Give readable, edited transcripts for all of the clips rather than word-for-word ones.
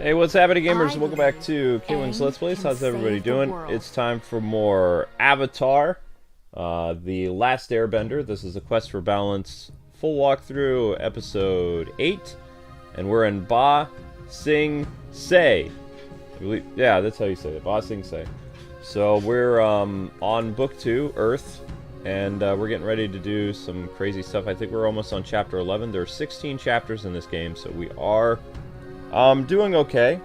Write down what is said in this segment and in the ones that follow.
Hey, what's happening, gamers? Welcome back to Kwingsletsplays. How's everybody doing? It's time for more Avatar, The Last Airbender. This is a Quest for Balance full walkthrough, episode 8, and we're in Ba Sing Se. Yeah, that's how you say it, Ba Sing Se. So we're on book 2, Earth, and we're getting ready to do some crazy stuff. I think we're almost on chapter 11. There are 16 chapters in this game, so we are doing okay.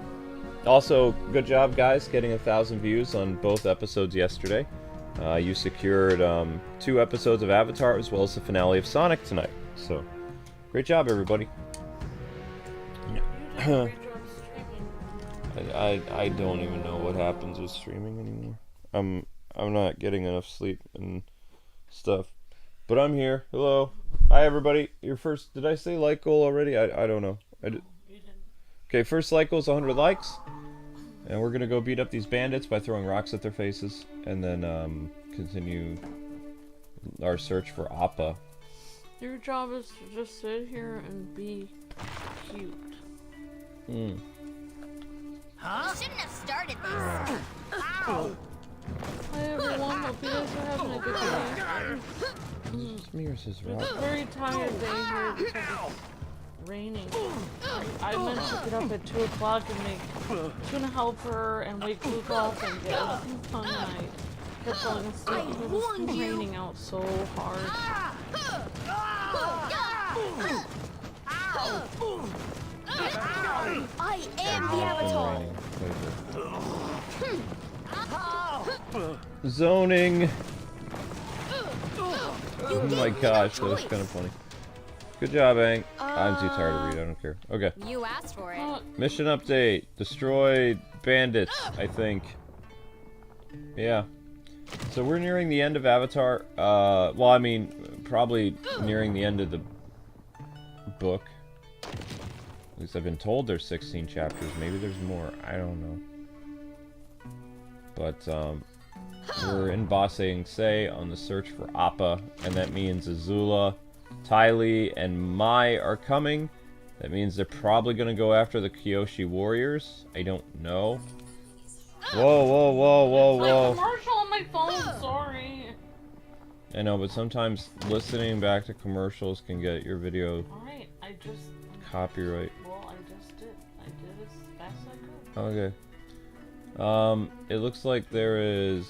Also, good job, guys, getting 1,000 views on both episodes yesterday. You secured 2 episodes of Avatar as well as the finale of Sonic tonight. So, great job, everybody. I don't even know what happens with streaming anymore. I'm not getting enough sleep and stuff. But I'm here. Hello. Hi, everybody. Your first... Did I say like goal already? I don't know. Okay, first like goal is 100 likes. And we're gonna go beat up these bandits by throwing rocks at their faces. And then, continue our search for Appa. Your job is to just sit here and be cute. Huh? You shouldn't have started this. Ow! Hi everyone, hope you guys are having a good day. Smears his rock. It's a very tired day here because it's raining. I meant to get up at 2 o'clock and make tuna helper and wake Luke up and get everything done, and I kept falling asleep because it's been raining out so hard. I am the Avatar. Zoning. Oh my gosh, that was kind of funny. Good job, Ang. I'm too tired to read, I don't care. Okay. You asked for it. Mission update. Destroy bandits, I think. Yeah. So we're nearing the end of Avatar. Well, I mean, probably nearing the end of the book. At least I've been told there's 16 chapters. Maybe there's more. I don't know. But, we're in Ba Sing Se on the search for Appa, and that means Azula, Dai Li, and Mai are coming. That means they're probably going to go after the Kyoshi warriors. I don't know. Whoa, whoa, whoa, whoa, whoa. It's like commercial on my phone, sorry. I know, but sometimes listening back to commercials can get your video Alright, I just... copyright. Well, I just did. I did as fast as I could. Okay. It looks like there is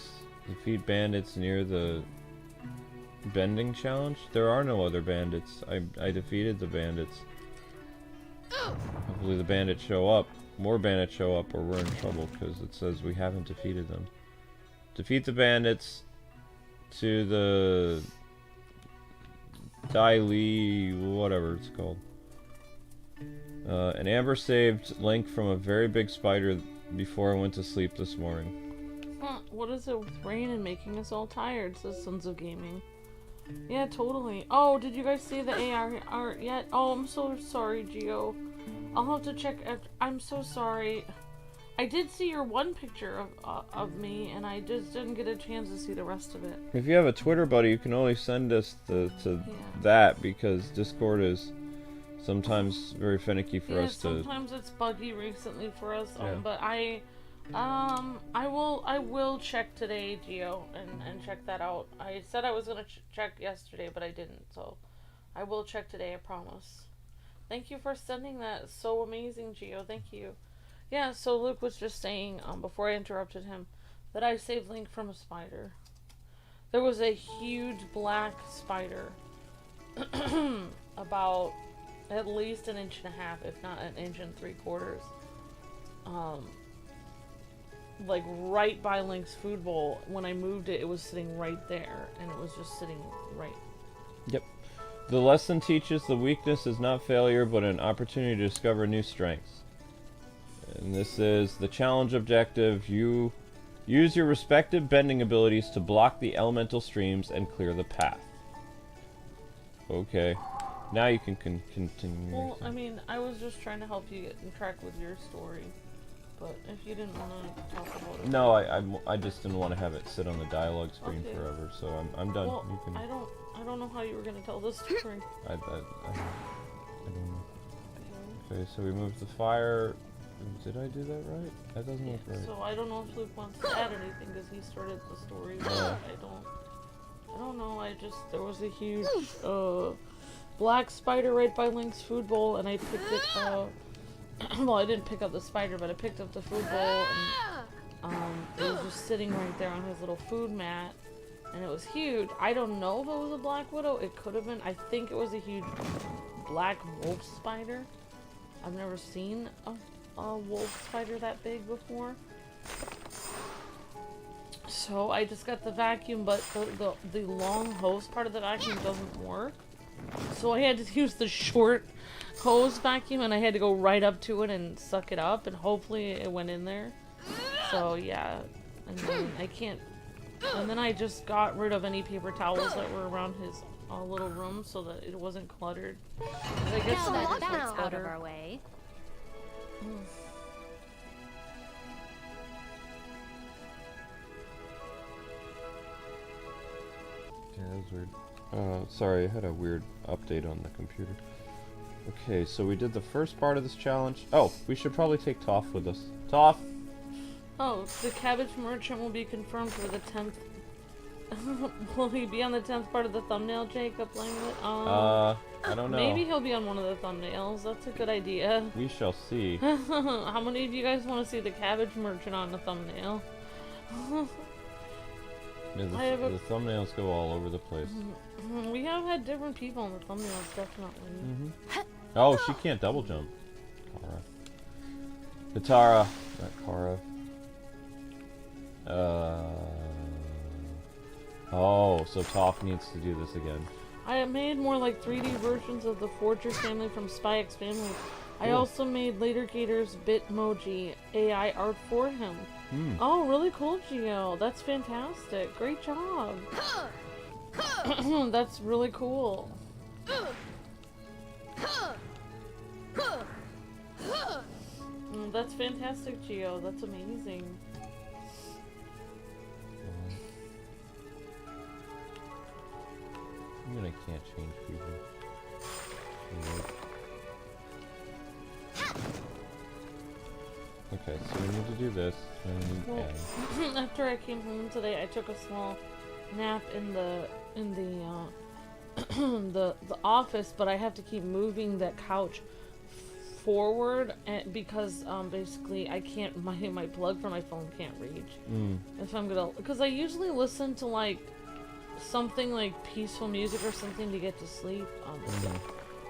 defeat bandits near the bending challenge. There are no other bandits. I defeated the bandits. Hopefully the bandits show up. More bandits show up or we're in trouble because it says we haven't defeated them. Defeat the bandits to the Dai Li, whatever it's called. And Amber saved Link from a very big spider before I went to sleep this morning. What is it with rain and making us all tired, says Sons of Gaming. Yeah, totally. Oh, did you guys see the AR art yet? Oh, I'm so sorry, Gio. I'll have to check after. I'm so sorry. I did see your one picture of me, and I just didn't get a chance to see the rest of it. If you have a Twitter buddy, you can only send us that because Discord is sometimes very finicky for us to... sometimes it's buggy recently for us, Yeah. but I will check today, Gio, and check that out. I said I was gonna check yesterday, but I didn't, so I will check today, I promise. Thank you for sending that. So amazing, Gio. Thank you. Yeah, so Luke was just saying, before I interrupted him, that I saved Link from a spider. There was a huge black spider, about at least 1.5 inches, if not 1.75 inches. Like right by Link's food bowl. When I moved it, it was sitting right there, and it was just sitting right. Yep. The lesson teaches the weakness is not failure, but an opportunity to discover new strengths. And this is the challenge objective. You use your respective bending abilities to block the elemental streams and clear the path. Okay. Now you can continue. Well, I mean, I was just trying to help you get in track with your story. But if you didn't want to talk about it... No, I just didn't want to have it sit on the dialogue screen forever, so I'm done. Well, you can... I don't know how you were going to tell this story. I don't know. Okay, so we moved the fire Did I do that right? That doesn't look right. So I don't know if Luke wants to add anything because he started the story. But I don't know. There was a huge black spider right by Link's food bowl, and I picked it up. Well, I didn't pick up the spider, but I picked up the food bowl, and it was just sitting right there on his little food mat, and it was huge. I don't know if it was a black widow. It could have been. I think it was a huge black wolf spider. I've never seen a wolf spider that big before. So I just got the vacuum, but the long hose part of the vacuum doesn't work. So I had to use the short hose vacuum, and I had to go right up to it and suck it up, and hopefully it went in there. So yeah, and then I can't. And then I just got rid of any paper towels that were around his little room so that it wasn't cluttered. I guess That's that's out of our way. Yeah, that was weird. Sorry, I had a weird update on the computer. Okay, so we did the first part of this challenge. Oh, we should probably take Toph with us. Toph! Oh, the cabbage merchant will be confirmed for the 10th. Will he be on the 10th part of the thumbnail, Jacob Langlet? I don't know. Maybe he'll be on one of the thumbnails. That's a good idea. We shall see. How many of you guys want to see the cabbage merchant on the thumbnail? Yeah, the thumbnails go all over the place. We have had different people on the thumbnails, definitely. Oh, she can't double jump. Katara. Not Kara. Oh, so Toph needs to do this again. I made more like 3D versions of the Forger family from Spy X Family. I also made Later Gator's Bitmoji AI art for him. Oh, really cool, Gio. That's fantastic. Great job. That's really cool. That's fantastic, Gio. That's amazing. I mean, I can't change people. Okay, so we need to do this. Well, after I came home today, I took a small nap in the the office, but I have to keep moving that couch forward because basically I can't. My plug for my phone can't reach. If I'm gonna, because I usually listen to like something like peaceful music or something to get to sleep.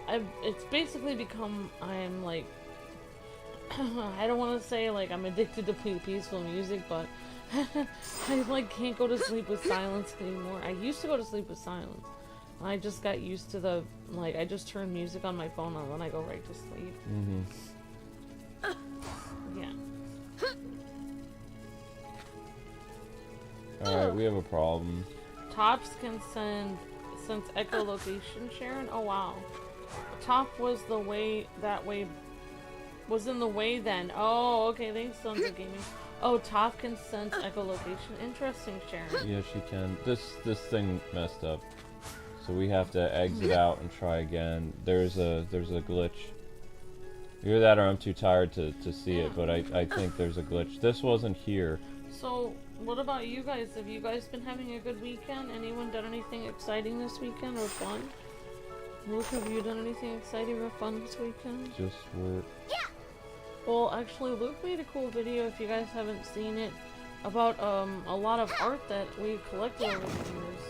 It's basically become, I'm like, I don't want to say like I'm addicted to peaceful music, but I like can't go to sleep with silence anymore. I used to go to sleep with silence. I just got used to the, like, I just turn music on my phone and then I go right to sleep. Yeah. Alright, we have a problem. Tops can sense echolocation, Sharon. Oh wow. Top was the way, was in the way then. Oh, okay, thanks, Sons of Gaming. Oh, Top can sense echolocation. Interesting, Sharon. Yeah, she can. This thing messed up. So we have to exit out and try again. There's a glitch. Either that or I'm too tired to see it, but I think there's a glitch. This wasn't here. So, what about you guys? Have you guys been having a good weekend? Anyone done anything exciting this weekend or fun? Luke, have you done anything exciting or fun this weekend? Just work. Yeah. Well, actually, Luke made a cool video, if you guys haven't seen it, about a lot of art that we collected over the years.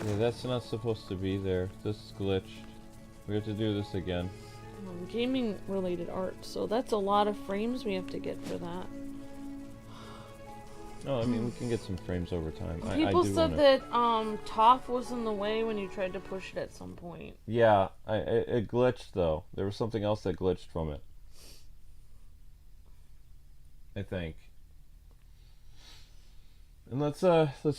Yeah, that's not supposed to be there. This is glitched. We have to do this again. Gaming related art, so that's a lot of frames we have to get for that. No, I mean, we can get some frames over time. People I do said wanna... that Toph was in the way when you tried to push it at some point. Yeah, it glitched though. There was something else that glitched from it. I think. And let's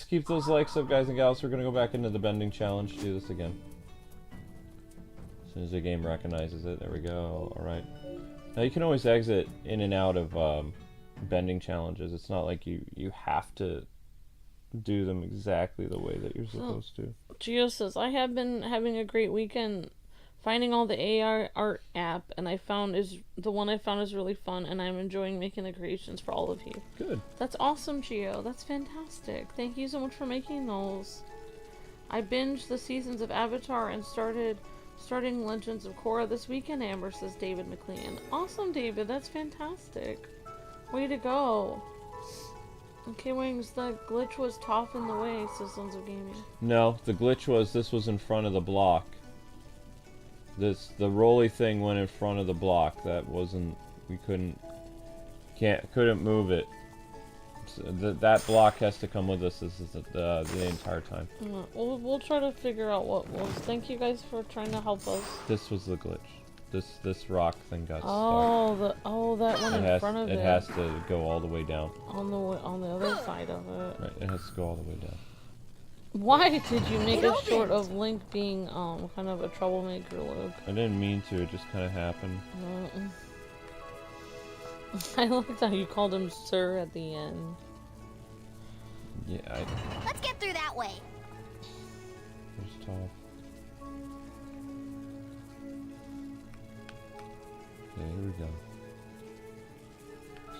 keep those likes up, guys and gals. We're gonna go back into the bending challenge. Do this again. As soon as the game recognizes it, there we go. All right. Now you can always exit in and out of bending challenges. It's not like you have to do them exactly the way that you're supposed to. Gio says, I have been having a great weekend finding all the AI art app, and the one I found is really fun, and I'm enjoying making the creations for all of you. Good. That's awesome, Gio. That's fantastic. Thank you so much for making those. I binged the seasons of Avatar and starting Legends of Korra this weekend, Amber, says David McLean. Awesome, David. That's fantastic. Way to go. Okay, Wings, the glitch was Toph in the way, says Sons of Gaming. No, the glitch was this was in front of the block. The rolly thing went in front of the block. That wasn't. We couldn't move it. So that block has to come with us. This is the entire time. We'll try to figure out what was. Thank you guys for trying to help us. This was the glitch. This rock thing got stuck. That one in front of it. It has to go all the way down. On the other side of it. Right, it has to go all the way down. Why did you make a short of Link being kind of a troublemaker, Luke? I didn't mean to. It just kind of happened. I liked how you called him Sir at the end. Yeah, Let's get through that way. There's Toph. Okay, here we go.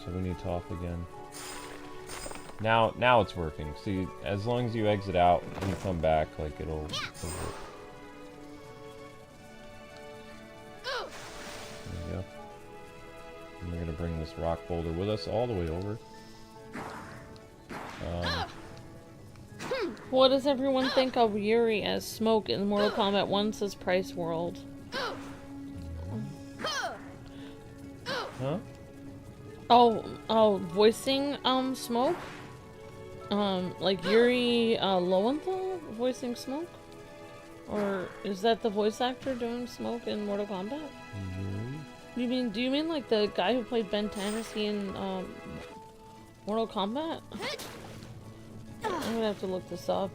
So we need Toph again. Now it's working. See, as long as you exit out and you come back, like it'll work. There you go. And we're gonna bring this rock boulder with us all the way over. What does everyone think of Yuri as Smoke in Mortal Kombat 1 says Price World? Huh? Oh, voicing Smoke? Like Yuri Lowenthal voicing Smoke? Or is that the voice actor doing Smoke in Mortal Kombat? Yuri? Do you mean like the guy who played Ben 10? Is he in Mortal Kombat? I'm gonna have to look this up.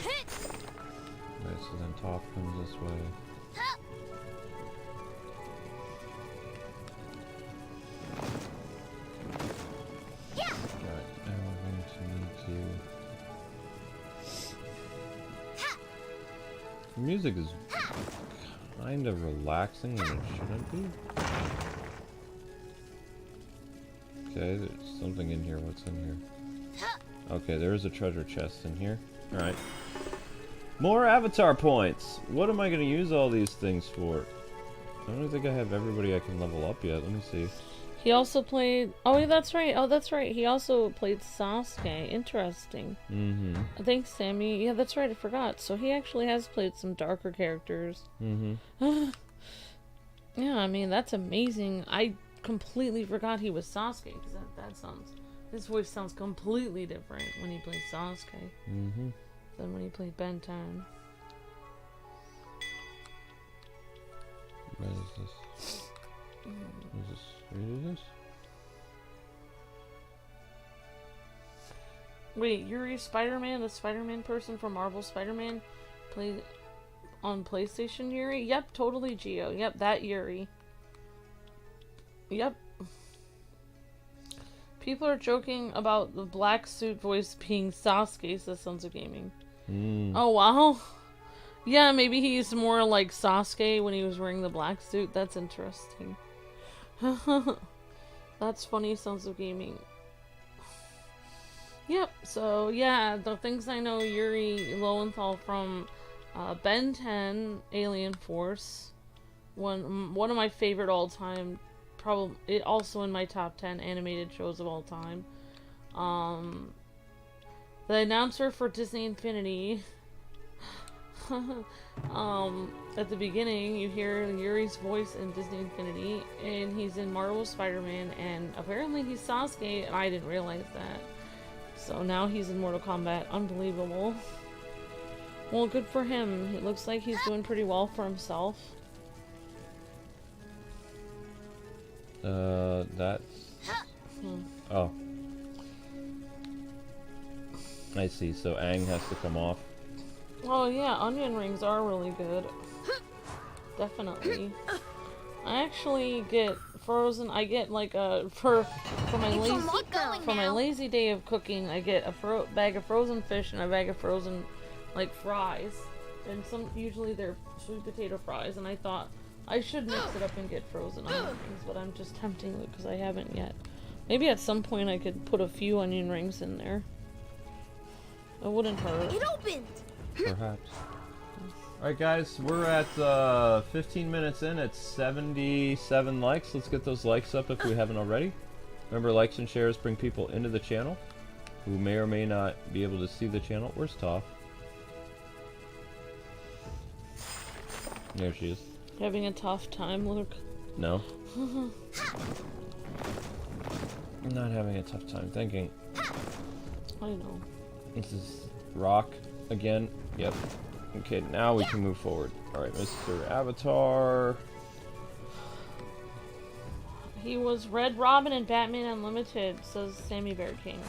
Okay, so then Toph comes this way. Right, now we're going to need to... The music is kind of relaxing and it shouldn't be. Okay, there's something in here. What's in here? Okay, there is a treasure chest in here. Alright. More avatar points! What am I going to use all these things for? I don't think I have everybody I can level up yet. Let me see. He also played... Oh, that's right. Oh, that's right. He also played Sasuke. Interesting. Mm-hmm. Thanks, Sammy. Yeah, that's right. I forgot. So he actually has played some darker characters. Mm-hmm. Yeah, I mean, that's amazing. I completely forgot he was Sasuke, because that sounds... His voice sounds completely different when he plays Sasuke than when he played Ben 10. What is this? What is this? Read this? Wait, Yuri Spider-Man, the Spider-Man person from Marvel Spider-Man, played on PlayStation Yuri? Yep, totally, Geo. Yep, that Yuri. Yep. People are joking about the black suit voice being Sasuke, says Sons of Gaming. Oh, wow. Yeah, maybe he's more like Sasuke when he was wearing the black suit. That's interesting. That's funny, Sons of Gaming. Yep, so yeah, the things I know, Yuri Lowenthal from Ben 10, Alien Force. One of my favorite all-time, probably also in my top 10 animated shows of all time. The announcer for Disney Infinity. At the beginning, you hear Yuri's voice in Disney Infinity, and he's in Marvel Spider-Man, and apparently he's Sasuke, and I didn't realize that. So now he's in Mortal Kombat. Unbelievable. Well, good for him. It looks like he's doing pretty well for himself. That's... Oh. I see, so Aang has to come off. Oh yeah, onion rings are really good. Definitely. I actually get frozen. I get like a for my lazy day of cooking. I get a bag of frozen fish and a bag of frozen like fries, and usually they're sweet potato fries. And I thought I should mix it up and get frozen onion rings, but I'm just tempting it because I haven't yet. Maybe at some point I could put a few onion rings in there. It wouldn't hurt. It opened. Perhaps. Alright guys, we're at 15 minutes in at 77 likes. Let's get those likes up if we haven't already. Remember, likes and shares bring people into the channel who may or may not be able to see the channel. Where's Toph? There she is. Having a tough time, Luke? No. I'm not having a tough time thinking. I know. This is rock again. Yep. Okay, now we can move forward. Alright, Mr. Avatar. He was Red Robin in Batman Unlimited, says Sammy Bear King.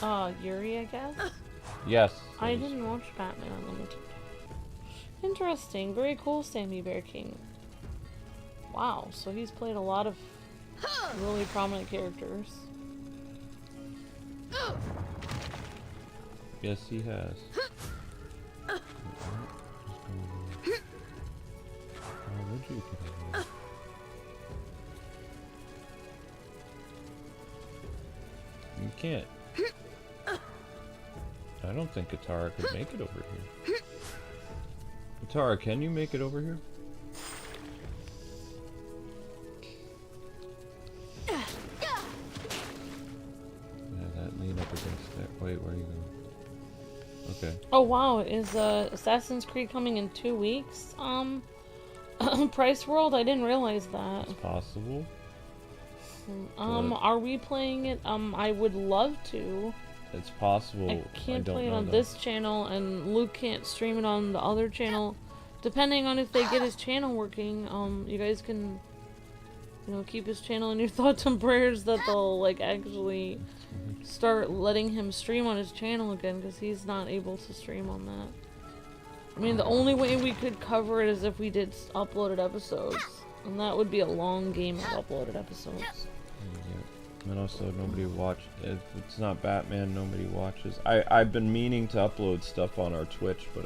Cool. Yuri, I guess? Yes. I didn't watch Batman Unlimited. Interesting. Very cool, Sammy Bear King. Wow, so he's played a lot of really prominent characters. Yes, he has. Where'd you get over here? You can't. I don't think Katara could make it over here. Katara, can you make it over here? Yeah, that lean up against that. Wait, where are you going? Okay. Oh wow, is Assassin's Creed coming in 2 weeks? Price World? I didn't realize that. It's possible. Are we playing it? I would love to. It's possible. I can't don't play it know on though. this channel, and Luke can't stream it on the other channel. Depending on if they get his channel working, you guys can, keep his channel in your thoughts and prayers that they'll, like, actually start letting him stream on his channel again, because he's not able to stream on that. I mean, the only way we could cover it is if we did uploaded episodes, and that would be a long game of uploaded episodes. Yeah. And also, nobody watched. If it's not Batman, nobody watches. I've been meaning to upload stuff on our Twitch, but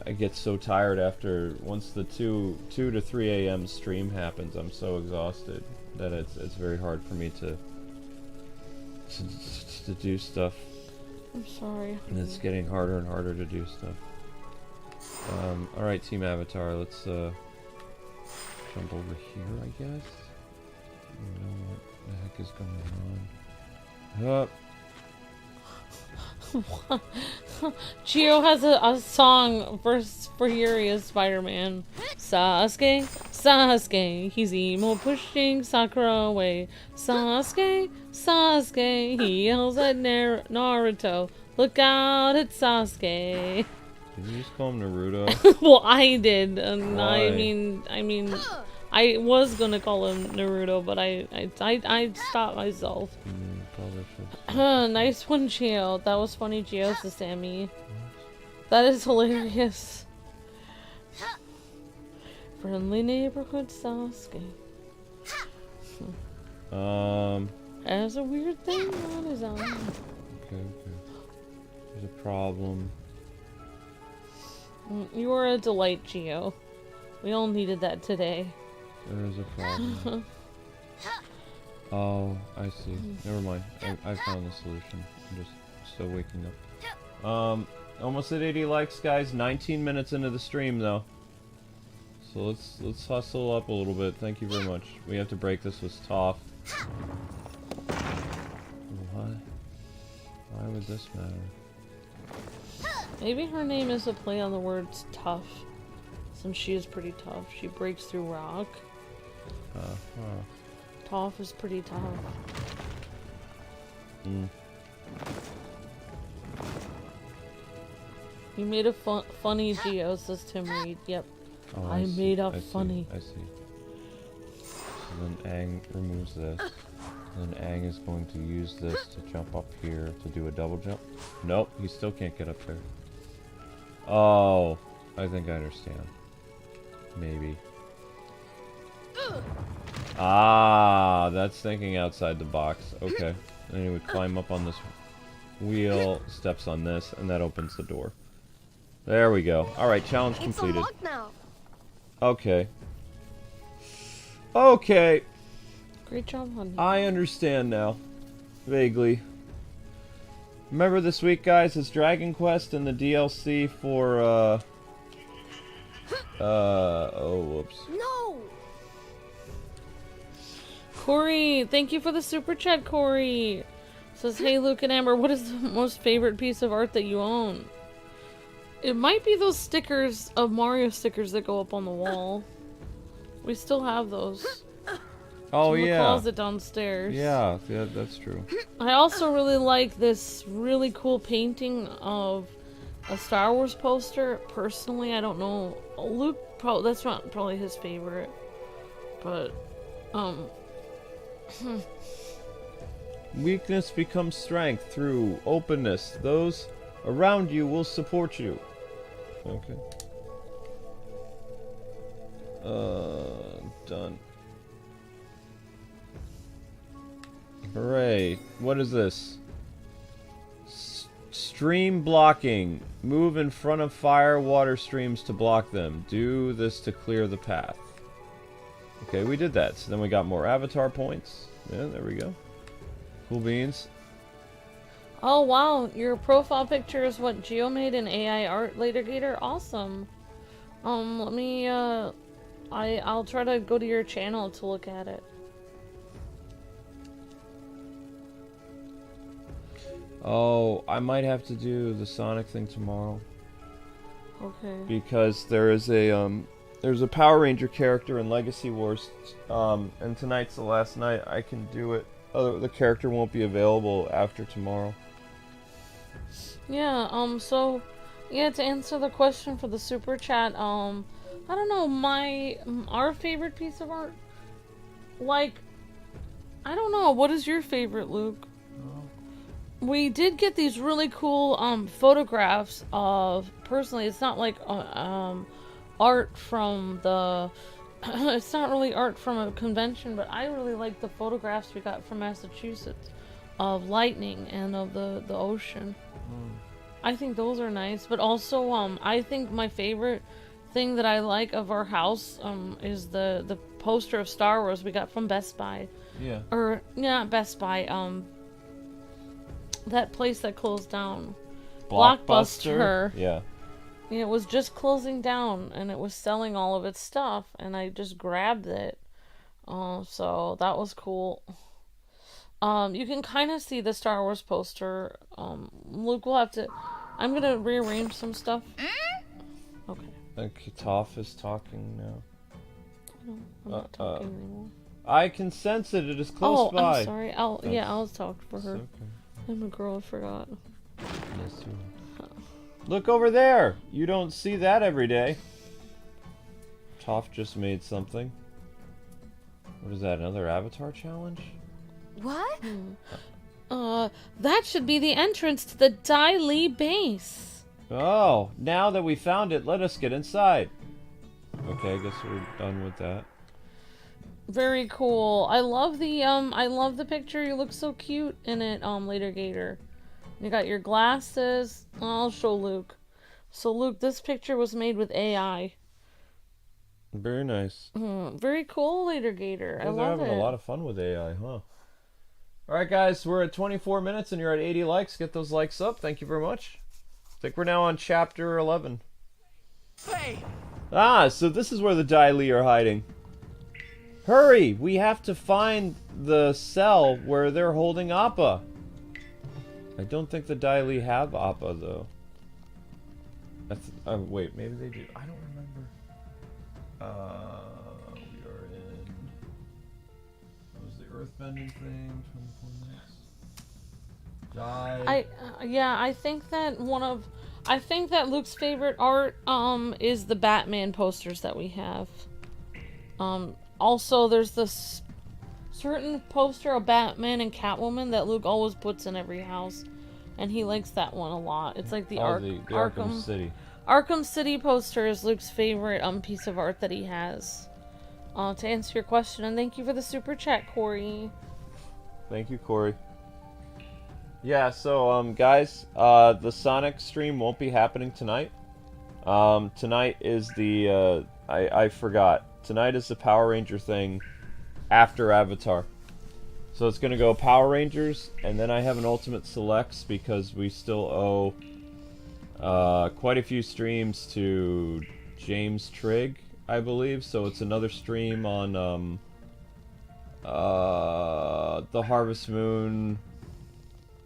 I get so tired after once the 2 to 3 a.m. stream happens. I'm so exhausted that it's very hard for me to do stuff. I'm sorry. And it's getting harder and harder to do stuff. Alright, Team Avatar, let's jump over here, I guess. I don't know what the heck is going on. Gio has a song for Yuri as Spider-Man. Sasuke, Sasuke, he's emo pushing Sakura away. Sasuke, Sasuke, he yells at Naruto. Look out, it's Sasuke. Did you just call him Naruto? Well, I did, and Why? I mean, I was gonna call him Naruto, but I stopped myself. Probably should. Nice one, Gio. That was funny, Gio, to Sammy. That is hilarious. Friendly neighborhood Sasuke. Has a weird thing on his arm. Okay. There's a problem. You are a delight, Gio. We all needed that today. There is a problem. Oh, I see. Never mind. I found the solution. I'm just still waking up. Almost at 80 likes, guys. 19 minutes into the stream, though. So let's hustle up a little bit. Thank you very much. We have to break this with Toph. Why would this matter? Maybe her name is a play on the words tough, since she is pretty tough. She breaks through rock. Toph is pretty tough. You made a funny, Gio, says Tim Reed. Yep. Oh, I made up funny. I see. So then Aang removes this. And then Aang is going to use this to jump up here to do a double jump. Nope, he still can't get up there. Oh, I think I understand. Maybe. Ah, that's thinking outside the box. Okay. And he would climb up on this wheel, steps on this, and that opens the door. There we go. Alright, challenge completed. It's unlocked now. Okay. Okay. Great job, honey. I understand now. Vaguely. Remember this week, guys, is Dragon Quest and the DLC for, oh, whoops. No. Corey, thank you for the super chat, Corey. Says, hey, Luke and Amber, what is the most favorite piece of art that you own? It might be those stickers of Mario stickers that go up on the wall. We still have those. Oh, in the yeah. closet downstairs. Yeah, that's true. I also really like this really cool painting of a Star Wars poster. Personally, I don't know. Luke, that's not probably his favorite. But, Weakness becomes strength through openness. Those around you will support you. Okay. Done. Hooray. What is this? Stream blocking. Move in front of fire water streams to block them. Do this to clear the path. Okay, we did that. So then we got more avatar points. Yeah, there we go. Cool beans. oh wow, your profile picture is what Geo made in AI art later Gator. Awesome. Let me, I'll try to go to your channel to look at it. Oh, I might have to do the Sonic thing tomorrow. Okay. Because there's a Power Ranger character in Legacy Wars, and tonight's the last night I can do it. The character won't be available after tomorrow. Yeah, so, yeah, to answer the question for the super chat, I don't know, our favorite piece of art, like, I don't know, what is your favorite, Luke? We did get these really cool, photographs of, personally, it's not like, art from the, it's not really art from a convention, but I really like the photographs we got from Massachusetts of lightning and of the ocean. I think those are nice, but also, I think my favorite thing that I like of our house, is the poster of Star Wars we got from Best Buy. Yeah. Or, not Best Buy, that place that closed down. Blockbuster. Yeah. It was just closing down, and it was selling all of its stuff, and I just grabbed it. So that was cool. You can kind of see the Star Wars poster. Luke will have to... I'm gonna rearrange some stuff. Okay. Toph is talking now. No, I'm not talking anymore. I can sense it. It is close by. Oh, I'm sorry. I'll talk for her. Okay. I'm a girl, I forgot. Yes, you are. Look over there! You don't see that every day. Toph just made something. What is that, another avatar challenge? What? That should be the entrance to the Dai Li Base. Oh, now that we found it, let us get inside. Okay, I guess we're done with that. Very cool. I love the picture. You look so cute in it, later Gator. You got your glasses. I'll show Luke. So Luke, this picture was made with AI. Very nice. Very cool, later Gator. I love it. They're having a lot of fun with AI, huh? Alright guys, we're at 24 minutes and you're at 80 likes. Get those likes up. Thank you very much. I think we're now on chapter 11. Hey. Ah, so this is where the Dai Li are hiding. Hurry! We have to find the cell where they're holding Appa. I don't think the Dai Li have Appa, though. Wait, maybe they do. I don't remember. We are in... What was the earthbending thing? 24 minutes. I think that Luke's favorite art, is the Batman posters that we have. Also, there's this certain poster of Batman and Catwoman that Luke always puts in every house, and he likes that one a lot. It's like the Arkham City. Arkham City poster is Luke's favorite piece of art that he has. to answer your question, and thank you for the super chat, Corey. Thank you, Corey. Yeah, so, guys, the Sonic stream won't be happening tonight. Tonight is the, I forgot. Tonight is the Power Ranger thing after Avatar. So it's gonna go Power Rangers, and then I have an Ultimate Selects because we still owe, quite a few streams to James Trigg, I believe. So it's another stream on, the Harvest Moon,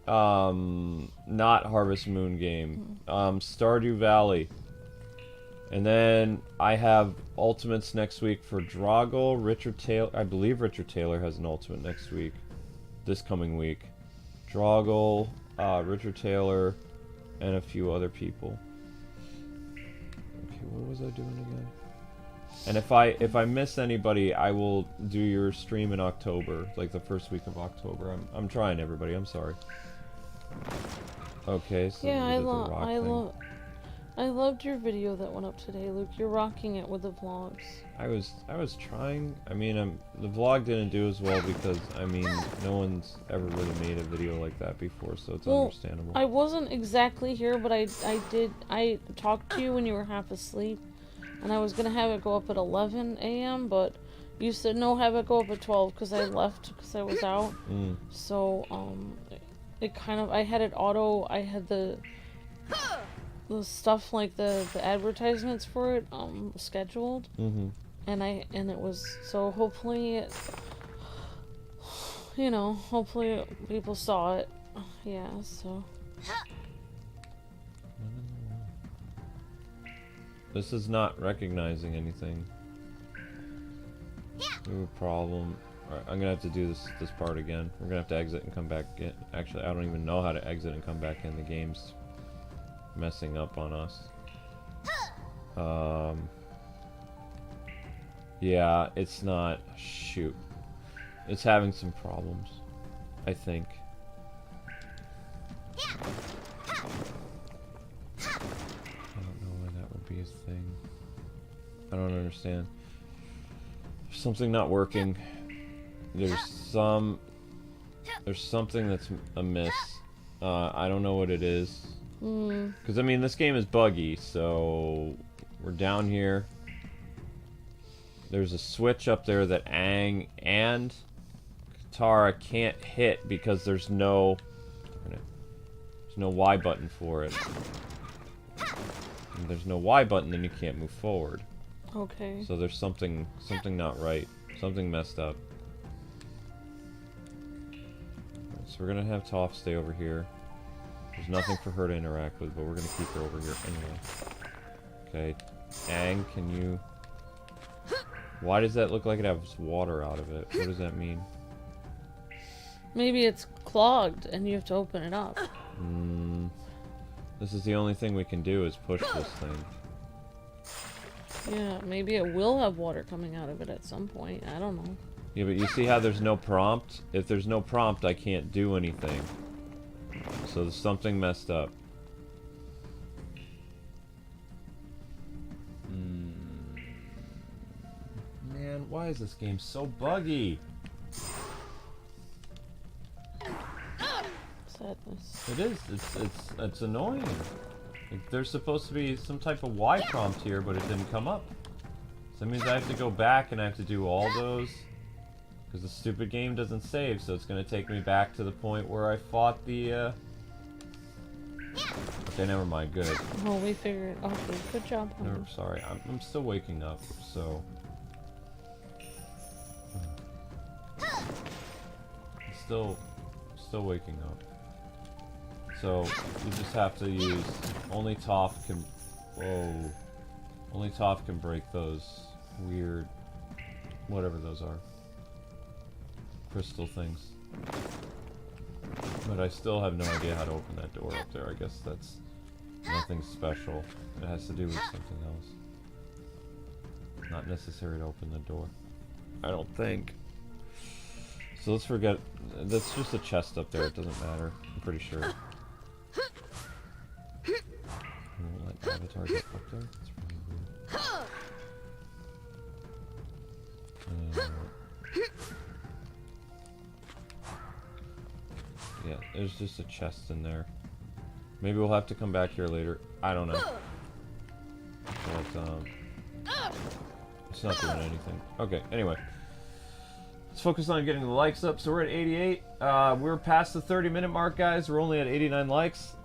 not Harvest Moon game, Stardew Valley. And then I have ultimates next week for Droggle, Richard Taylor. I believe Richard Taylor has an ultimate next week, this coming week. Droggle, Richard Taylor, and a few other people. Okay, what was I doing again? And if I miss anybody, I will do your stream in October, like the first week of October. I'm trying, everybody. I'm sorry. Okay, so Yeah, I loved your video that went up today, Luke. You're rocking it with the vlogs. I was trying. I mean, the vlog didn't do as well because, I mean, no one's ever really made a video like that before, so it's understandable. I wasn't exactly here, but I talked to you when you were half asleep, and I was gonna have it go up at 11 a.m., but you said no, have it go up at 12 because I left because I was out. So, it kind of, I had it auto, I had the stuff like the advertisements for it scheduled, and it was, so hopefully hopefully people saw it. Yeah, so this is not recognizing anything. No problem. Alright, I'm gonna have to do this part again. We're gonna have to exit and come back in. Actually, I don't even know how to exit and come back in. The game's messing up on us. Yeah, it's not. Shoot. It's having some problems, I think. I don't know why that would be a thing. I don't understand. There's something not working. There's something that's amiss. I don't know what it is. Because, I mean, this game is buggy, so we're down here. There's a switch up there that Aang and Katara can't hit because there's no Y button for it. If there's no Y button, then you can't move forward. okay. So there's something not right. Something messed up. Alright, so we're gonna have Toph stay over here. There's nothing for her to interact with, but we're gonna keep her over here anyway. Okay. Aang, can you... Why does that look like it has water out of it? What does that mean? Maybe it's clogged and you have to open it up. This is the only thing we can do is push this thing. Yeah, maybe it will have water coming out of it at some point. I don't know. Yeah, but you see how there's no prompt? If there's no prompt, I can't do anything. So there's something messed up. Man, why is this game so buggy? Sadness. It is. It's annoying. Like, there's supposed to be some type of Y prompt here, but it didn't come up. So that means I have to go back and I have to do all those. Because the stupid game doesn't save, so it's going to take me back to the point where I fought the, Okay, never mind. Good. Oh, we figured. Okay, good job. Never, sorry, I'm still waking up, so... Still waking up. So, you just have to use... Only Toph can... Whoa. Only Toph can break those weird... Whatever those are. Crystal things. But I still have no idea how to open that door up there. I guess that's nothing special. It has to do with something else. Not necessary to open the door. I don't think. So let's forget. That's just a chest up there. It doesn't matter. I'm pretty sure. I won't let Avatar get up there. That's really weird. Yeah, there's just a chest in there. Maybe we'll have to come back here later. I don't know. But, it's not doing anything. Okay, anyway. Let's focus on getting the likes up. So we're at 88. We're past the 30-minute mark, guys. We're only at 89 likes.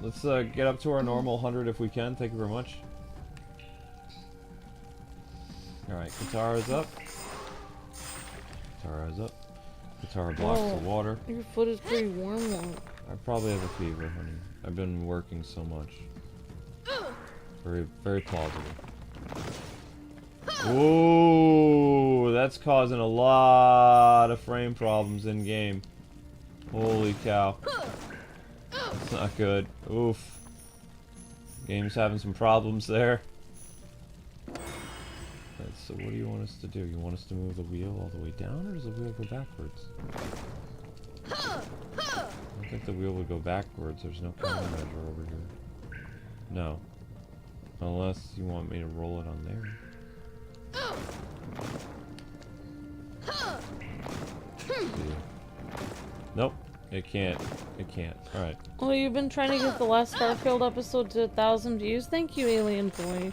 Let's get up to our normal 100 if we can. Thank you very much. Alright, Katara's up. Katara's up. Katara blocks the water. Your foot is pretty warm though. I probably have a fever, honey. I've been working so much. Very, very plausible. Ooh, that's causing a lot of frame problems in game. Holy cow. That's not good. Oof. Game's having some problems there. Right, so what do you want us to do? You want us to move the wheel all the way down, or does the wheel go backwards? I don't think the wheel would go backwards. There's no countermeasure over here. No. Unless you want me to roll it on there. Nope. It can't. It can't. Alright. Oh, you've been trying to get the last Starfield episode to 1,000 views? Thank you, Alien Boy.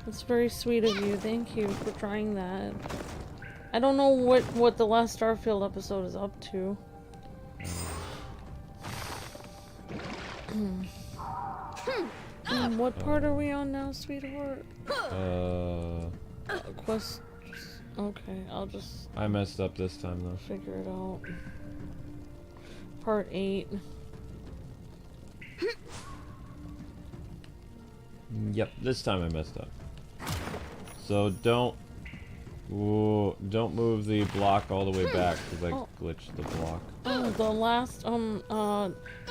That's very sweet of you. Thank you for trying that. I don't know what the last Starfield episode is up to. What part are we on now, sweetheart? Quest. Okay, I'll just. I messed up this time though. Figure it out. Part 8. Yep, this time I messed up. So don't move the block all the way back because I glitched the block. Oh, the last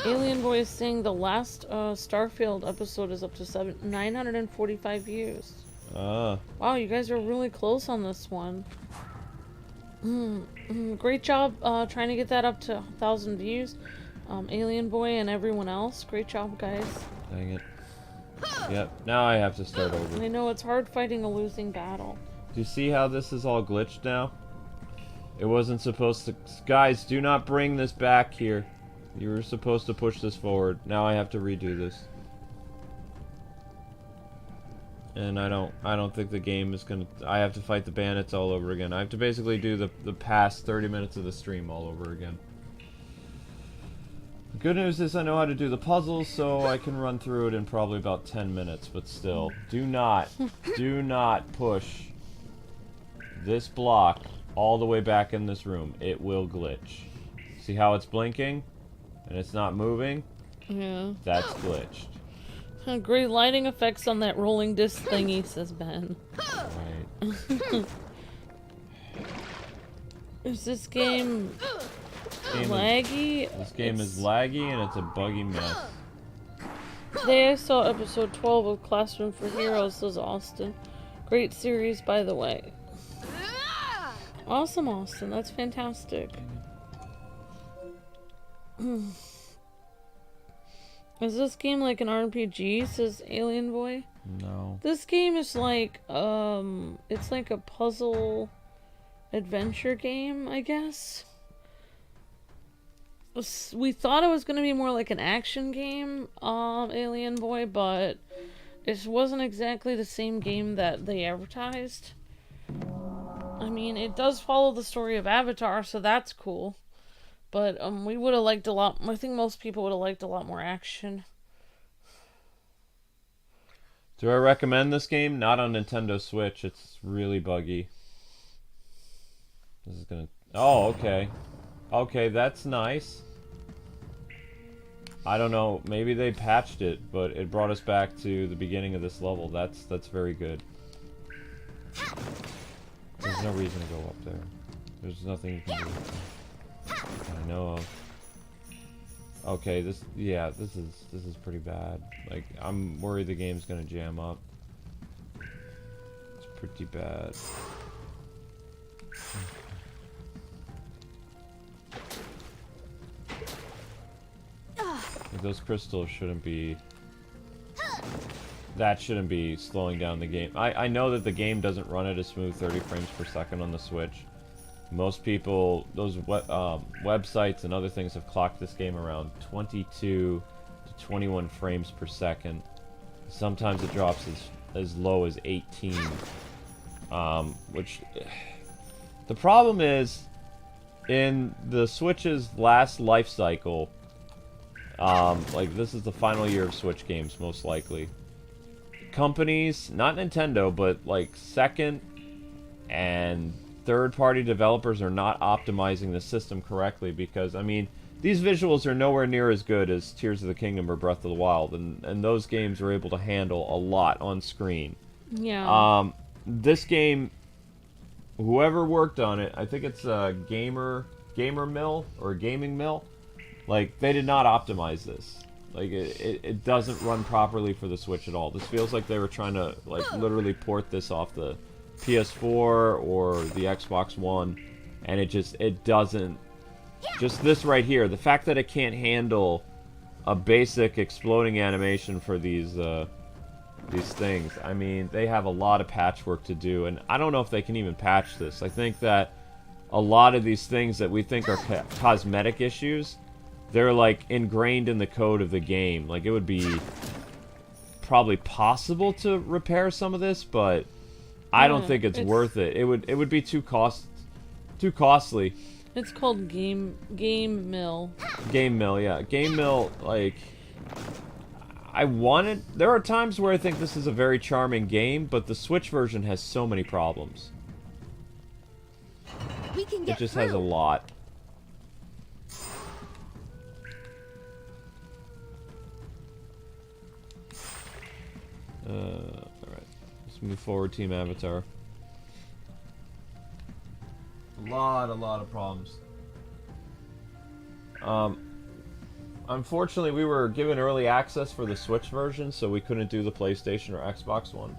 Alien Boy is saying the last Starfield episode is up to 945 views. Wow, you guys are really close on this one. Great job trying to get that up to 1,000 views. Alien Boy and everyone else. Great job, guys. Dang it. Yep, now I have to start over. I know, it's hard fighting a losing battle. Do you see how this is all glitched now? It wasn't supposed to... Guys, do not bring this back here. You were supposed to push this forward. Now I have to redo this. And I don't think the game is gonna... I have to fight the bandits all over again. I have to basically do the past 30 minutes of the stream all over again. The good news is I know how to do the puzzles, so I can run through it in probably about 10 minutes, but still. Do not push this block all the way back in this room. It will glitch. See how it's blinking? And it's not moving? Yeah. That's glitched. Great lighting effects on that rolling disc thingy, says Ben. Right. Is this game laggy? This game is laggy and it's a buggy mess. Today I saw episode 12 of Classroom for Heroes, says Austin. Great series, by the way. Awesome, Austin. That's fantastic. Is this game like an RPG, says Alien Boy? No. This game is like, it's like a puzzle adventure game, I guess. We thought it was going to be more like an action game, Alien Boy, but it wasn't exactly the same game that they advertised. I mean, it does follow the story of Avatar, so that's cool. But we would have liked a lot. I think most people would have liked a lot more action. Do I recommend this game? Not on Nintendo Switch. It's really buggy. This is gonna... Oh, okay. Okay, that's nice. I don't know. Maybe they patched it, but it brought us back to the beginning of this level. That's very good. There's no reason to go up there. There's nothing you can do. I know of. Okay, this is pretty bad. Like, I'm worried the game's gonna jam up. It's pretty bad. Like, those crystals shouldn't be that shouldn't be slowing down the game. I know that the game doesn't run at a smooth 30 frames per second on the Switch. Most people, those websites and other things have clocked this game around 22 to 21 frames per second. Sometimes it drops as low as 18. Which... The problem is, in the Switch's last life cycle, like this is the final year of Switch games, most likely. Companies, not Nintendo, but like second and third-party developers are not optimizing the system correctly because, I mean, these visuals are nowhere near as good as Tears of the Kingdom or Breath of the Wild, and those games are able to handle a lot on screen. Yeah. This game, whoever worked on it, I think it's a Gamer Mill or Gaming Mill. Like, they did not optimize this. Like, it doesn't run properly for the Switch at all. This feels like they were trying to, like, literally port this off the PS4 or the Xbox One, and it doesn't. Just this right here, the fact that it can't handle a basic exploding animation for these things. I mean, they have a lot of patchwork to do, and I don't know if they can even patch this. I think that a lot of these things that we think are cosmetic issues, they're like ingrained in the code of the game. Like, it would be probably possible to repair some of this, but I don't think it's worth it. It would be too costly. It's called Game Mill. Game Mill, yeah. Game Mill, like, there are times where I think this is a very charming game, but the Switch version has so many problems. It just has a lot. Alright. Let's move forward, Team Avatar. A lot of problems. Unfortunately, we were given early access for the Switch version, so we couldn't do the PlayStation or Xbox one.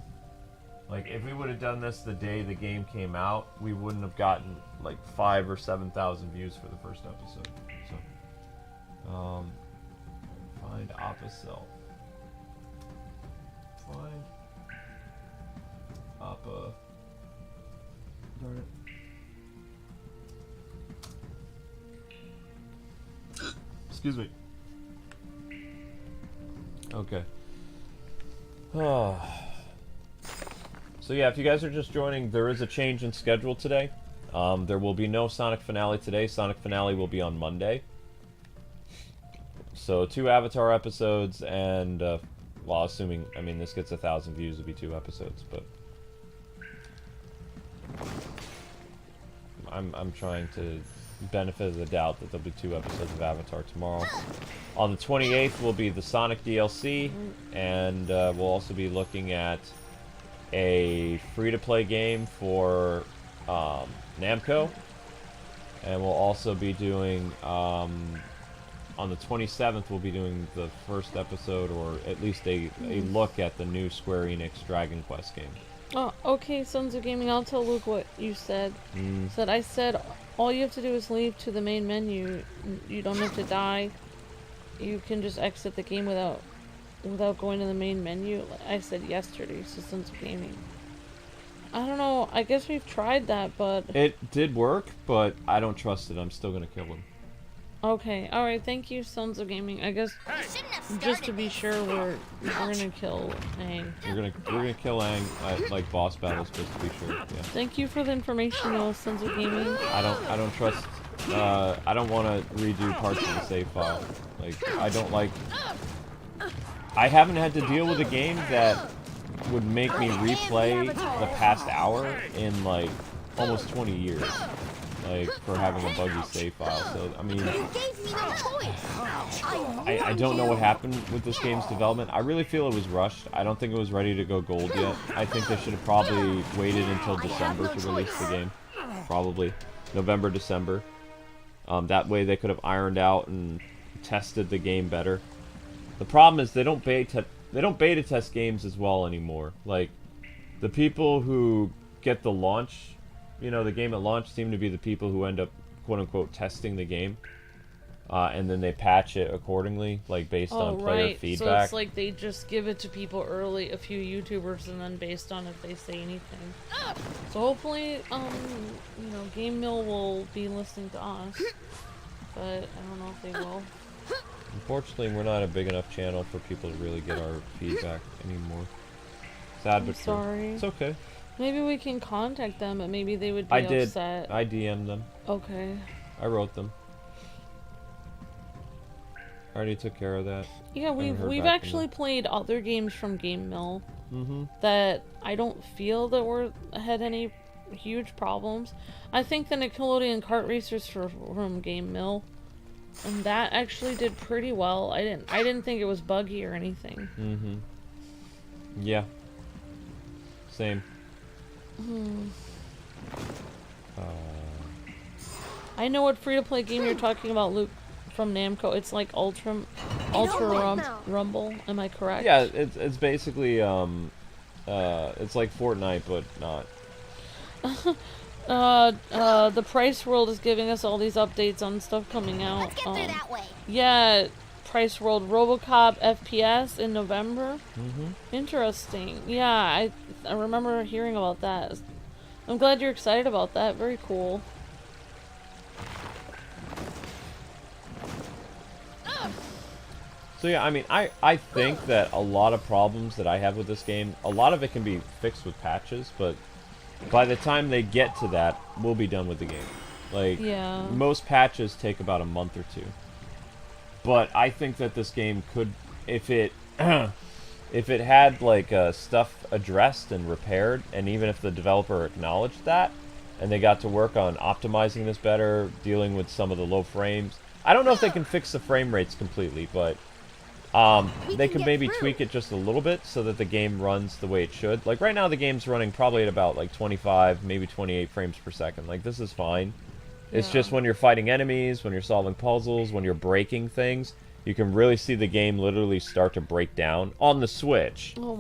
Like, if we would have done this the day the game came out, we wouldn't have gotten, like, 5,000 or 7,000 views for the first episode. So, find Appas cell. Find Appa. Darn it. Excuse me. Okay. So yeah, if you guys are just joining, there is a change in schedule today. There will be no Sonic Finale today. Sonic Finale will be on Monday. So 2 Avatar episodes and, well, assuming, I mean, this gets 1,000 views, it'll be 2 episodes, but I'm trying to benefit of the doubt that there'll be 2 episodes of Avatar tomorrow. On the 28th will be the Sonic DLC, and we'll also be looking at a free-to-play game for Namco, and we'll also be doing on the 27th we'll be doing the first episode, or at least a look at the new Square Enix Dragon Quest game. Oh, okay, Sons of Gaming, I'll tell Luke what you said. I said all you have to do is leave to the main menu. You don't have to die. You can just exit the game without going to the main menu. I said yesterday, so Sons of Gaming. I don't know, I guess we've tried that, but it did work, but I don't trust it. I'm still gonna kill him. Okay, alright, thank you, Sons of Gaming. I guess just to be sure we're gonna kill Aang. We're gonna kill Aang at, like, boss battles, just to be sure. Yeah. Thank you for the information, though, Sons of Gaming. I don't trust. I don't want to redo parts of the save file. Like, I don't like. I haven't had to deal with a game that would make me replay the past hour in, like, almost 20 years. Like, for having a buggy save file. So, I mean, I don't know what happened with this game's development. I really feel it was rushed. I don't think it was ready to go gold yet. I think they should have probably waited until December to release the game. Probably November, December. That way they could have ironed out and tested the game better. The problem is they don't beta test games as well anymore. Like, the people who get the launch, you know, the game at launch, seem to be the people who end up, quote-unquote, testing the game. and then they patch it accordingly, like based on player feedback. So it's like they just give it to people early, a few YouTubers, and then based on if they say anything. So hopefully, you know, Game Mill will be listening to us, but I don't know if they will. Unfortunately, we're not a big enough channel for people to really get our feedback anymore. Sad but true. Sorry. It's okay. Maybe we can contact them, but maybe they would be upset. I DM'd them. Okay. I wrote them. I already took care of that. Yeah, we've actually played other games from Game Mill that I don't feel that had any huge problems. I think the Nickelodeon kart racers from Game Mill, and that actually did pretty well. I didn't think it was buggy or anything. Yeah. Same. I know what free-to-play game you're talking about, Luke, from Namco. It's like Ultra Rumble. Am I correct? Yeah, it's basically it's like Fortnite, but not. The Price World is giving us all these updates on stuff coming out. Let's get through that way. Yeah, Price World RoboCop FPS in November. Interesting. Yeah, I remember hearing about that. I'm glad you're excited about that. Very cool. So yeah, I mean, I think that a lot of problems that I have with this game, a lot of it can be fixed with patches, but by the time they get to that, we'll be done with the game. Like, yeah. Most patches take about a month or two. But I think that this game could, if it if it had like stuff addressed and repaired, and even if the developer acknowledged that, and they got to work on optimizing this better, dealing with some of the low frames. I don't know if they can fix the frame rates completely, but they could maybe tweak it just a little bit so that the game runs the way it should. Like right now the game's running probably at about like 25, maybe 28 frames per second. Like this is fine. It's just when you're fighting enemies, when you're solving puzzles, when you're breaking things, you can really see the game literally start to break down on the Switch. Oh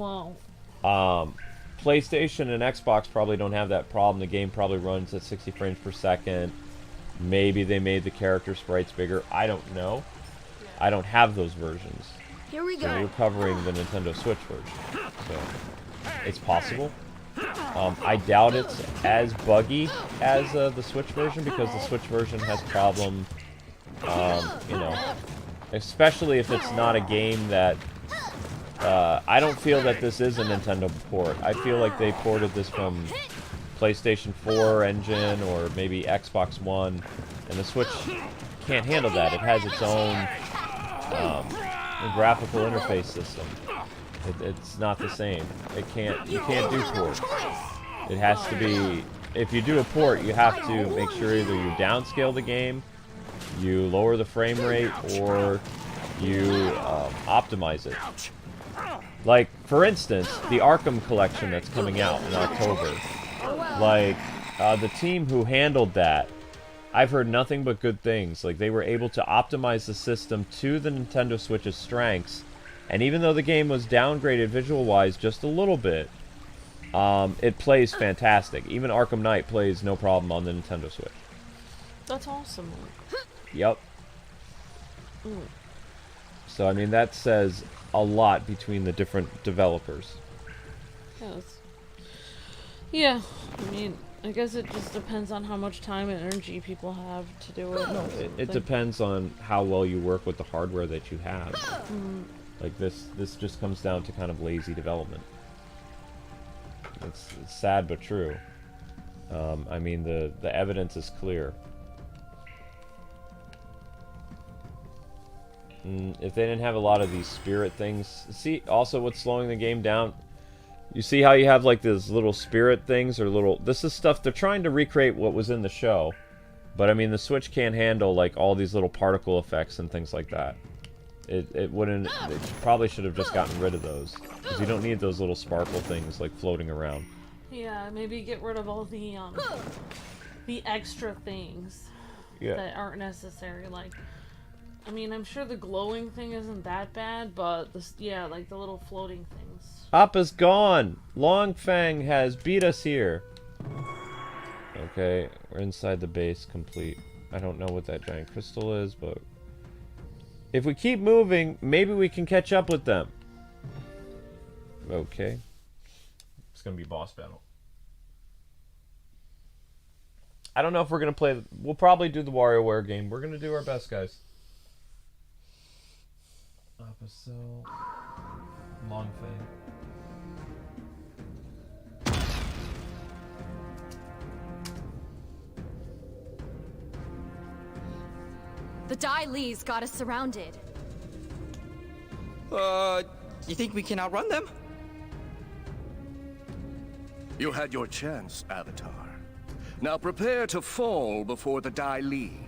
wow. PlayStation and Xbox probably don't have that problem. The game probably runs at 60 frames per second. Maybe they made the character sprites bigger. I don't know. I don't have those versions. Here we So go. we're covering the Nintendo Switch version. So it's possible. I doubt it's as buggy as the Switch version because the Switch version has problem, you know, especially if it's not a game that I don't feel that this is a Nintendo port. I feel like they ported this from PlayStation 4 engine or maybe Xbox One, and the Switch can't handle that. It has its own graphical interface system. It's not the same. You can't do ports. It has to be, if you do a port, you have to make sure either you downscale the game, you lower the frame rate, or you optimize it. Like, for instance, the Arkham collection that's coming out in October. Like, the team who handled that, I've heard nothing but good things. Like, they were able to optimize the system to the Nintendo Switch's strengths, and even though the game was downgraded visual-wise just a little bit, it plays fantastic. Even Arkham Knight plays no problem on the Nintendo Switch. That's awesome. Yep. So, I mean, that says a lot between the different developers. Yes. Yeah, I mean, I guess it just depends on how much time and energy people have to do it. No, it depends on how well you work with the hardware that you have. Like, this just comes down to kind of lazy development. It's sad but true. I mean, the evidence is clear. If they didn't have a lot of these spirit things... See, also what's slowing the game down... You see how you have, like, these little spirit things, or little... This is stuff... They're trying to recreate what was in the show. But, I mean, the Switch can't handle, like, all these little particle effects and things like that. It wouldn't... It probably should have just gotten rid of those. Because you don't need those little sparkle things, like, floating around. Yeah, maybe get rid of all the extra things that aren't necessary, like... I mean, I'm sure the glowing thing isn't that bad, but this, yeah, like the little floating things. Appa's gone! Long Feng has beat us here. Okay, we're inside the base complete. I don't know what that giant crystal is, but If we keep moving, maybe we can catch up with them. Okay. It's gonna be boss battle. I don't know if we're gonna play. We'll probably do the WarioWare game. We're gonna do our best, guys. Appas, long Feng. The Dai Li's got us surrounded. You think we can outrun them? You had your chance, Avatar. Now prepare to fall before the Dai Li.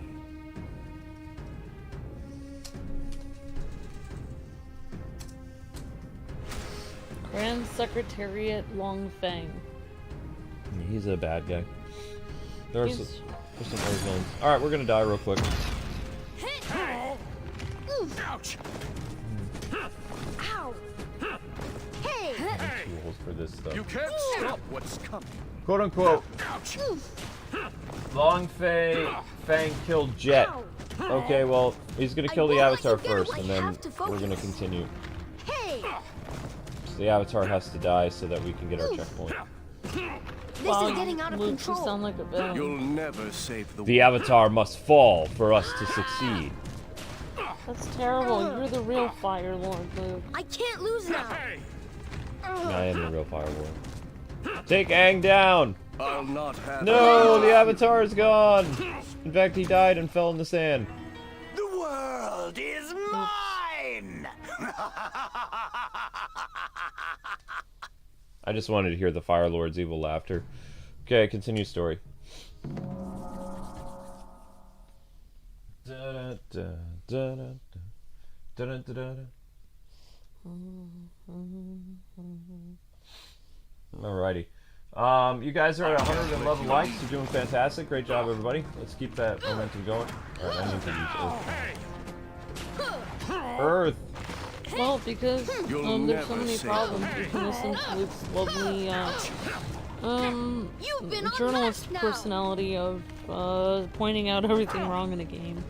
Grand Secretariat Long Feng. He's a bad guy. There's some other villains. Alright, we're gonna die real quick. Ouch! Ow! Hey! Tools for this stuff. You can't stop what's coming. Quote unquote. Ouch! Long Feng killed Jet. Okay, well, he's gonna kill the Avatar first, and then we're gonna continue. Hey! So the Avatar has to die so that we can get our checkpoint. This is getting out of Luke, you control. sound like a villain. You'll never save the The Avatar must fall for us to succeed. That's terrible. You're the real Fire Lord, Luke. I can't lose now. I am the real Fire Lord. Take Aang down! I'll not have No, the Avatar is gone! In fact, he died and fell in the sand. The world is mine! I just wanted to hear the Fire Lord's evil laughter. Okay, continue story. Alrighty. You guys are at 111 likes. You're doing fantastic. Great job, everybody. Let's keep that momentum going. Alright, I need to use Earth. Well, because You'll there's so never many say problems. You can listen to Luke's lovely You've been journalist unmasked now. personality of pointing out everything wrong in a game.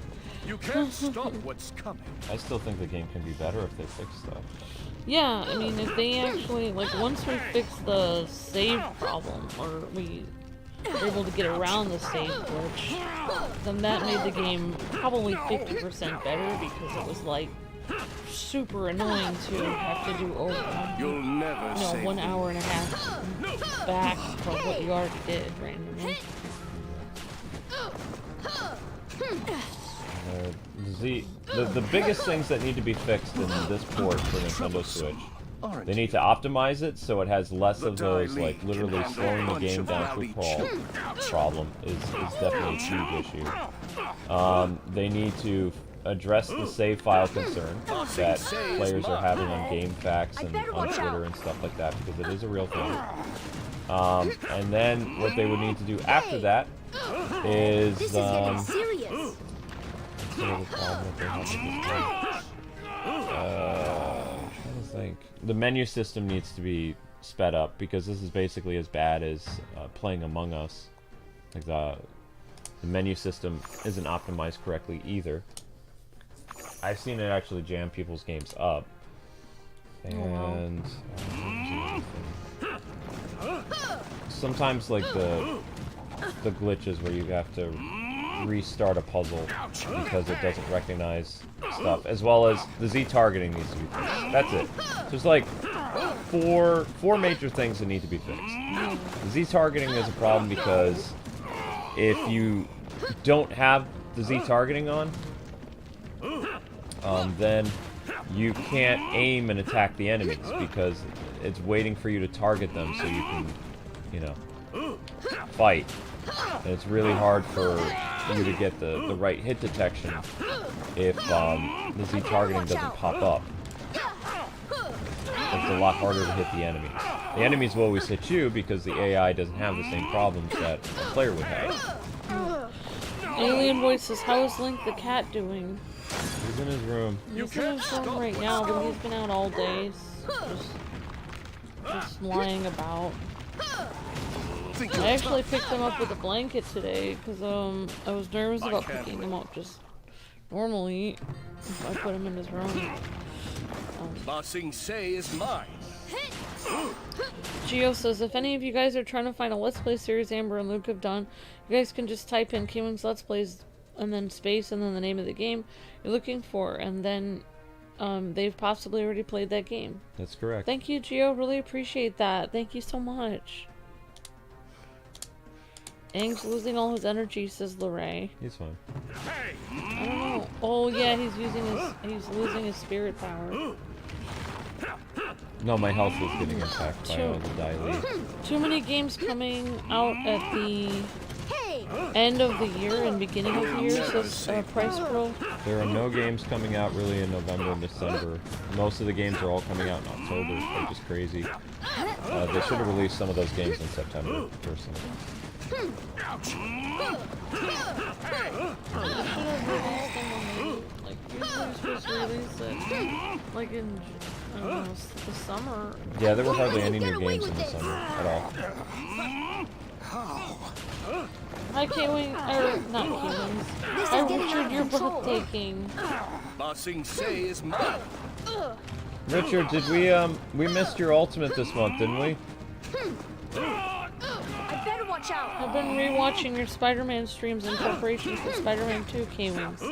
You can't stop what's coming. I still think the game can be better if they fix stuff. Yeah, I mean, if they actually, like, once we fix the save problem, or we were able to get around the save glitch, then that made the game probably 50% better, because it was, like, super annoying to have to do over, You'll never save 1 the hour and a half back from what you already did randomly. The biggest things that need to be fixed in this port for Nintendo Switch, they need to optimize it so it has less of those, like, literally slowing the game down to a crawl problem is definitely a huge issue. They need to address the save file concern that players are having on GameFAQs and on Twitter and stuff like that, because it is a real thing. And then what they would need to do after that is This is getting serious. trying to think. The menu system needs to be sped up, because this is basically as bad as playing Among Us. Like the menu system isn't optimized correctly either. I've seen it actually jam people's games up. And sometimes, like, the glitches where you have to restart a puzzle because it doesn't recognize stuff, as well as the Z targeting needs to be fixed. That's it. There's like four major things that need to be fixed. The Z targeting is a problem because if you don't have the Z targeting on, then you can't aim and attack the enemies because it's waiting for you to target them so you can, you know, fight. And it's really hard for you to get the right hit detection if the Z targeting doesn't pop up. It's a lot harder to hit the enemies. The enemies will always hit you because the AI doesn't have the same problems that a player would have. Alien Voice says, how is Link the cat doing? He's in his room. He's in his room right now, but he's been out all day, just lying about. I actually picked him up with a blanket today, because I was nervous about picking him up just Normally, if I put him in his room. Ba Sing Se is mine. Geo says, if any of you guys are trying to find a Let's Play series Amber and Luke have done, you guys can just type in Kwings Let's Plays and then space and then the name of the game you're looking for, and then they've possibly already played that game. That's correct. Thank you, Geo. Really appreciate that. Thank you so much. Aang's losing all his energy, says Lorray. He's fine. I don't know. Oh yeah, he's losing his spirit power. No, my health is getting impacted by all the Dai Li. Too many games coming out at the end of the year and beginning of the year, says Price Pro. There are no games coming out really in November and December. Most of the games are all coming out in October, which is crazy. They should have released some of those games in September, personally. Like, usually you're supposed to release it, like in, I don't know, the summer. Yeah, there were hardly any new games in the summer at all. Hi, K-Wing, or not K-Wings. Hi, Richard, you're breathtaking. Ba Sing Se is mine. Richard, did we missed your ultimate this month, didn't we? I better watch out. I've been rewatching your Spider-Man streams in preparation for Spider-Man 2, K-Wings,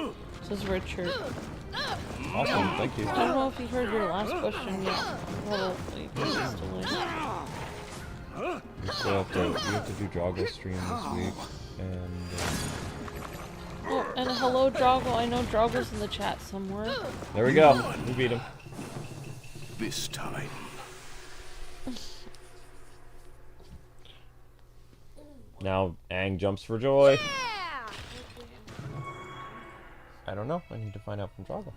says Richard. Awesome, thank you. I don't know if you heard your last question yet. Probably, because it's too late. We still have to do Drago stream this week, and Oh, and hello, Drago. I know Drago's in the chat somewhere. there we go. We beat him. This time. Now Aang jumps for joy. Yeah. I don't know. I need to find out from Drago.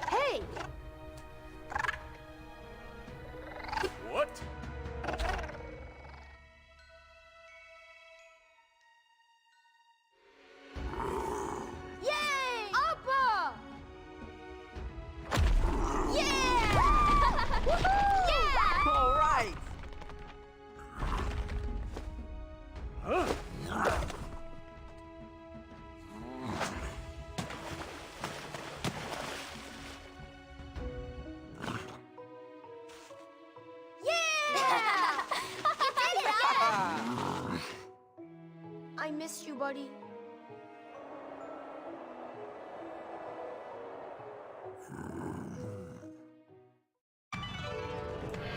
Hey. What? Yay! Appa! Yeah! Yeah! All right. I missed you, buddy.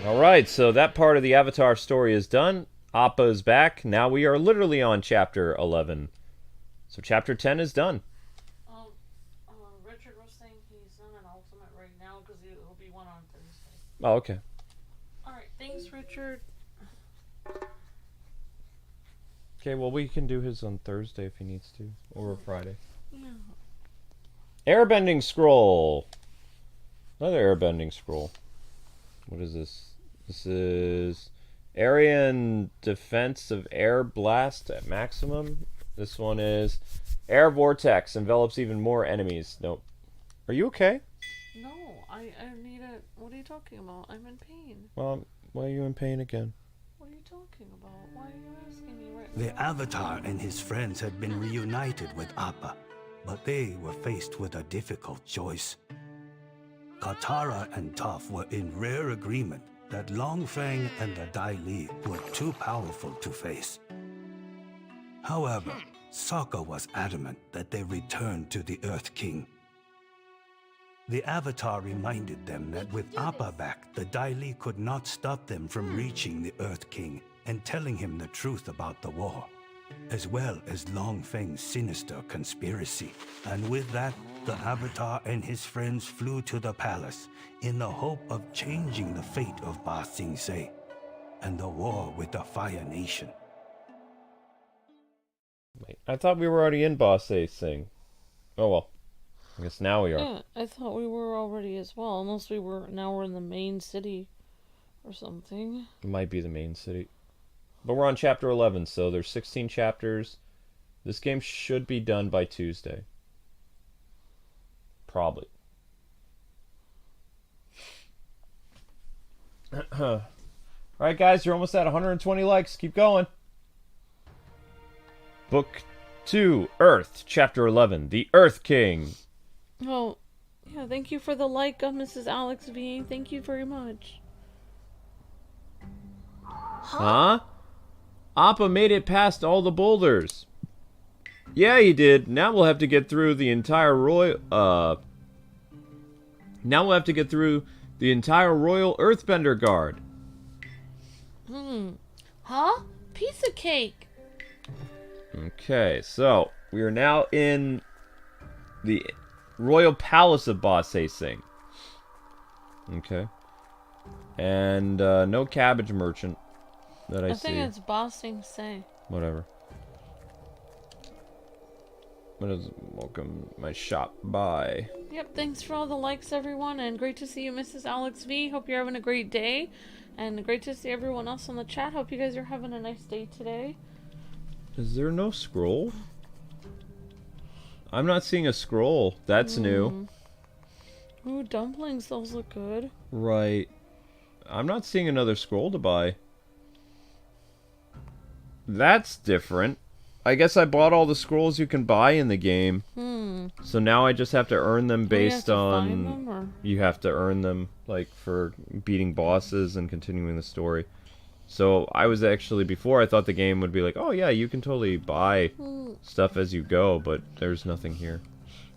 Alright, so that part of the Avatar story is done. Appa is back. Now we are literally on chapter 11. So chapter 10 is done. Richard was saying he's on an ultimate right now because he'll be one on Thursday. Oh, okay. Alright, thanks, Richard. Okay, well, we can do his on Thursday if he needs to. Or Friday. Yeah. Airbending scroll. Another airbending scroll. What is this? This is area and defense of air blast at maximum. This one is air vortex envelops even more enemies. Nope. Are you okay? No, I need a... What are you talking about? I'm in pain. Well, why are you in pain again? What are you talking about? Why are you asking me right now? The Avatar and his friends had been reunited with Appa, but they were faced with a difficult choice. Katara and Toph were in rare agreement that Long Feng and the Dai Li were too powerful to face. However, Sokka was adamant that they return to the Earth King. The Avatar reminded them that with Appa back, the Dai Li could not stop them from reaching the Earth King and telling him the truth about the war, as well as Long Feng's sinister conspiracy. And with that, the Avatar and his friends flew to the palace in the hope of changing the fate of Ba Sing Se and the war with the Fire Nation. Wait, I thought we were already in Boss Ace thing. Oh well. I guess now we are. Yeah, I thought we were already as well. Unless we were... Now we're in the main city or something. It might be the main city. But we're on chapter 11, so there's 16 chapters. This game should be done by Tuesday. Probably. Alright guys, you're almost at 120 likes. Keep going. Book to Earth, Chapter 11, The Earth King. Oh, yeah, thank you for the like, Mrs. Alex V. Thank you very much. Huh? Appa made it past all the boulders. Yeah, he did. Now we'll have to get through the entire royal Earthbender Guard. Huh? Piece of cake. Okay, so we are now in the Royal Palace of Ba Sing Sing. Okay. And no cabbage merchant that I see. I think it's Ba Sing Sing. Whatever. What is welcome my shop? Bye. Yep, thanks for all the likes, everyone, and great to see you, Mrs. Alex V. Hope you're having a great day, and great to see everyone else on the chat. Hope you guys are having a nice day today. Is there no scroll? I'm not seeing a scroll. That's new. Ooh, dumplings, those look good. Right. I'm not seeing another scroll to buy. That's different. I guess I bought all the scrolls you can buy in the game. So now I just have to earn them based on... find them, or? You have to earn them, like, for beating bosses and continuing the story. So I was actually, before I thought the game would be like, oh yeah, you can totally buy stuff as you go, but there's nothing here.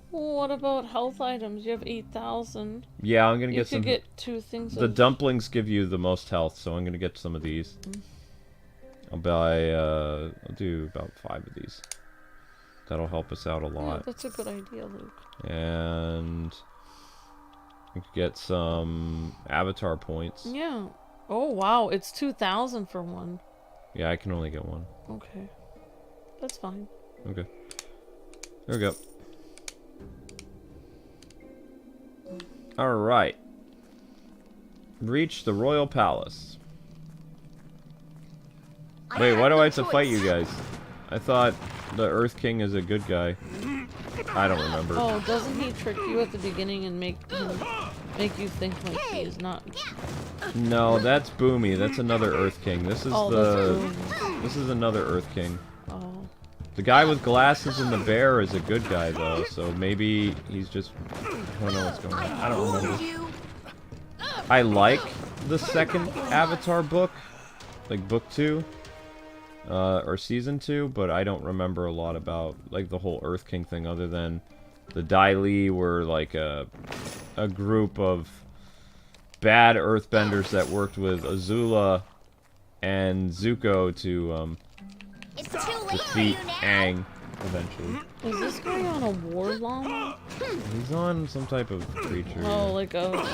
Well, what about health items? You have 8,000. Yeah, I'm gonna You get could some... get 2 things The of... dumplings give you the most health, so I'm gonna get some of these. I'll buy, I'll do about 5 of these. That'll help us out a Yeah, lot. that's a good idea, Luke. And... we could get some avatar points. Yeah. Oh, wow, it's 2,000 for one. Yeah, I can only get one. Okay. That's fine. Okay. There we go. Alright. Reach the Royal Palace. Wait, why do I have to fight you guys? I thought the Earth King is a good guy. I don't remember. Oh, doesn't he trick you at the beginning and make you think like he is not? No, that's Boomy. That's another Earth King. This is this is another Earth King. Oh. The guy with glasses and the bear is a good guy though, so maybe he's just... I don't know what's going on. I don't remember. I like the second Avatar book, like book 2, or season 2, but I don't remember a lot about like the whole Earth King thing, other than the Dai Li were like a group of bad Earthbenders that worked with Azula and Zuko to defeat Aang eventually. Is this guy on a war llama? He's on some type of creature. Oh, like a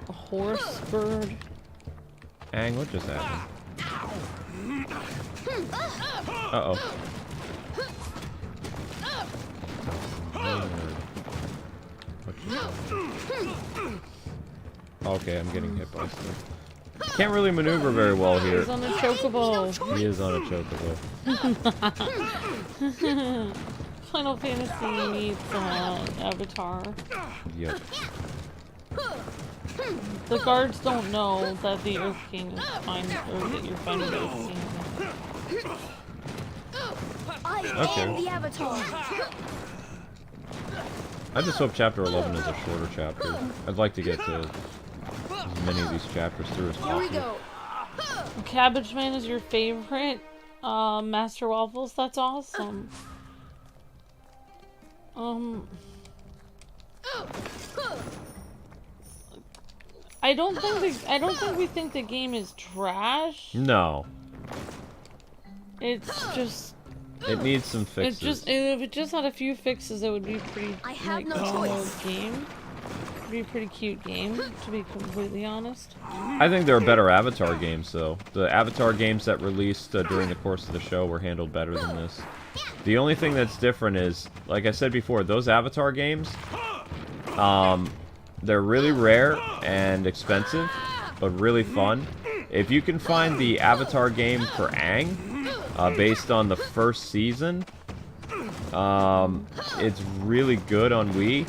horse bird. Aang, what just happened? Uh-oh. Okay, I'm getting hit by stuff. Can't really maneuver very well here. He's on a chocobo. He is on a chocobo. Final Fantasy meets Avatar. Yep. The guards don't know that the Earth King is finding, or that you're finding the Earth King. Okay. The Avatar. I just hope Chapter 11 is a shorter chapter. I'd like to get to as many of these chapters through as Here we possible. go. Cabbage Man is your favorite Master Waffles? That's awesome. I don't think we think the game is trash. No. It's just It needs some fixes. if it just had a few fixes, it would be pretty I have like no normal choice. game. It'd be a pretty cute game, to be completely honest. I think there are better Avatar games, though. The Avatar games that released during the course of the show were handled better than this. The only thing that's different is, like I said before, those Avatar games, they're really rare and expensive, but really fun. If you can find the Avatar game for Aang, based on the first season, it's really good on Wii.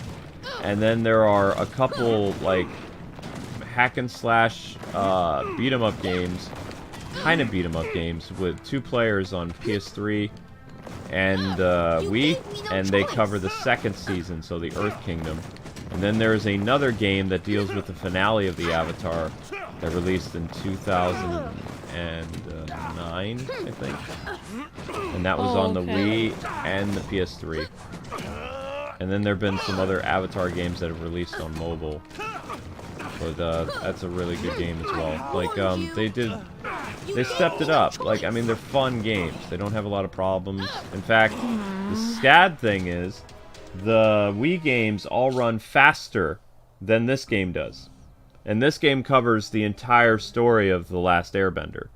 And then there are a couple, like, hack and slash beat 'em up games, kind of beat 'em up games, with 2 players on PS3 and Wii, and they cover the second season, so the Earth Kingdom. And then there's another game that deals with the finale of the Avatar that released in 2009, I think. And that was on the Wii and the PS3. And then there have been some other Avatar games that have released on mobile. But that's a really good game as well. Like, they stepped it up. Like, I mean, they're fun games. They don't have a lot of problems. In fact, the sad thing is, the Wii games all run faster than this game does. And this game covers the entire story of The Last Airbender.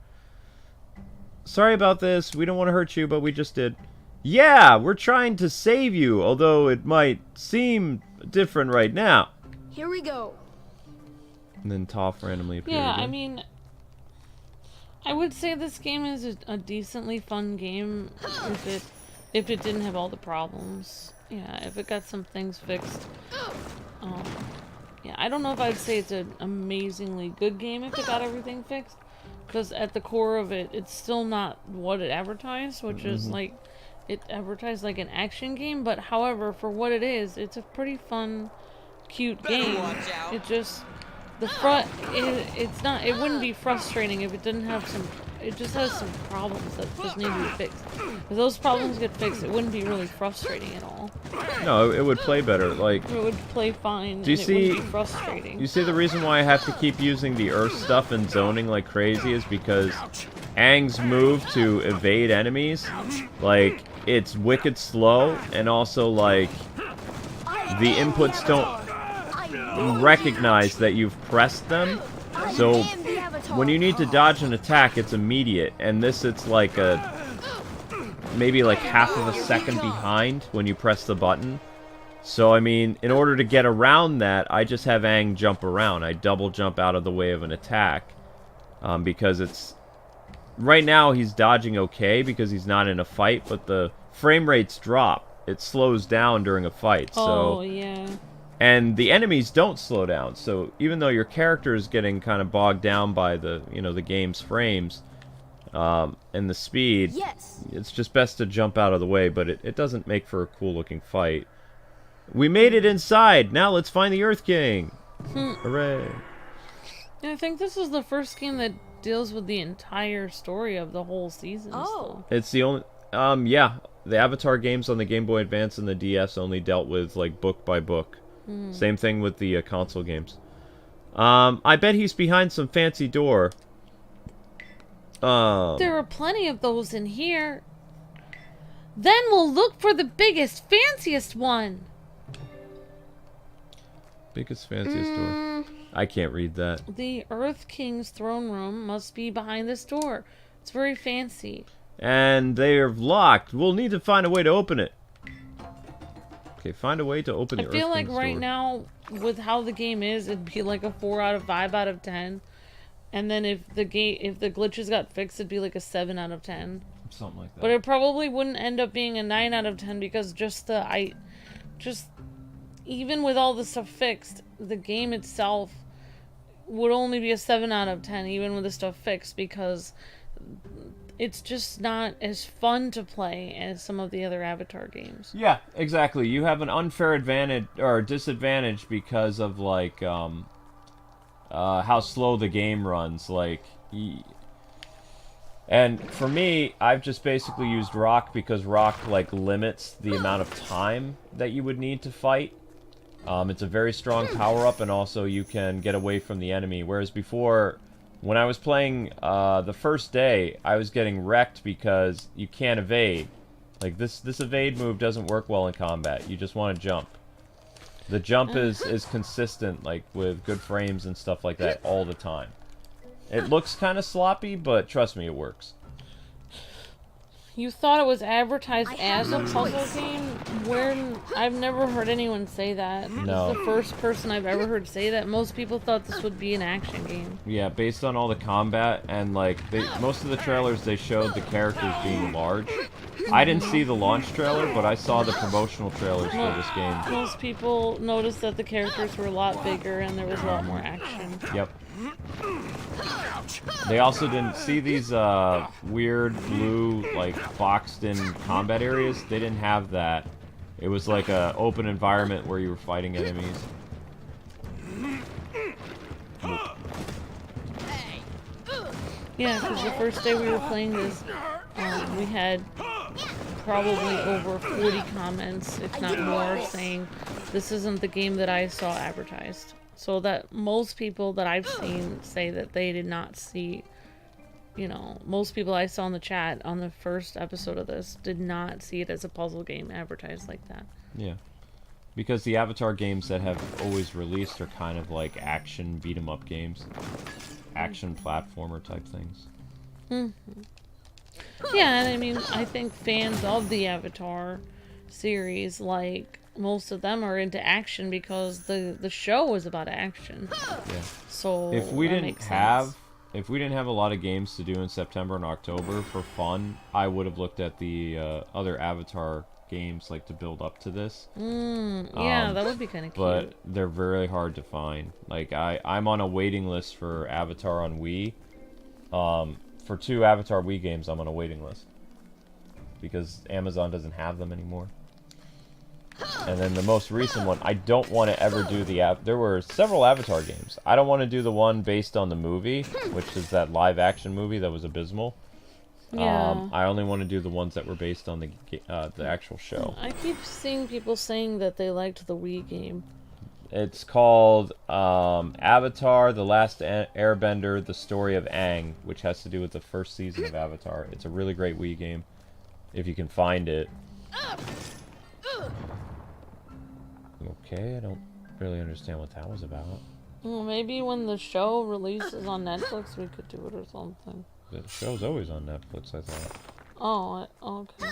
Sorry about this. We don't want to hurt you, but we just did. Yeah, we're trying to save you, although it might seem different right now. Here we go. And then Toph randomly appeared. Yeah, again. I mean, I would say this game is a decently fun game if it didn't have all the problems. Yeah, if it got some things fixed. Yeah, I don't know if I'd say it's an amazingly good game if it got everything fixed, because at the core of it, it's still not what it advertised, which is like, it advertised like an action game, but however, for what it is, it's a pretty fun, cute game. It just, it wouldn't be frustrating if it didn't have some, it just has some problems that just need to be fixed. If those problems get fixed, it wouldn't be really frustrating at all. No, it would play better. Like, it would play fine. Do you and see? It wouldn't be frustrating. You see the reason why I have to keep using the Earth stuff and zoning like crazy is because Aang's move to evade enemies, like, it's wicked slow, and also like the inputs don't recognize that you've pressed them. So when you need to dodge an attack, it's immediate, and this it's like maybe like half of a second behind when you press the button. So I mean, in order to get around that, I just have Aang jump around. I double jump out of the way of an attack, because it's right now he's dodging okay because he's not in a fight, but the frame rates drop. It slows down during a fight. So yeah. And the enemies don't slow down, so even though your character is getting kind of bogged down by the, the game's frames, and the speed, it's just best to jump out of the way, but it doesn't make for a cool-looking fight. We made it inside! Now let's find the Earth King! Hooray! I think this is the first game that deals with the entire story of the whole season. Oh. It's the only... yeah. The Avatar games on the Game Boy Advance and the DS only dealt with, like, book by book. Same thing with the console games. I bet he's behind some fancy door. There are plenty of those in here. Then we'll look for the biggest, fanciest one. Biggest, fanciest door. I can't read that. The Earth King's throne room must be behind this door. It's very fancy. And they're locked. We'll need to find a way to open it. Okay, find a way to open the Earth King's door. I feel like right now, with how the game is, it'd be like a 4 out of 5 out of 10. And then if the glitches got fixed, it'd be like a 7 out of 10. Something like that. But it probably wouldn't end up being a 9 out of 10 because even with all the stuff fixed, the game itself would only be a 7 out of 10, even with the stuff fixed, because it's just not as fun to play as some of the other Avatar games. Yeah, exactly. You have an unfair advantage or disadvantage because of like how slow the game runs. Like, and for me, I've just basically used Rock because Rock like limits the amount of time that you would need to fight. It's a very strong power up, and also you can get away from the enemy. Whereas before, when I was playing the first day, I was getting wrecked because you can't evade. Like, this evade move doesn't work well in combat. You just want to jump. The jump is consistent, like, with good frames and stuff like that all the time. It looks kind of sloppy, but trust me, it works. You thought it was advertised as a puzzle game? I've never heard anyone say that. No. This is the first person I've ever heard say that. Most people thought this would be an action game. Yeah, based on all the combat, and like, most of the trailers, they showed the characters being large. I didn't see the launch trailer, but I saw the promotional trailers for this game. Most people noticed that the characters were a lot bigger and there was a lot more action. Yep. They also didn't see these weird blue, like, boxed-in combat areas. They didn't have that. It was like a open environment where you were fighting enemies. Yeah, because the first day we were playing this, we had probably over 40 comments, if not more, saying this isn't the game that I saw advertised. So that most people that I've seen say that they did not see, you know, most people I saw in the chat on the first episode of this did not see it as a puzzle game advertised like that. Yeah. Because the Avatar games that have always released are kind of like action beat-em-up games. Action platformer type things. Mm-hmm. Yeah, and I mean, I think fans of the Avatar series, like, most of them are into action because the show is about action. Yeah. So if we that didn't makes have sense. if we didn't have a lot of games to do in September and October for fun, I would have looked at the other Avatar games like to build up to this. Yeah, that would be kind of cute. But they're very hard to find. Like I'm on a waiting list for Avatar on Wii. For 2 Avatar Wii games, I'm on a waiting list because Amazon doesn't have them anymore. And then the most recent one, I don't want to ever do the there were several Avatar games. I don't want to do the one based on the movie, which is that live action movie that was abysmal. Yeah. I only want to do the ones that were based on the actual show. I keep seeing people saying that they liked the Wii game. It's called Avatar: The Last Airbender: The Story of Aang, which has to do with the first season of Avatar. It's a really great Wii game, if you can find it. Okay, I don't really understand what that was about. Well, maybe when the show releases on Netflix, we could do it or something. The show's always on Netflix, I thought. Oh, okay.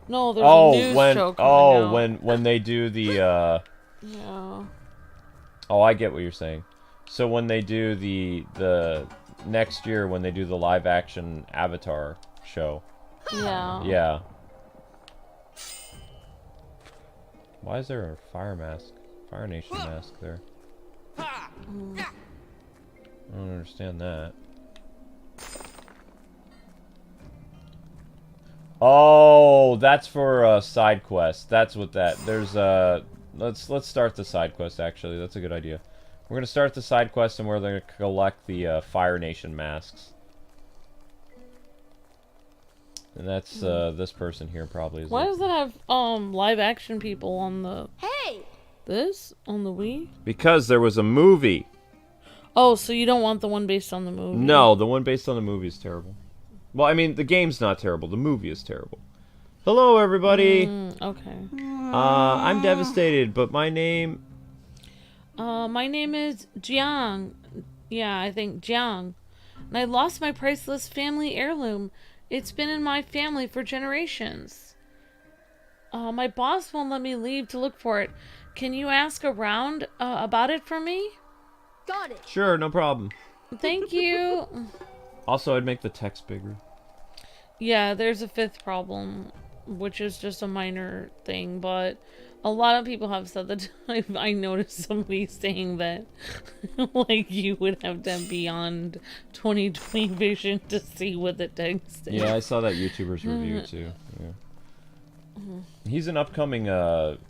No, there's a news show coming out. when they do the Yeah. Oh, I get what you're saying. So when they do the next year, when they do the live action Avatar show. Yeah. Yeah. Why is there a Fire Nation mask there? I don't understand that. Oh, that's for a side quest. That's what that. There's let's start the side quest. Actually, that's a good idea. We're gonna start the side quest and we're gonna collect the Fire Nation masks. And that's this person here probably is. Why does it have live action people on the on the Wii? Because there was a movie. Oh, so you don't want the one based on the movie? No, the one based on the movie is terrible. Well, I mean, the game's not terrible. The movie is terrible. Hello, everybody. Okay. I'm devastated, but my name... My name is Jiang. Yeah, I think Jiang. And I lost my priceless family heirloom. It's been in my family for generations. My boss won't let me leave to look for it. Can you ask around about it for me? Got it. Sure, no problem. Thank you. Also, I'd make the text bigger. Yeah, there's a 5th problem, which is just a minor thing, but a lot of people have said that. I noticed somebody saying that, like, you would have to have beyond 20/20 vision to see what the text is. Yeah, I saw that YouTuber's review, too. Yeah. He's an upcoming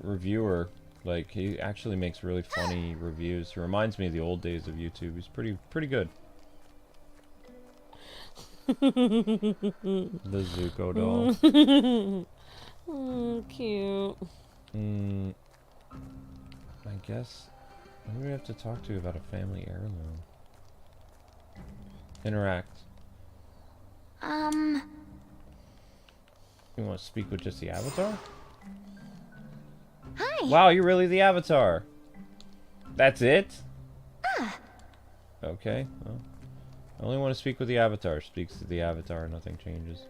reviewer. Like, he actually makes really funny reviews. He reminds me of the old days of YouTube. He's pretty good. The Zuko doll. Oh, cute. I guess... Who do we have to talk to about a family heirloom? Interact. You want to speak with just the Avatar? Hi. Wow, you're really the Avatar. That's it? Okay, well. I only want to speak with the Avatar. Speaks to the Avatar, nothing changes.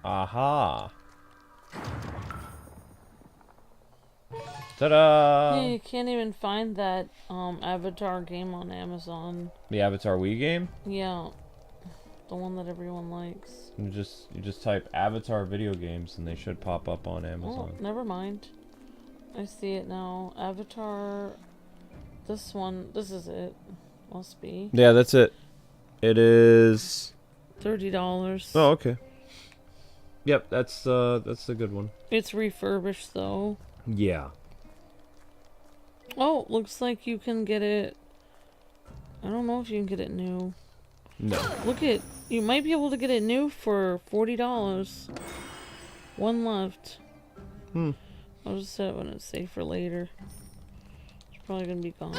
Aha! Ta-da! Yeah, you can't even find that Avatar game on Amazon. The Avatar Wii game? Yeah. The one that everyone likes. You just type Avatar video games and they should pop up on Amazon. Oh, never mind. I see it now. Avatar This one, this is it. Must be. Yeah, that's it. It is $30. Oh, okay. Yep, that's a good one. It's refurbished though. Yeah. Oh, looks like you can get it. I don't know if you can get it new. No. Look at, you might be able to get it new for $40. One left. I'll just set it when it's safe for later. It's probably gonna be gone.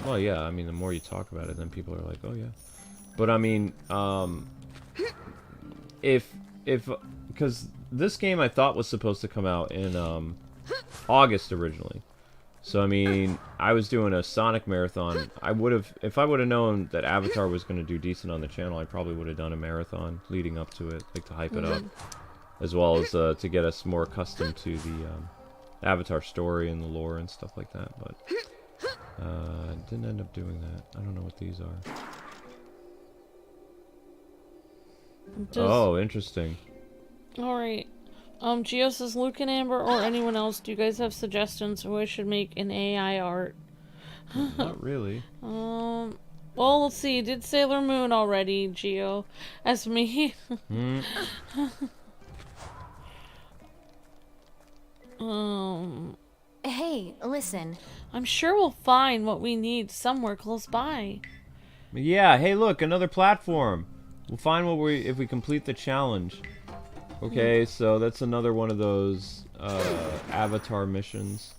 Well, yeah, I mean, the more you talk about it, then people are like, oh, yeah. But, I mean, because this game I thought was supposed to come out in, August originally. So, I mean, I was doing a Sonic marathon. If I would have known that Avatar was going to do decent on the channel, I probably would have done a marathon leading up to it, like to hype it up. As well as, to get us more accustomed to the, Avatar story and the lore and stuff like that, but... didn't end up doing that. I don't know what these are. Oh, interesting. Alright. Geo says, Luke and Amber or anyone else, do you guys have suggestions who I should make an AI art? Not really. Well, let's see. Did Sailor Moon already, Geo? As me. Hey, listen. I'm sure we'll find what we need somewhere close by. Yeah, hey look, another platform. We'll find what if we complete the challenge. Okay, so that's another one of those Avatar missions.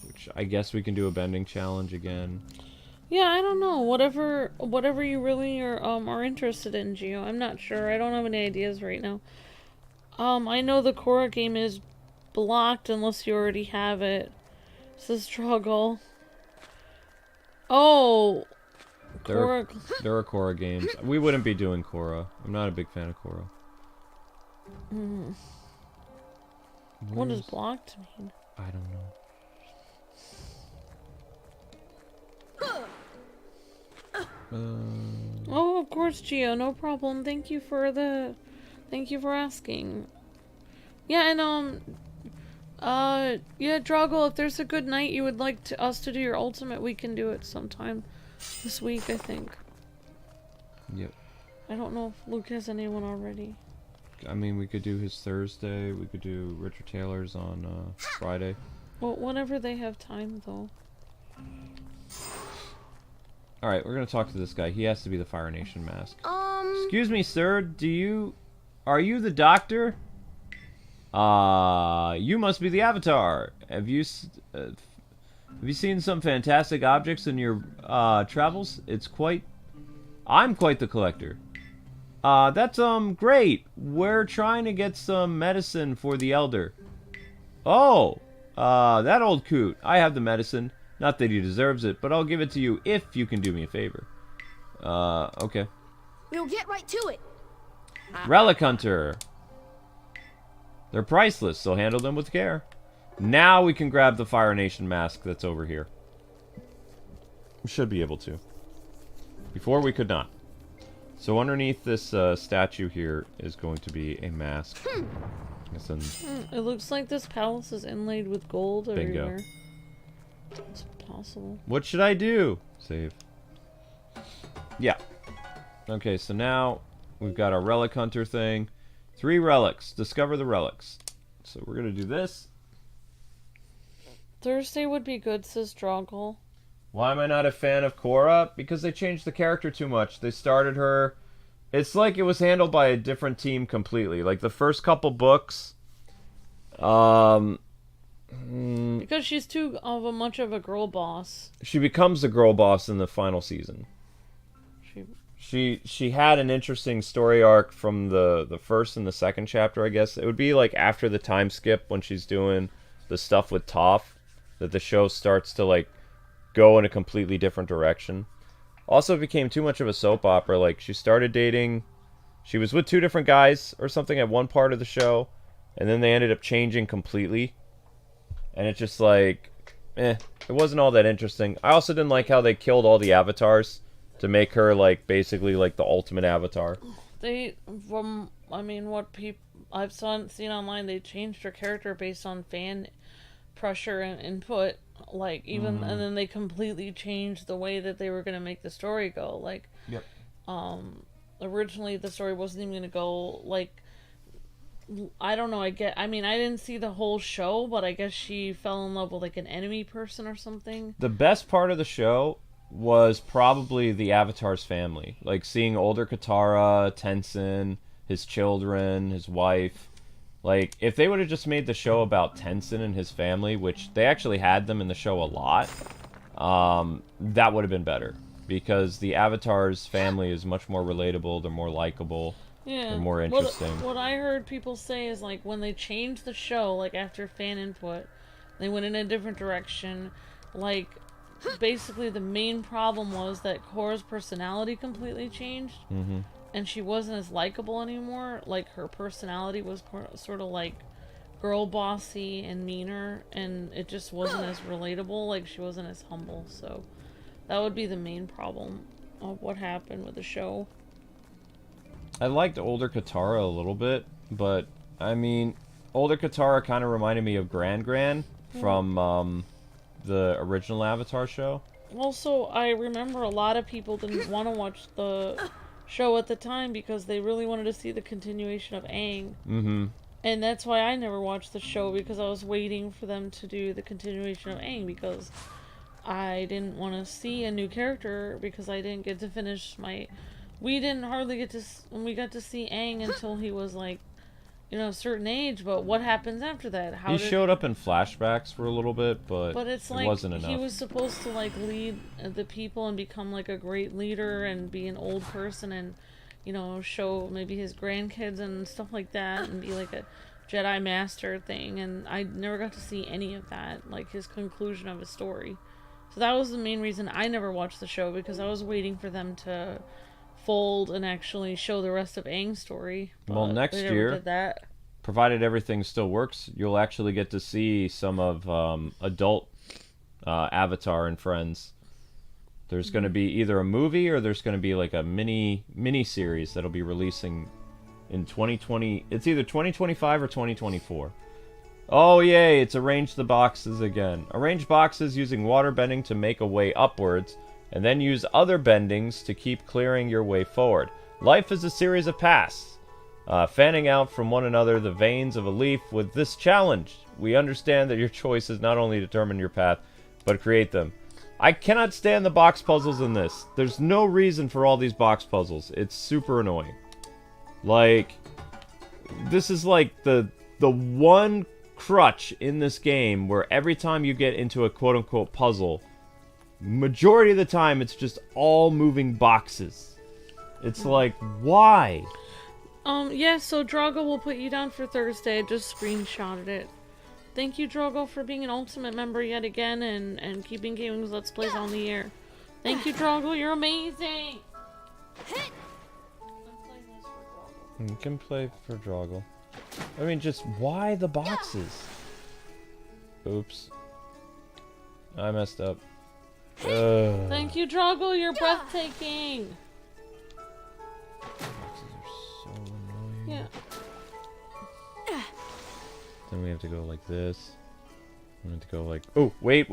Which I guess we can do a bending challenge again. Yeah, I don't know. Whatever you really are interested in, Geo. I'm not sure. I don't have any ideas right now. I know the Korra game is blocked unless you already have it. It's a struggle. Oh, There are Korra games. We wouldn't be doing Korra. I'm not a big fan of Korra. What does blocked mean? I don't know. Oh, of course, Geo. No problem. Thank you for asking. Yeah, and yeah, Drago, if there's a good night you would like us to do your ultimate, we can do it sometime this week, I think. Yep. I don't know if Luke has anyone already. I mean, we could do his Thursday. We could do Richard Taylor's on Friday. Well, whenever they have time, though. Alright, we're gonna talk to this guy. He has to be the Fire Nation mask. Excuse me, sir. Are you the doctor? You must be the Avatar. Have you seen some fantastic objects in your travels? I'm quite the collector. That's great. We're trying to get some medicine for the elder. Oh, that old coot. I have the medicine. Not that he deserves it, but I'll give it to you if you can do me a favor. Okay. We'll get right to it. Relic Hunter. They're priceless, so handle them with care. Now we can grab the Fire Nation mask that's over here. We should be able to. Before we could not. So underneath this statue here is going to be a mask. It looks like this palace is inlaid with gold Bingo. everywhere. It's possible. What should I do? Save. Yeah. Okay, so now we've got our Relic Hunter thing. 3 relics. Discover the relics. So we're going to do this. Thursday would be good, says Droggle. Why am I not a fan of Korra? Because they changed the character too much. They started her... It's like it was handled by a different team completely. Like the first couple books... Because she's too much of a girl boss. She becomes the girl boss in the final season. She had an interesting story arc from the first and the second chapter, I guess. It would be like after the time skip when she's doing the stuff with Toph that the show starts to like go in a completely different direction. Also, it became too much of a soap opera. Like she started dating, she was with 2 different guys or something at one part of the show, and then they ended up changing completely. And it's just like, it wasn't all that interesting. I also didn't like how they killed all the avatars to make her like basically like the ultimate avatar. What I've seen online, they changed her character based on fan pressure and input. Like, even, and then they completely changed the way that they were going to make the story go. Like, Yep. Originally the story wasn't even going to go, like, I don't know, I mean, I didn't see the whole show, but I guess she fell in love with, like, an enemy person or something. The best part of the show was probably the Avatar's family. Like, seeing older Katara, Tenzin, his children, his wife. Like, if they would have just made the show about Tenzin and his family, which they actually had them in the show a lot, that would have been better. Because the Avatar's family is much more relatable, they're more likable, Yeah. they're more interesting. What I heard people say is, like, when they changed the show, like, after fan input, they went in a different direction. Like, basically the main problem was that Korra's personality completely changed. Mm-hmm. And she wasn't as likable anymore. Like, her personality was sort of like girl bossy and meaner, and it just wasn't as relatable. Like, she wasn't as humble. So that would be the main problem of what happened with the show. I liked older Katara a little bit, but I mean, older Katara kind of reminded me of Gran from the original Avatar show. Also, I remember a lot of people didn't want to watch the show at the time because they really wanted to see the continuation of Aang. Mm-hmm. And that's why I never watched the show, because I was waiting for them to do the continuation of Aang, because I didn't want to see a new character, because I didn't get to finish my... We didn't hardly get to... We got to see Aang until he was, like, you know, a certain age, but what happens after that? He showed up in flashbacks for a little bit, but it's it like, wasn't enough. he was supposed to, like, lead the people and become, like, a great leader and be an old person and, you know, show maybe his grandkids and stuff like that and be, like, a Jedi Master thing, and I never got to see any of that, like, his conclusion of his story. So that was the main reason I never watched the show, because I was waiting for them to fold and actually show the rest of Aang's story. Well, next they never year, did that. provided everything still works, you'll actually get to see some of adult Avatar and friends. There's going to be either a movie or there's going to be like a mini series that'll be releasing in 2020. It's either 2025 or 2024. Oh yay, it's arrange the boxes again. Arrange boxes using water bending to make a way upwards, and then use other bendings to keep clearing your way forward. Life is a series of paths, fanning out from one another the veins of a leaf. With this challenge, we understand that your choices not only determine your path, but create them. I cannot stand the box puzzles in this. There's no reason for all these box puzzles. It's super annoying. Like, this is like the one crutch in this game where every time you get into a quote-unquote puzzle, majority of the time it's just all moving boxes. It's like, why? Yeah, so Drago will put you down for Thursday. I just screenshotted it. Thank you, Drago, for being an Ultimate member yet again and keeping Kwings Let's Plays on the air. Thank you, Drago. You're amazing. You can play for Drago. I mean, just why the boxes? Oops. I messed up. Thank you, Drago. You're breathtaking. Boxes are so annoying. Yeah. Then we have to go like this. We have to go like... Oh, wait.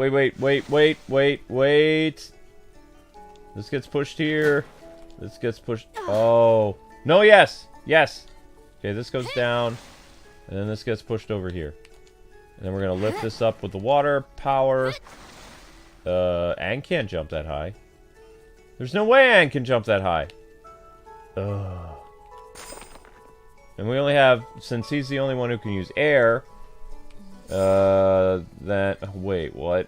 This gets pushed here. This gets pushed... Oh. No, yes. Yes. Okay, this goes down. And then this gets pushed over here. And then we're going to lift this up with the water power. Aang can't jump that high. There's no way Aang can jump that high. Ugh. And we only have, since he's the only one who can use air, then, wait, what?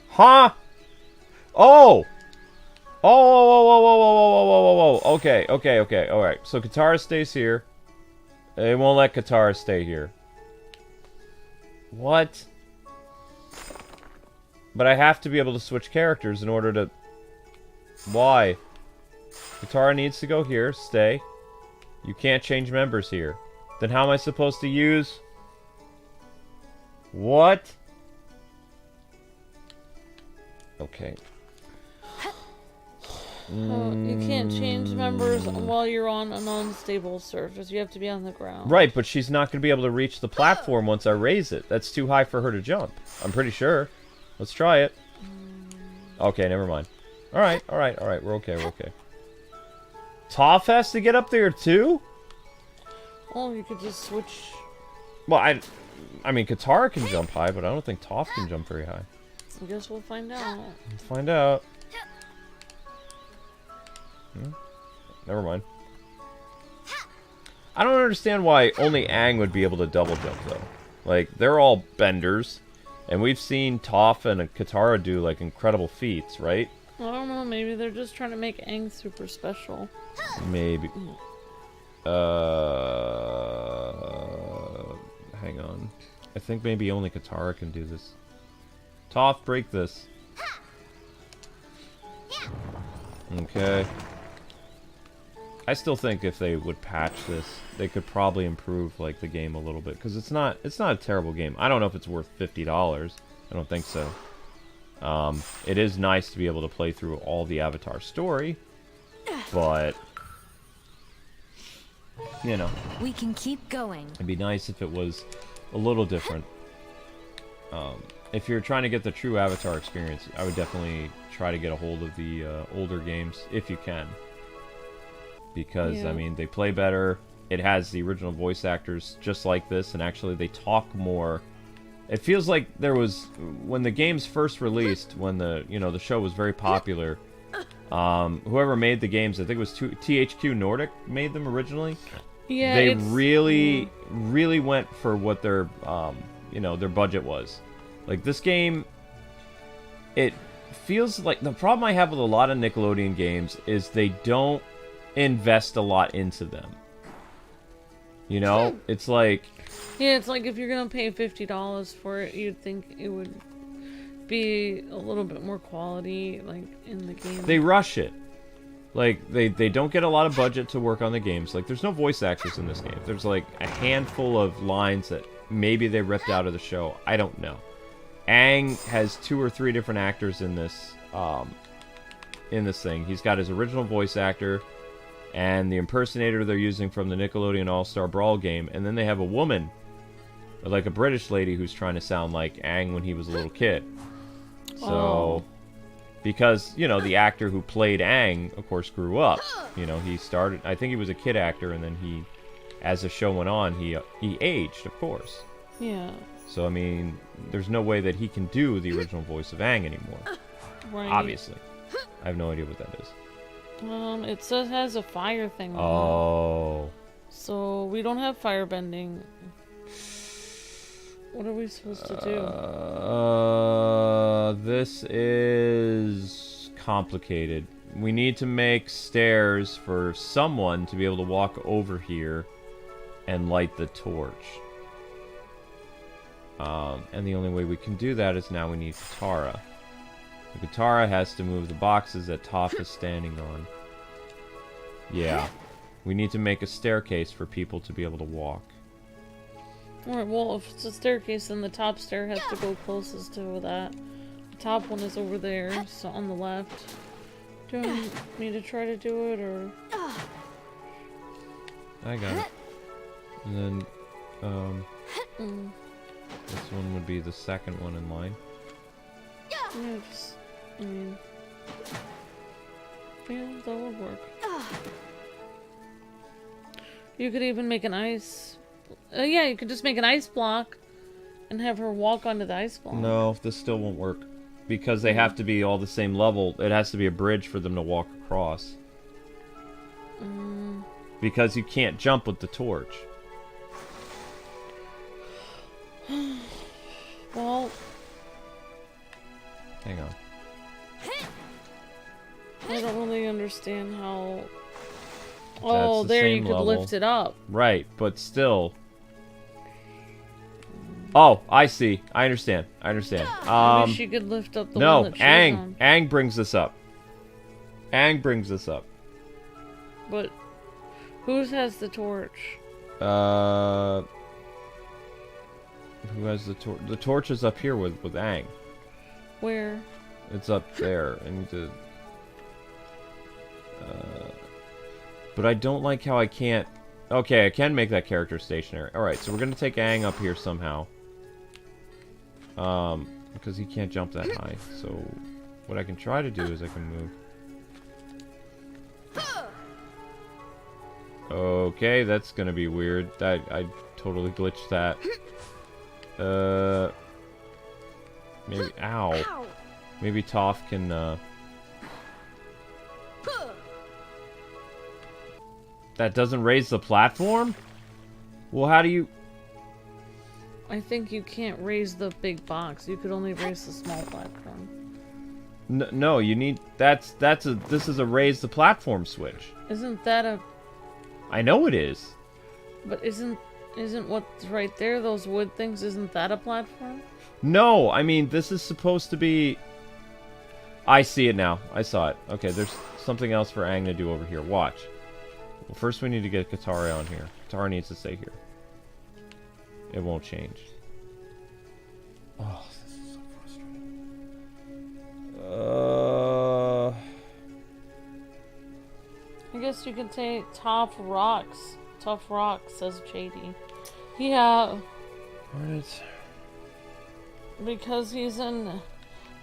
Huh? Oh! Oh, okay, alright. So Katara stays here. They won't let Katara stay here. What? But I have to be able to switch characters in order to... Why? Katara needs to go here, stay. You can't change members here. Then how am I supposed to use... What? Okay. You can't change members while you're on an unstable surface. You have to be on the ground. Right, but she's not going to be able to reach the platform once I raise it. That's too high for her to jump. I'm pretty sure. Let's try it. Okay, never mind. Alright, alright, alright. We're okay, we're okay. Toph has to get up there too? Oh, you could just switch. Well, I mean, Katara can jump high, but I don't think Toph can jump very high. I guess we'll find out. Let's find out. Never mind. I don't understand why only Aang would be able to double jump, though. Like, they're all benders, and we've seen Toph and Katara do, like, incredible feats, right? I don't know, maybe they're just trying to make Aang super special. Maybe. Hang on. I think maybe only Katara can do this. Toph, break this. Okay. I still think if they would patch this, they could probably improve like the game a little bit, because it's not a terrible game. I don't know if it's worth $50. I don't think so. It is nice to be able to play through all the Avatar story, but you know, We can keep going. it'd be nice if it was a little different. If you're trying to get the true Avatar experience, I would definitely try to get a hold of the older games if you can. Because, Yeah. I mean, they play better. It has the original voice actors just like this, and actually they talk more. It feels like there was, when the games first released, when the show was very popular, whoever made the games, I think it was THQ Nordic made them originally. Yeah, They really went for what their their budget was. Like, this game, it feels like, the problem I have with a lot of Nickelodeon games is they don't invest a lot into them. You know, it's like, Yeah, it's like if you're gonna pay $50 for it, you'd think it would be a little bit more quality, like, in the game. they rush it. Like, they don't get a lot of budget to work on the games. Like, there's no voice actors in this game. There's like a handful of lines that maybe they ripped out of the show. I don't know. Aang has 2 or 3 different actors in this thing. He's got his original voice actor and the impersonator they're using from the Nickelodeon All-Star Brawl game, and then they have a woman, like a British lady, who's trying to sound like Aang when he was a little kid. So, because, the actor who played Aang, of course, grew up. He started, I think he was a kid actor, and then he, as the show went on, he aged, of course. Yeah. So, I mean, there's no way that he can do the original voice of Aang anymore. Right. Obviously. I have no idea what that is. It says has a fire thing on it. Oh. So we don't have fire bending. What are we supposed to do? This is complicated. We need to make stairs for someone to be able to walk over here and light the torch. And the only way we can do that is now we need Katara. The Katara has to move the boxes that Toph is standing on. Yeah. We need to make a staircase for people to be able to walk. Alright, well, if it's a staircase, then the top stair has to go closest to that. The top one is over there, so on the left. Do you want me to try to do it, or...? I got it. And then, this one would be the second one in line. Yeah, yeah, that would work. You could even make an ice... yeah, you could just make an ice block and have her walk onto the ice block. No, this still won't work. Because they have to be all the same level, it has to be a bridge for them to walk across. Because you can't jump with the torch. Well... Hang on. I don't really understand how... That's Oh, the there you same could level. lift it up. Right, but still... Oh, I see. I understand. I understand. Maybe she could lift up the No, one that she's on. Aang brings this up. Aang brings this up. But whose has the torch? Who has the torch? The torch is up here with Aang. Where? It's up there. I need to... but I don't like how I can't... Okay, I can make that character stationary. Alright, so we're gonna take Aang up here somehow. because he can't jump that high. So what I can try to do is I can move. Okay, that's gonna be weird. I totally glitched that. Maybe, ow. Maybe Toph can, That doesn't raise the platform? Well, how do you... I think you can't raise the big box. You could only raise the small platform. No, you need... This is a raise the platform switch. Isn't that a... I know it is. But isn't what's right there, those wood things, isn't that a platform? No, I mean, this is supposed to be... I see it now. I saw it. Okay, there's something else for Aang to do over here. Watch. Well, first we need to get Katara on here. Katara needs to stay here. It won't change. Oh, this is so frustrating. I guess you could say Tough Rocks. Tough Rocks, says JD. Yeah. Right. Because he's in...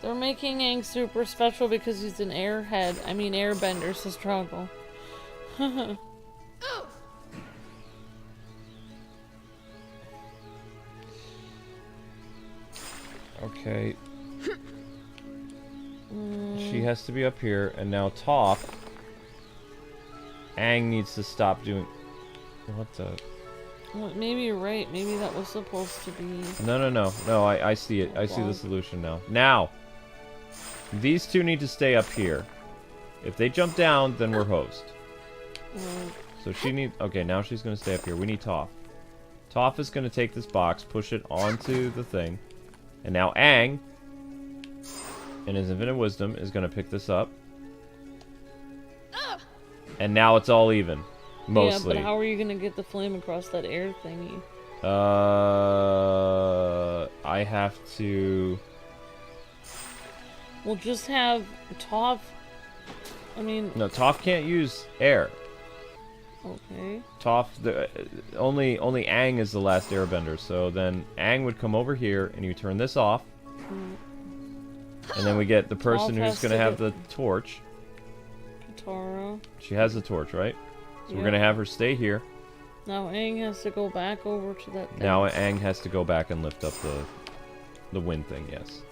They're making Aang super special because he's an airhead. I mean airbender, says Struggle. Okay. She has to be up here, and now Toph. Aang needs to stop doing... What the... Well, maybe you're right. Maybe that was supposed to be... No, I see it. I see the solution now. Now! These two need to stay up here. If they jump down, then we're host. So she needs... Okay, now she's going to stay up here. We need Toph. Toph is going to take this box, push it onto the thing. And now Aang, in his infinite wisdom, is going to pick this up. And now it's all even. Mostly. Yeah, but how are you going to get the flame across that air thingy? I have to... We'll just have Toph... I mean... No, Toph can't use air. Okay. Toph... Only Aang is the last airbender, so then Aang would come over here, and you turn this off. And then we get the person who's going to have the torch. Katara. She has the torch, right? So we're Yeah. going to have her stay here. Now Aang has to go back over to that thing. Now Aang has to go back and lift up the wind thing, yes.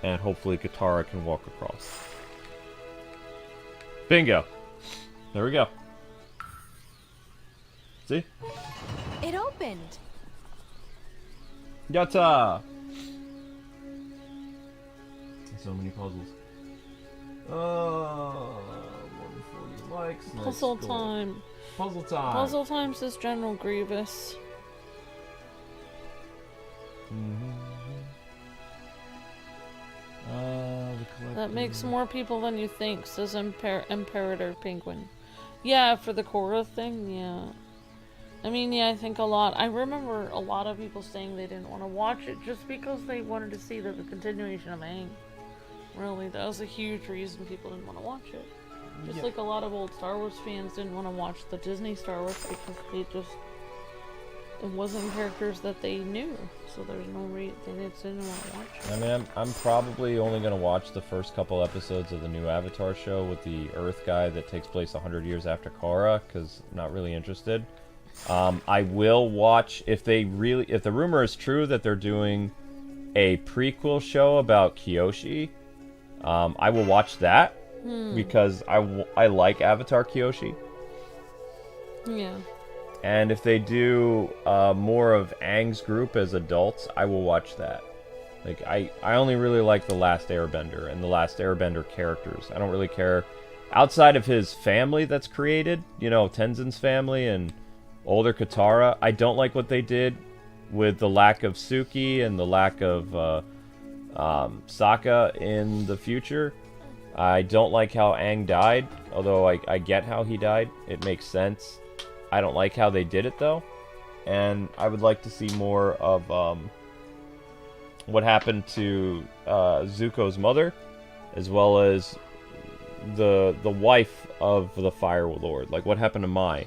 And hopefully Katara can walk across. Bingo! There we go. See? It opened. Yatta! So many puzzles. 140 likes. Puzzle time. Puzzle time. Puzzle time, says General Grievous. That makes more people than you think, says Imperator Penguin. Yeah, for the Korra thing, yeah. I mean, yeah, I think a lot. I remember a lot of people saying they didn't want to watch it just because they wanted to see the continuation of Aang. Really, that was a huge reason people didn't want to watch it. Just like a lot of old Star Wars fans didn't want to watch the Disney Star Wars because it wasn't characters that they knew, so there's no reason they didn't want to watch it. I mean, I'm probably only going to watch the first couple episodes of the new Avatar show with the Earth guy that takes place 100 years after Korra, because I'm not really interested. I will watch, if the rumor is true that they're doing a prequel show about Kyoshi, I will watch that, because I like Avatar Kyoshi. Yeah. And if they do more of Aang's group as adults, I will watch that. Like, I only really like The Last Airbender and The Last Airbender characters. I don't really care. Outside of his family that's created, you know, Tenzin's family and older Katara, I don't like what they did with the lack of Suki and the lack of Sokka in the future. I don't like how Aang died, although I get how he died. It makes sense. I don't like how they did it, though. And I would like to see more of what happened to Zuko's mother, as well as the wife of the Fire Lord. Like, what happened to Mai?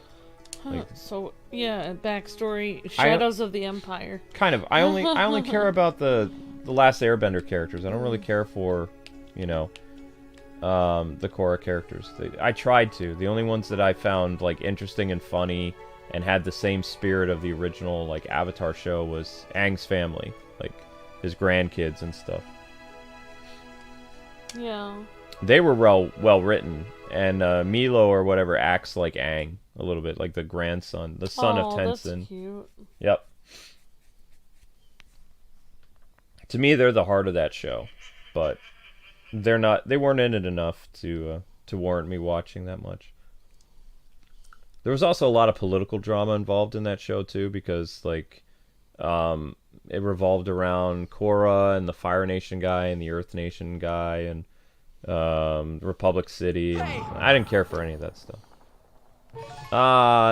Like, So yeah, backstory: Shadows of the Empire. kind of. I only care about the last Airbender characters. I don't really care for, you know, the Korra characters. I tried to. The only ones that I found like interesting and funny and had the same spirit of the original like Avatar show was Aang's family, like his grandkids and stuff. Yeah. They were well written, and Milo or whatever acts like Aang a little bit, like the grandson, the son of Tenzin. That's cute. Yep. To me, they're the heart of that show, but they're not. They weren't in it enough to warrant me watching that much. There was also a lot of political drama involved in that show too, because like, it revolved around Korra and the Fire Nation guy and the Earth Nation guy and Republic City. And I didn't care for any of that stuff.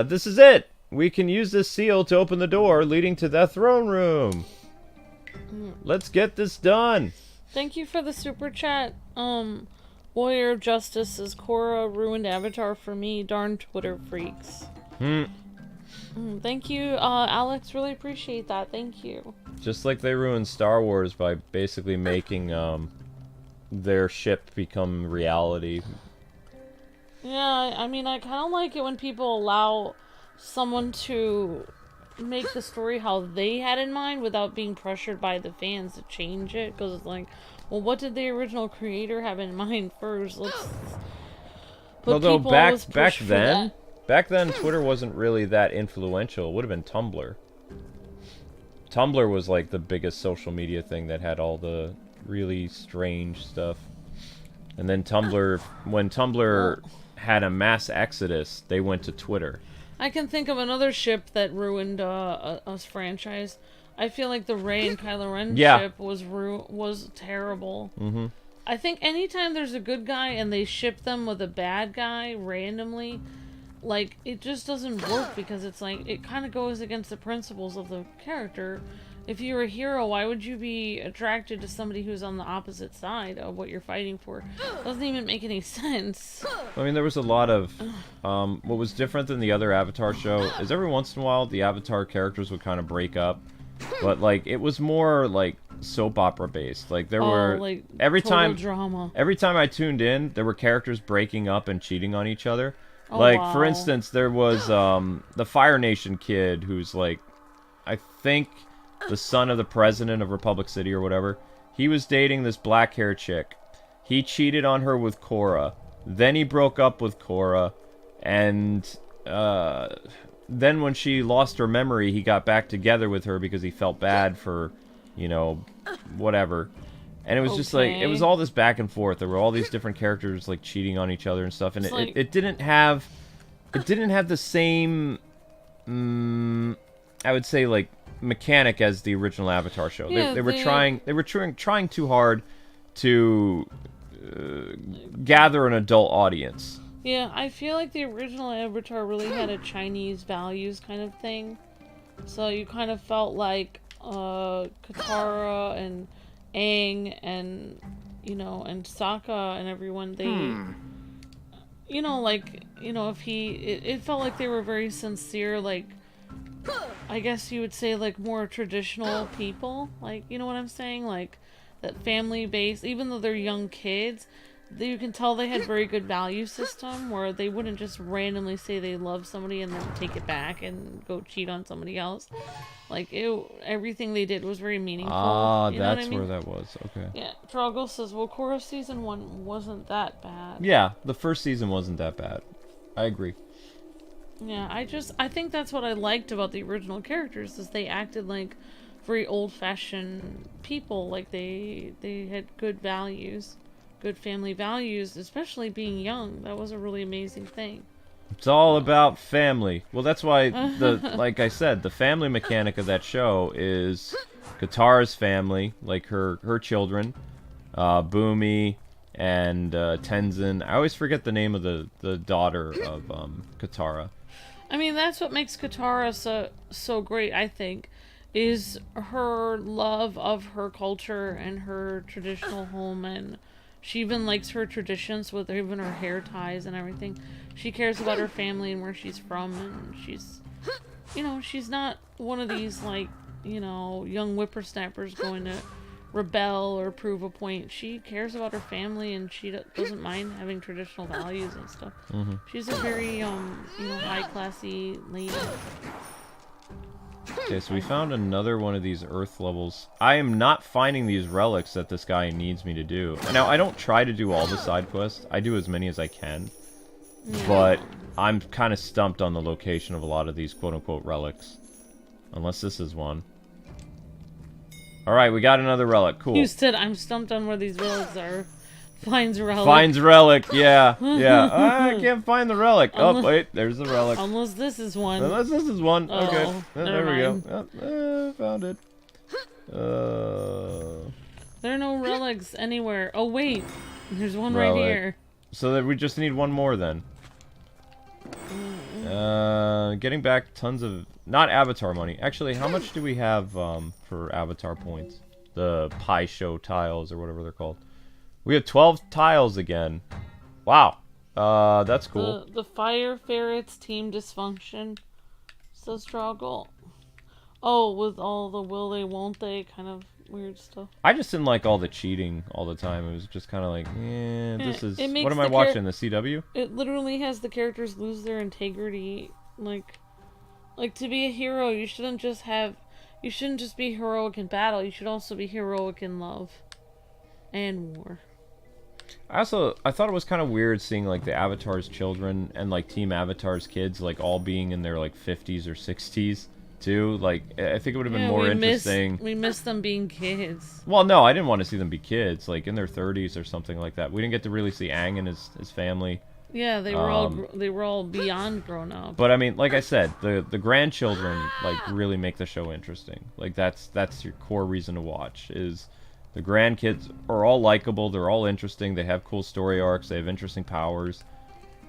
This is it. We can use this seal to open the door leading to the throne room. Let's get this done. Thank you for the super chat. Warrior of Justice says Korra ruined Avatar for me. Darn Twitter freaks. Thank you, Alex. Really appreciate that. Thank you. Just like they ruined Star Wars by basically making their ship become reality. Yeah, I mean, I kind of like it when people allow someone to make the story how they had in mind without being pressured by the fans to change it. Because it's like, well, what did the original creator have in mind first? Although back then, Twitter wasn't really that influential. It would have been Tumblr. Tumblr was like the biggest social media thing that had all the really strange stuff. And then Tumblr, when Tumblr had a mass exodus, they went to Twitter. I can think of another ship that ruined us franchise. I feel like the Rey and Kylo Ren ship was terrible. Mm-hmm. I think anytime there's a good guy and they ship them with a bad guy randomly, like, it just doesn't work because it's like, it kind of goes against the principles of the character. If you're a hero, why would you be attracted to somebody who's on the opposite side of what you're fighting for? It doesn't even make any sense. I mean, there was a lot of... what was different than the other Avatar show is every once in a while, the Avatar characters would kind of break up. But, like, it was more, like, soap opera based. Like, there were... like, every time drama. Every time I tuned in, there were characters breaking up and cheating on each other. Oh, like, wow. for instance, there was the Fire Nation kid who's, like, I think... the son of the president of Republic City or whatever. He was dating this black-haired chick. He cheated on her with Korra. Then he broke up with Korra. And then when she lost her memory, he got back together with her because he felt bad for, you know, whatever. And it was just like, it was all this back and forth. There were all these different characters like cheating on each other and stuff. And it didn't have the same, I would say, like, mechanic as the original Avatar show. Yeah, they were trying too hard to gather an adult audience. Yeah, I feel like the original Avatar really had a Chinese values kind of thing. So you kind of felt like Katara and Aang and, you know, and Sokka and everyone, they, you know, like, you know, if it felt like they were very sincere, like, I guess you would say, like, more traditional people, like, you know what I'm saying, like, that family base, even though they're young kids, you can tell they had very good value system, where they wouldn't just randomly say they love somebody and then take it back and go cheat on somebody else. Like, everything they did was very meaningful. Ah, you know that's what I mean? where that was, okay. Yeah, Troggle says, well, Korra season 1 wasn't that bad. Yeah, the first season wasn't that bad. I agree. Yeah, I think that's what I liked about the original characters, is they acted like very old-fashioned people, like they had good values, good family values, especially being young. That was a really amazing thing. It's all about family. Well, that's why, like I said, the family mechanic of that show is Katara's family, like her children, Boomy, and Tenzin. I always forget the name of the daughter of Katara. I mean, that's what makes Katara so great, I think, is her love of her culture and her traditional home and She even likes her traditions with even her hair ties and everything. She cares about her family and where she's from, and she's, you know, she's not one of these, like, you know, young whippersnappers going to rebel or prove a point. She cares about her family, and she doesn't mind having traditional values and stuff. She's a very, you know, high-classy lady. Okay, so we found another one of these Earth levels. I am not finding these relics that this guy needs me to do. Now, I don't try to do all the side quests. I do as many as I can. But I'm kind of stumped on the location of a lot of these quote-unquote relics. Unless this is one. Alright, we got another relic. Cool. You said, I'm stumped on where these relics are. Finds relic. Finds relic, yeah, yeah. I can't find the relic. Oh, wait, there's the relic. Unless this is one. Unless this is one. Oh, Okay, there we never go. Found it. There are no relics anywhere. Oh, wait. There's one right Relic. here. So that we just need one more then. Getting back tons of... Not avatar money. Actually, how much do we have for avatar points? The pie show tiles or whatever they're called. We have 12 tiles again. Wow. That's cool. The Fire Ferrets team dysfunction. So struggle. Oh, with all the will they, won't they kind of weird stuff. I just didn't like all the cheating all the time. It was just kind of like, this is... It makes What am I the watching? The CW? It literally has the characters lose their integrity. Like to be a hero, you shouldn't just be heroic in battle. You should also be heroic in love and war. I thought it was kind of weird seeing like the Avatar's children and like Team Avatar's kids like all being in their like 50s or 60s too. Like I think it would have been more interesting. We missed them being kids. Well, no, I didn't want to see them be kids, like in their 30s or something like that. We didn't get to really see Aang and his family. Yeah, they were all beyond grown up. But I mean, like I said, the grandchildren like really make the show interesting. Like that's your core reason to watch is the grandkids are all likable, they're all interesting, they have cool story arcs, they have interesting powers,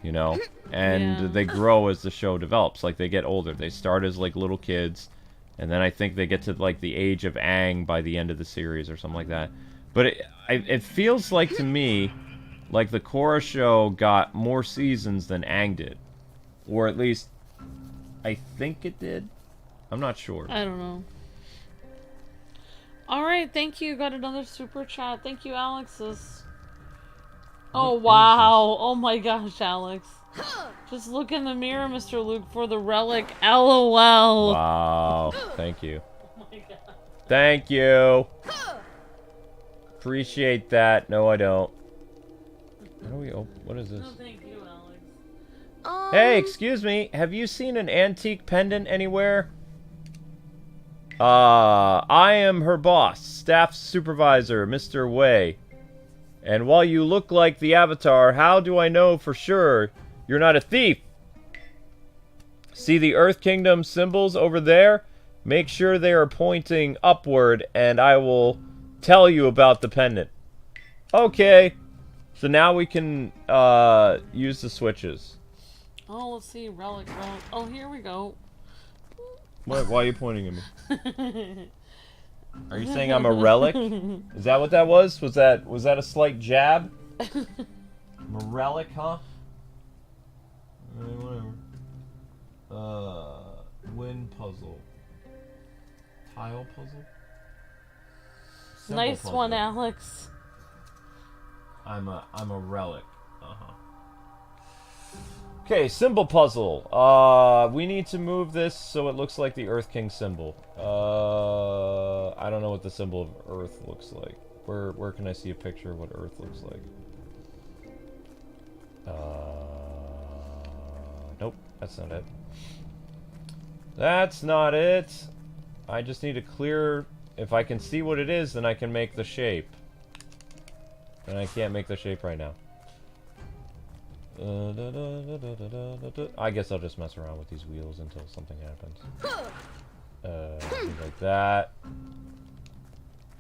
you know, and they grow as the show develops. Like they get older, they start as like little kids, and then I think they get to like the age of Aang by the end of the series or something like that. But it feels like to me like the Korra show got more seasons than Aang did. Or at least, I think it did. I'm not sure. I don't know. Alright, thank you. Got another super chat. Thank you, Alexis. Oh, wow. Oh my gosh, Alex. Just look in the mirror, Mr. Luke, for the relic. LOL. Wow. Thank you. Oh my god. Thank you. Appreciate that. No, I don't. How do we open? What is this? No, thank you, Alex. Hey, excuse me. Have you seen an antique pendant anywhere? I am her boss, staff supervisor, Mr. Wei. And while you look like the Avatar, how do I know for sure you're not a thief? See the Earth Kingdom symbols over there? Make sure they are pointing upward, and I will tell you about the pendant. Okay. So now we can use the switches. Oh, let's see. Relic. Oh, here we go. What? Why are you pointing at me? Are you saying I'm a relic? Is that what that was? Was that a slight jab? I'm a relic, huh? Whatever. Wind puzzle. Tile puzzle? Simple Nice puzzle. one, Alex. I'm a relic. Okay, symbol puzzle. We need to move this so it looks like the Earth King symbol. I don't know what the symbol of Earth looks like. Where can I see a picture of what Earth looks like? Nope, that's not it. That's not it. I just need to clear. If I can see what it is, then I can make the shape. And I can't make the shape right now. I guess I'll just mess around with these wheels until something happens. Like that.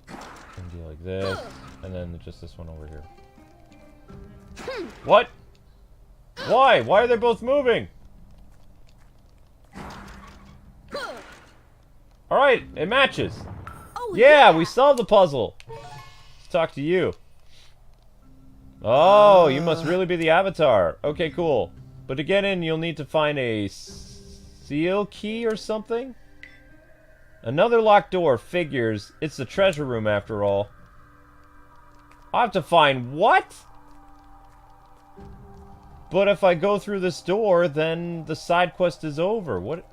And do like this. And then just this one over here. What? Why? Why are they both moving? Alright, it matches. Oh, yeah, we solved the puzzle. Let's talk to you. Oh, you must really be the Avatar. Okay, cool. But to get in, you'll need to find a seal key or something? Another locked door. Figures. It's the treasure room after all. I'll have to find what? But if I go through this door, then the side quest is over. What?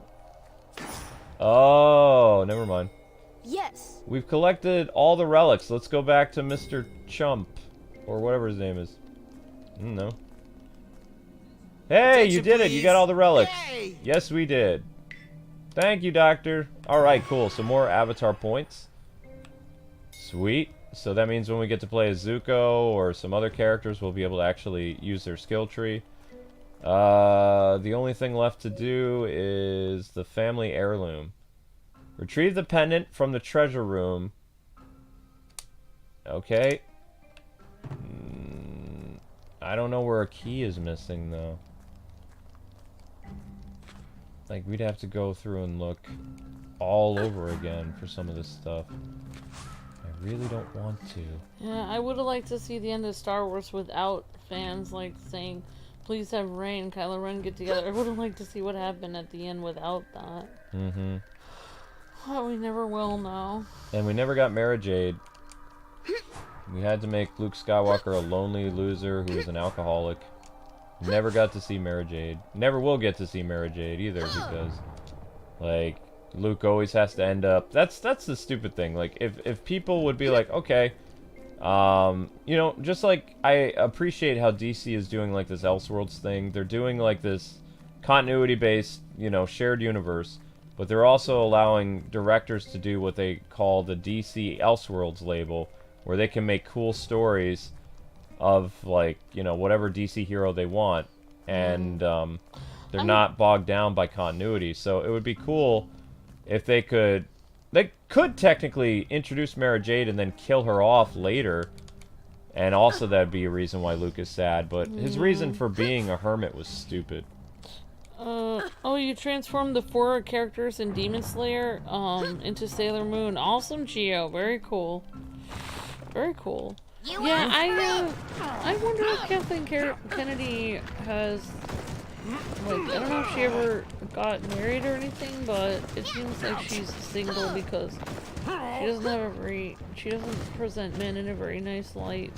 Oh, never mind. Yes. We've collected all the relics. Let's go back to Mr. Chump. Or whatever his name is. I don't know. Hey, you did it! You got all the relics. Yay! Yes, we did. Thank you, Doctor. Alright, cool. Some more Avatar points. Sweet. So that means when we get to play as Zuko or some other characters, we'll be able to actually use their skill tree. The only thing left to do is the family heirloom. Retrieve the pendant from the treasure room. Okay. I don't know where a key is missing, though. Like, we'd have to go through and look all over again for some of this stuff. I really don't want to. Yeah, I would have liked to see the end of Star Wars without fans, like, saying, please have Rey and Kylo Ren get together. I would have liked to see what happened at the end without that. Mm-hmm. But we never will now. And we never got Mara Jade. We had to make Luke Skywalker a lonely loser who was an alcoholic. Never got to see Mara Jade. Never will get to see Mara Jade either, because, like, Luke always has to end up... That's the stupid thing. Like, if people would be like, okay, you know, just like, I appreciate how DC is doing, like, this Elseworlds thing. They're doing, like, this continuity-based, you know, shared universe, but they're also allowing directors to do what they call the DC Elseworlds label, where they can make cool stories of, like, you know, whatever DC hero they want, and they're not bogged down by continuity. So it would be cool if they could technically introduce Mara Jade and then kill her off later, and also that'd be a reason why Luke is sad, but his reason for being a hermit was stupid. Oh, you transformed the 4 characters in Demon Slayer into Sailor Moon. Awesome, Geo. Very cool. Very cool. Yeah, I wonder if Kathleen Kennedy has, like, I don't know if she ever got married or anything, but it seems like she's single because she doesn't present men in a very nice light.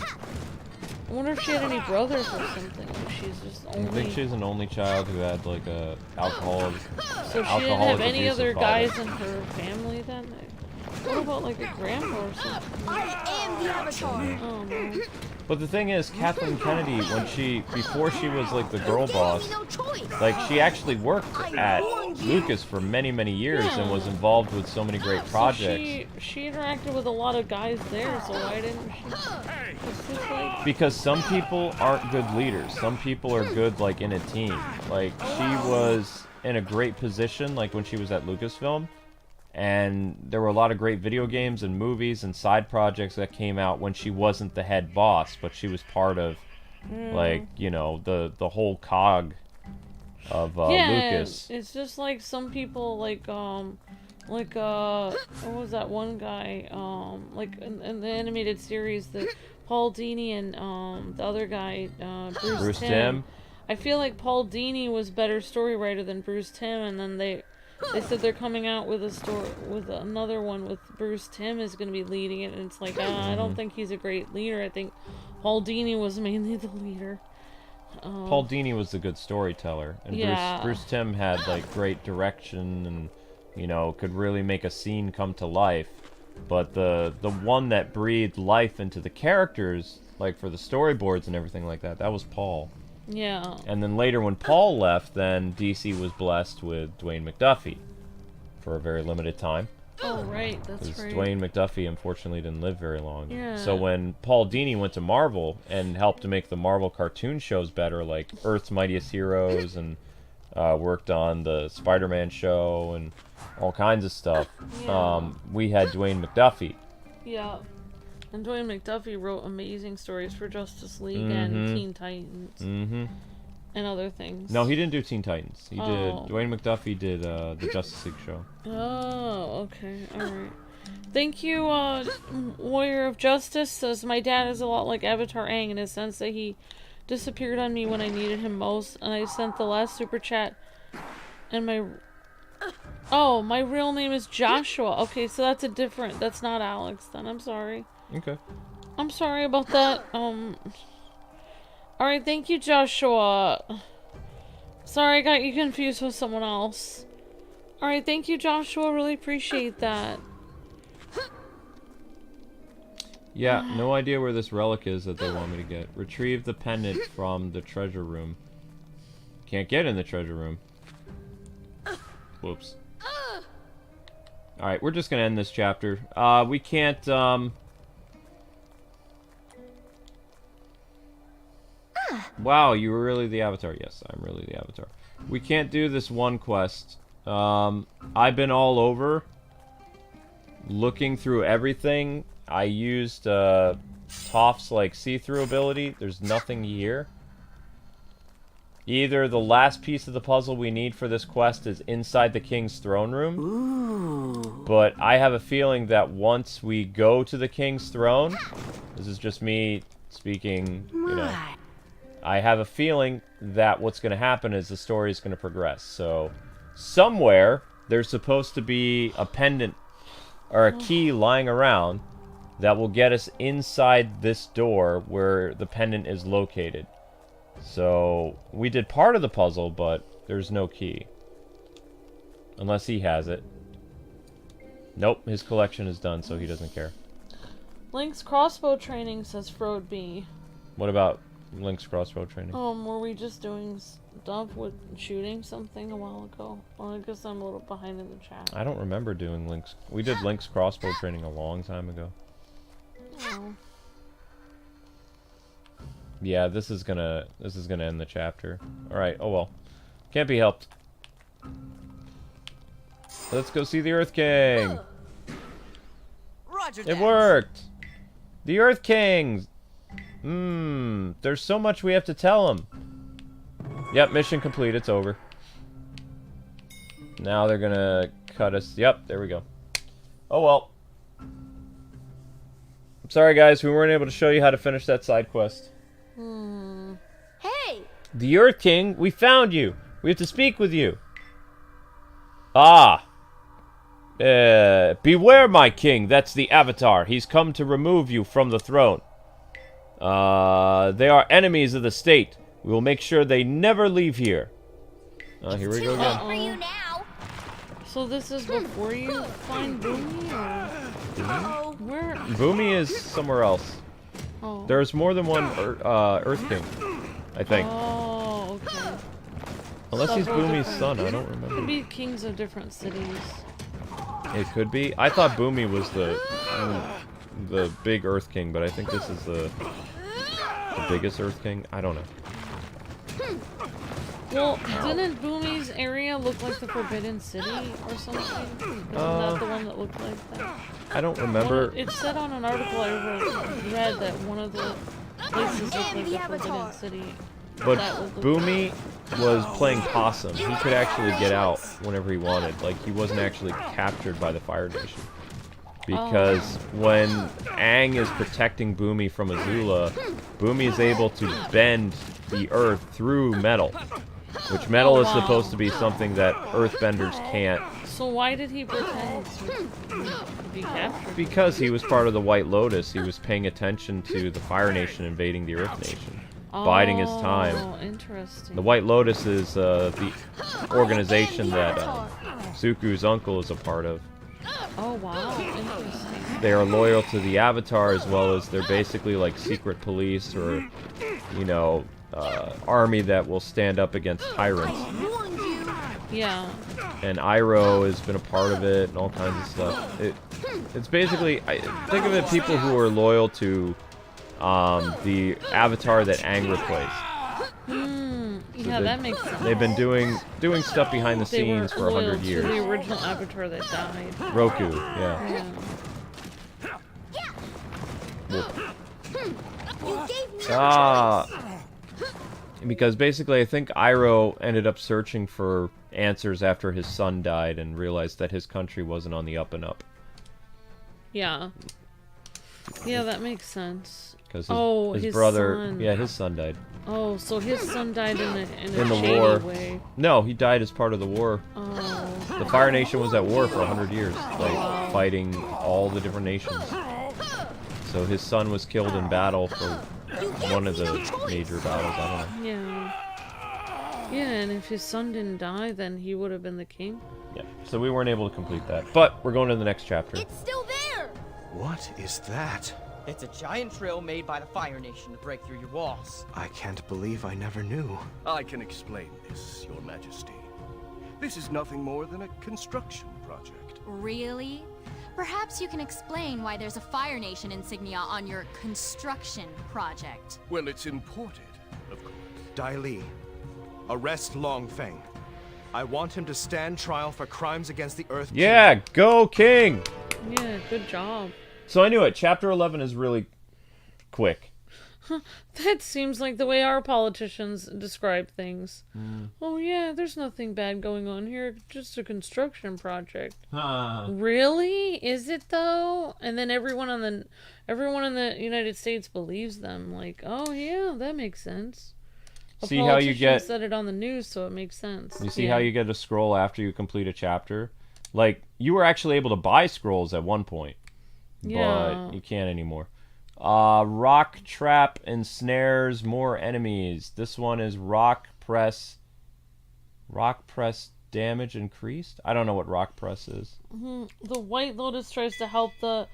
I wonder if she had any brothers or something. Like, she's just only... I think she's an only child who had, like, a alcoholic. So she didn't have any other guys in her family then? What about, like, a grandpa or something? I am the Avatar. Oh, no. But the thing is, Kathleen Kennedy, before she was, like, the girl boss, No choice. like, she actually worked at Lucas for many, many years and was involved with so many great projects. She interacted with a lot of guys there, so why didn't she? It's just like... Because some people aren't good leaders. Some people are good, like, in a team. Like, she was in a great position, like, when she was at Lucasfilm. And there were a lot of great video games and movies and side projects that came out when she wasn't the head boss, but she was part of, like, you know, the whole cog of Lucas. It's just like some people, like what was that one guy, like in the animated series, the Paul Dini and the other guy, Bruce Timm. I feel like Paul Dini was better story writer than Bruce Timm, and then they said they're coming out with a story with another one with Bruce Timm is going to be leading it, and it's like I don't think he's a great leader. I think Paul Dini was mainly the leader. Paul Dini was the good storyteller, and Bruce Timm had, like, great direction and, you know, could really make a scene come to life. But the one that breathed life into the characters, like for the storyboards and everything like that, that was Paul. Yeah. And then later when Paul left, then DC was blessed with Dwayne McDuffie for a very limited time. Oh, right, that's right. Dwayne McDuffie unfortunately didn't live very long. Yeah. So when Paul Dini went to Marvel and helped to make the Marvel cartoon shows better, like Earth's Mightiest Heroes, and worked on the Spider-Man show and all kinds of stuff, we had Dwayne McDuffie. Yeah. And Dwayne McDuffie wrote amazing stories for Justice League and Teen Titans and other things. No, he didn't do Teen Titans. Dwayne McDuffie did the Justice League show. Oh, okay, alright. Thank you, Warrior of Justice. Says my dad is a lot like Avatar Aang in the sense that he disappeared on me when I needed him most, and I sent the last super chat. And my real name is Joshua. Okay, so that's that's not Alex. Then I'm sorry. Okay. I'm sorry about that. All right, thank you, Joshua. Sorry, I got you confused with someone else. All right, thank you, Joshua. Really appreciate that. Yeah, no idea where this relic is that they want me to get. Retrieve the pendant from the treasure room. Can't get in the treasure room. Whoops. Alright, we're just gonna end this chapter. We can't, Wow, you were really the Avatar. Yes, I'm really the Avatar. We can't do this one quest. I've been all over, looking through everything. I used, Toph's, like, see-through ability. There's nothing here. Either the last piece of the puzzle we need for this quest is inside the king's throne room. Ooh. But I have a feeling that once we go to the king's throne, this is just me speaking, you know, I have a feeling that what's going to happen is the story is going to progress. So, somewhere, there's supposed to be a pendant or a key lying around that will get us inside this door where the pendant is located. So, we did part of the puzzle, but there's no key. Unless he has it. Nope, his collection is done, so he doesn't care. Link's crossbow training, says Frode B. What about Link's crossbow training? Were we just doing stuff with shooting something a while ago? Well, I guess I'm a little behind in the chat. I don't remember doing Link's... We did Link's crossbow training a long time ago. Oh. Yeah, this is gonna end the chapter. Alright, oh well. Can't be helped. Let's go see the Earth King! Roger It that. worked! The Earth Kings! There's so much we have to tell him. Yep, mission complete, it's over. Now they're gonna cut us. Yep, there we go. Oh well. I'm sorry guys, we weren't able to show you how to finish that side quest. Hey! The Earth King, we found you! We have to speak with you! Ah! Beware, my king, that's the Avatar. He's come to remove you from the throne. They are enemies of the state. We will make sure they never leave here. Here we go Too late again. for you now. So this is before you find Boomy, or where? Boomy is somewhere else. Oh. There's more than one Earth King, I think. Oh, okay. Unless he's Several Boomy's different- son, I don't Could remember. be kings of different cities. It could be. I thought Boomy was the big Earth King, but I think this is the biggest Earth King. I don't know. Well, didn't Boomy's area look like the Forbidden City or something? Wasn't that the one that looked like that? I don't remember. It said on an article I read that one of the places looked like the Forbidden City. But That was the- Boomy was playing possum. He could actually get out whenever he wanted. Like, he wasn't actually captured by the Fire Nation. Because when Aang is protecting Boomy from Azula, Boomy is able to bend the earth through metal. Which metal is supposed to be something that earthbenders can't. So why did he pretend to be captured? Because he was part of the White Lotus, he was paying attention to the Fire Nation invading the Earth Nation. Biding his time. Oh, interesting. The White Lotus is the organization that Zuko's uncle is a part of. Oh, wow. Interesting. They are loyal to the Avatar, as well as they're basically like secret police or, you know, army that will stand up against tyrants. Yeah. And Iroh has been a part of it and all kinds of stuff. It's basically, think of it, people who are loyal to the Avatar that Aang replaced. Yeah, that makes sense. They've been doing stuff behind the They were scenes for loyal 100 years. to the original Avatar that died. Roku, yeah. Yeah. You gave me Because basically I think Iroh ended up searching for answers after his son died and realized that his country wasn't on the up and up. Yeah. Yeah, that makes sense. Because his brother, son. yeah, his son died. Oh, so his son died in a In the shady war. way. No, he died as part of the war. Oh. The Fire Nation was at war for 100 years, like fighting all the different nations. So his son was killed in battle for one of the major battles. I don't know. Yeah. Yeah, and if his son didn't die, then he would have been the king. Yeah. So we weren't able to complete that, but we're going to the next chapter. It's still there! What is that? It's a giant trail made by the Fire Nation to break through your walls. I can't believe I never knew. I can explain this, Your Majesty. This is nothing more than a construction project. Really? Perhaps you can explain why there's a Fire Nation insignia on your construction project. Well, it's imported, of course. Dai Li, arrest Long Feng. I want him to stand trial for crimes against the Earth King. Yeah, go King! Yeah, good job. So I knew it. Chapter 11 is really quick. That seems like the way our politicians describe things. Oh yeah, there's nothing bad going on here, just a construction project. Really? Is it though? And then everyone in the United States believes them. Like, oh yeah, that makes sense. See how you get said it on the news, so it makes sense. You see how you get a scroll after you complete a chapter? Like, you were actually able to buy scrolls at one point. Yeah. But you can't anymore. Rock trap ensnares more enemies. This one is rock press damage increased? I don't know what rock press is. The White Lotus tries to help the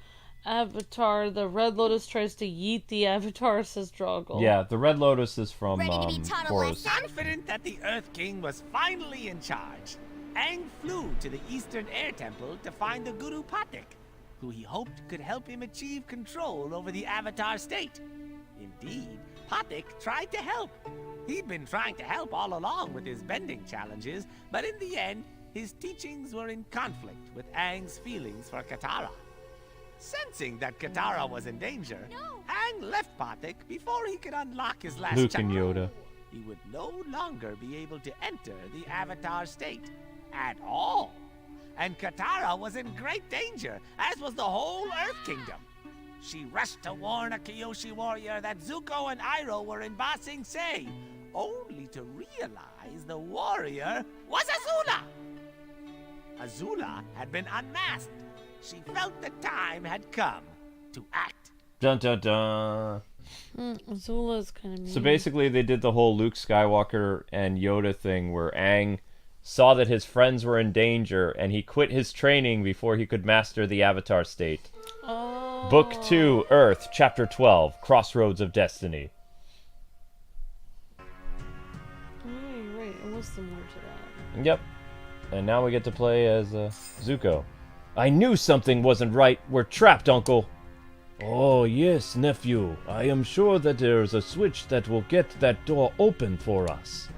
Avatar. The Red Lotus tries to yeet the Avatar, says Drago. Yeah, the Red Lotus is from Ready to be taught a Boros. lesson? Confident that the Earth King was finally in charge, Aang flew to the Eastern Air Temple to find the Guru Patik, who he hoped could help him achieve control over the Avatar state. Indeed, Patik tried to help. He'd been trying to help all along with his bending challenges, but in the end, his teachings were in conflict with Aang's feelings for Katara. Sensing that Katara was in danger, Aang left Patik before he could unlock his last Luke chakra. and Yoda. He would no longer be able to enter the Avatar state at all. And Katara was in great danger, as was the whole Earth Kingdom. She rushed to warn a Kyoshi warrior that Zuko and Iroh were in Ba Sing Se, only to realize the warrior was Azula. Azula had been unmasked. She felt the time had come to act. Dun dun dun. Azula's kind of mean. So basically, they did the whole Luke Skywalker and Yoda thing where Aang saw that his friends were in danger and he quit his training before he could master the Avatar state. Oh. Book 2, Earth, Chapter 12, Crossroads of Destiny. Oh, you're right. It was similar to that. Yep. And now we get to play as Zuko. I knew something wasn't right. We're trapped, Uncle. Oh, yes, nephew. I am sure that there's a switch that will get that door open for us.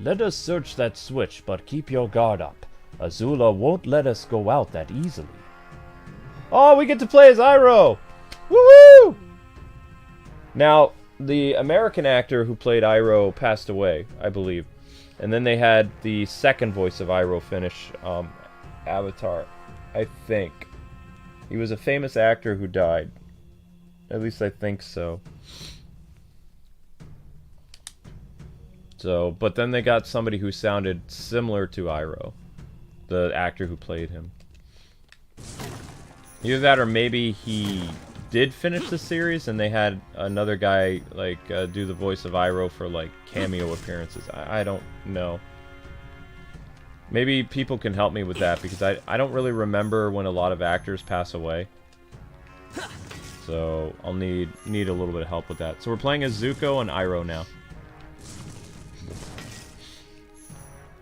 Let us search that switch, but keep your guard up. Azula won't let us go out that easily. Oh, we get to play as Iroh! Woohoo! Now, the American actor who played Iroh passed away, I believe. And then they had the second voice of Iroh finish Avatar, I think. He was a famous actor who died. At least I think so. So, but then they got somebody who sounded similar to Iroh, the actor who played him. Either that or maybe he did finish the series and they had another guy like do the voice of Iroh for like cameo appearances. I don't know. Maybe people can help me with that because I don't really remember when a lot of actors pass away. So I'll need a little bit of help with that. So we're playing as Zuko and Iroh now.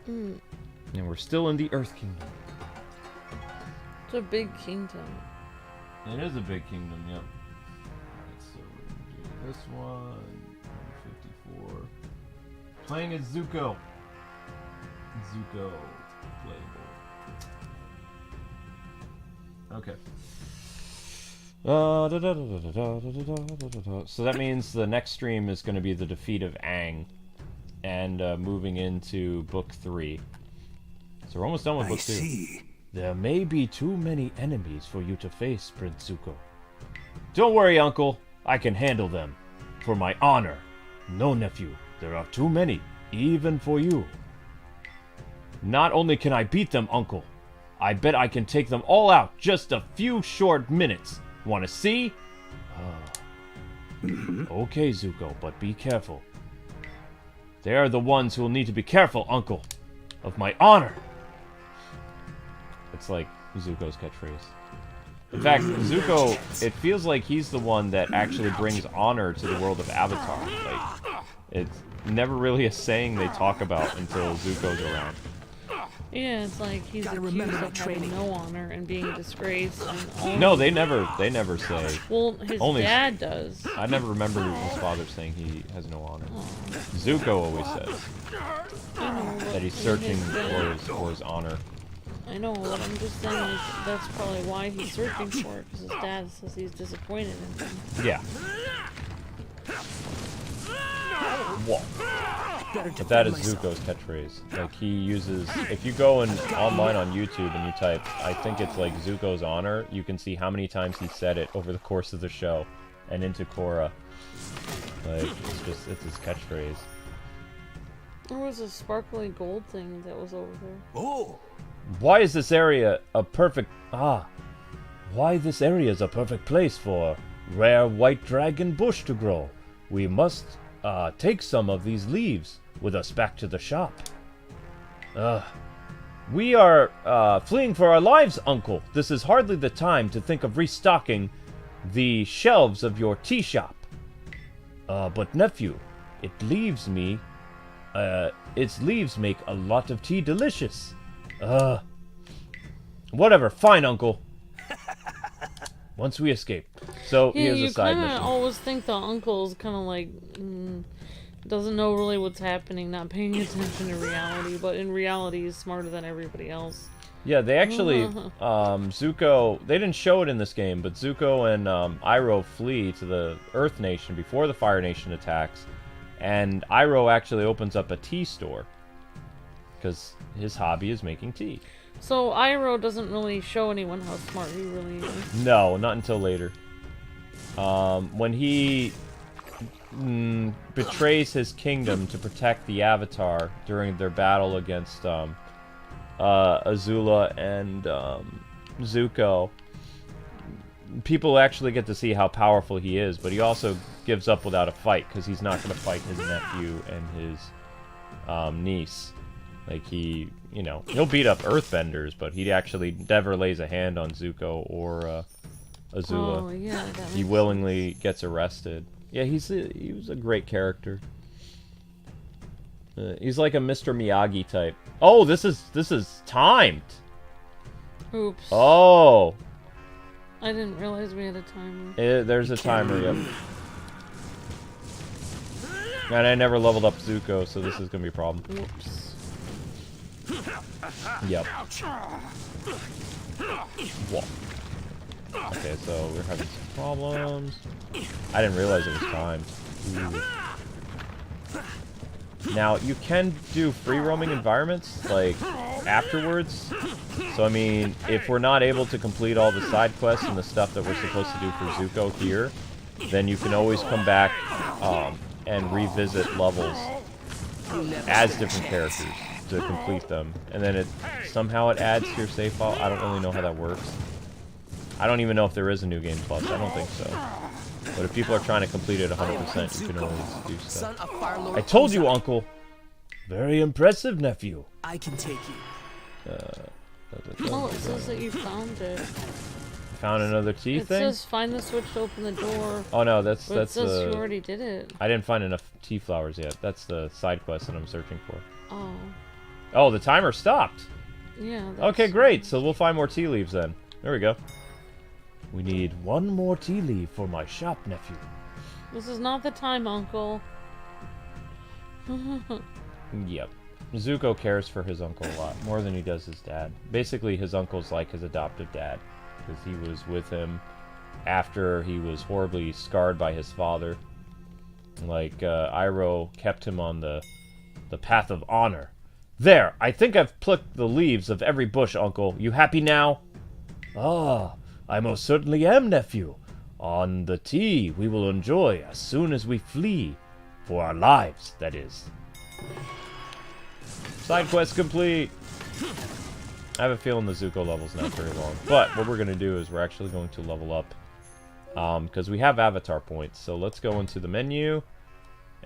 And we're still in the Earth Kingdom. It's a big kingdom. It is a big kingdom, yep. Alright, so we're gonna do this one. 154. Playing as Zuko. Zuko. Playable. Okay. So that means the next stream is going to be the defeat of Aang. And moving into Book 3. So we're almost done with Book 2. I see. There may be too many enemies for you to face, Prince Zuko. Don't worry, Uncle. I can handle them. For my honor. No, nephew. There are too many, even for you. Not only can I beat them, Uncle, I bet I can take them all out just a few short minutes. Want to see? Okay, Zuko, but be careful. They are the ones who will need to be careful, Uncle. Of my honor. It's like Zuko's catchphrase. In fact, Zuko, it feels like he's the one that actually brings honor to the world of Avatar. Like, it's never really a saying they talk about until Zuko's around. Yeah, it's like he's accused of having no honor and being a disgrace. And No, they never say. Well, his dad does. I never remember his father saying he has no honor. Zuko always says that he's searching for his honor. I know, but I'm just saying like, that's probably why he's searching for it, because his dad says he's disappointed in him. Yeah. Whoa. But that is Zuko's catchphrase. Like, he uses... If you go online on YouTube and you type, I think it's like Zuko's honor, you can see how many times he said it over the course of the show. And into Korra. Like, it's his catchphrase. There was a sparkly gold thing that was over there. Oh! Why is this area a perfect... Why this area is a perfect place for rare white dragon bush to grow. We must take some of these leaves with us back to the shop. We are fleeing for our lives, Uncle. This is hardly the time to think of restocking the shelves of your tea shop. But nephew, its leaves make a lot of tea delicious. Whatever. Fine, Uncle. Once we escape. So, here's a side mission. You kind of always think the uncle's kind of like... doesn't know really what's happening, not paying attention to reality, but in reality he's smarter than everybody else. Yeah, they actually... Zuko... They didn't show it in this game, but Zuko and Iroh flee to the Earth Nation before the Fire Nation attacks. And Iroh actually opens up a tea store. Because his hobby is making tea. So Iroh doesn't really show anyone how smart he really is. No, not until later. When he betrays his kingdom to protect the Avatar during their battle against Azula and Zuko, people actually get to see how powerful he is, but he also gives up without a fight because he's not going to fight his nephew and his niece. Like, he'll beat up Earthbenders, but he actually never lays a hand on Zuko or Azula. Oh, yeah, he willingly gets arrested. Yeah, he was a great character. He's like a Mr. Miyagi type. Oh, this is timed. Oops. Oh. I didn't realize we had a timer. There's a timer, yep. And I never leveled up Zuko, so this is gonna be a problem. Whoops. Yep. Whoa. Okay, so we're having some problems. I didn't realize it was timed. Ooh. Now, you can do free roaming environments, like, afterwards. So, I mean, if we're not able to complete all the side quests and the stuff that we're supposed to do for Zuko here, then you can always come back and revisit levels as different characters to complete them. And then somehow it adds to your save file. I don't really know how that works. I don't even know if there is a New Game Plus. I don't think so. But if people are trying to complete it 100%, you can always do stuff. I told you, Uncle! Very impressive, nephew. I can take you. Oh, it says that you found it. Found another tea thing? It says find the switch to open the door. Oh no, that's it says you already did it. I didn't find enough tea flowers yet. That's the side quest that I'm searching for. Oh. Oh, the timer stopped. Yeah. Okay, great. So we'll find more tea leaves then. There we go. We need one more tea leaf for my shop, nephew. This is not the time, Uncle. Yep. Zuko cares for his uncle a lot, more than he does his dad. Basically, his uncle's like his adoptive dad, because he was with him after he was horribly scarred by his father. Like, Iroh kept him on the path of honor. There, I think I've plucked the leaves of every bush, Uncle. You happy now? Ah, I most certainly am, nephew. On the tea we will enjoy as soon as we flee. For our lives, that is. Side quest complete. I have a feeling the Zuko level's not very long. But what we're going to do is we're actually going to level up. Because we have avatar points. So let's go into the menu.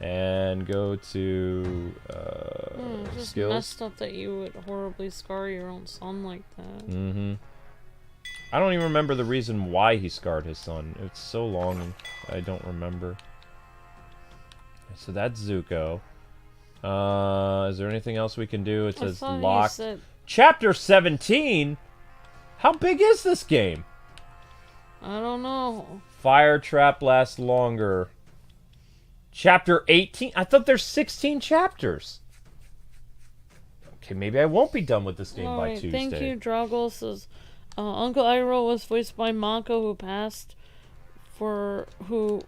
And go to It's just skills. messed up that you would horribly scar your own son like that. Mm-hmm. I don't even remember the reason why he scarred his son. It's so long, I don't remember. So that's Zuko. Is there anything else we can do? It says locked. Chapter 17? How big is this game? I don't know. Fire trap lasts longer. Chapter 18? I thought there's 16 chapters. Okay, maybe I won't be done with this game by Tuesday. Thank you, Droggle says, Uncle Iroh was voiced by Mako, who passed who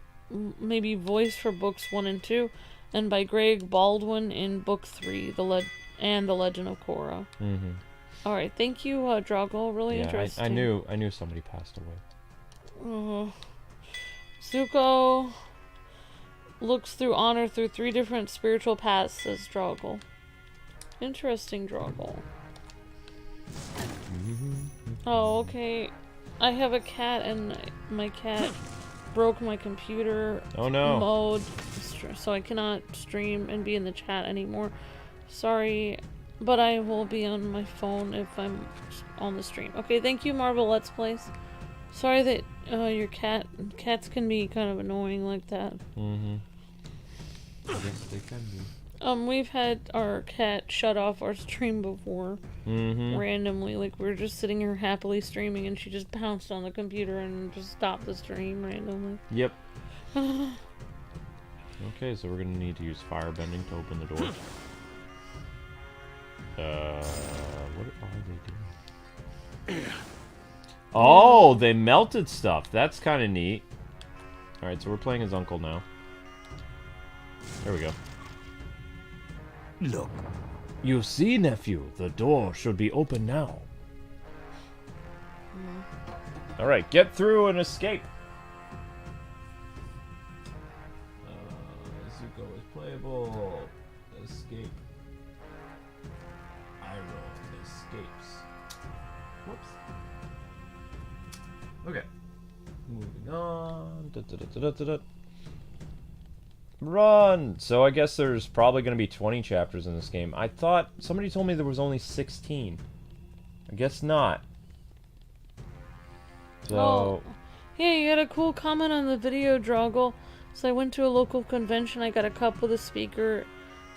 maybe voiced for books 1 and 2, and by Greg Baldwin in book 3, The Legend of Korra. Mm-hmm. All right, thank you, Droggle. Really interesting. I knew somebody passed away. Zuko looks through honor through 3 different spiritual paths, says Droggle. Interesting, Droggle. Oh, okay. I have a cat, and my cat broke my computer mode, so I cannot stream and be in the chat anymore. Sorry, but I will be on my phone if I'm on the stream. Okay, thank you, Marvel Let's Plays. Sorry that your cats can be kind of annoying like that. Mm-hmm. I guess they can be. We've had our cat shut off our stream before. Mm-hmm. Randomly. Like, we were just sitting here happily streaming and she just pounced on the computer and just stopped the stream randomly. Yep. Okay, so we're gonna need to use firebending to open the door. What are they doing? Oh, they melted stuff. That's kind of neat. Alright, so we're playing his uncle now. There we go. Look. You see, nephew, the door should be open now. Alright, get through and escape. Zuko is playable. Escape. Iroh escapes. Whoops. Okay. Moving on. Run! So I guess there's probably going to be 20 chapters in this game. I thought... Somebody told me there was only 16. I guess not. So... Oh. Yeah, you got a cool comment on the video, Droggle. So I went to a local convention, I got a cup with a speaker,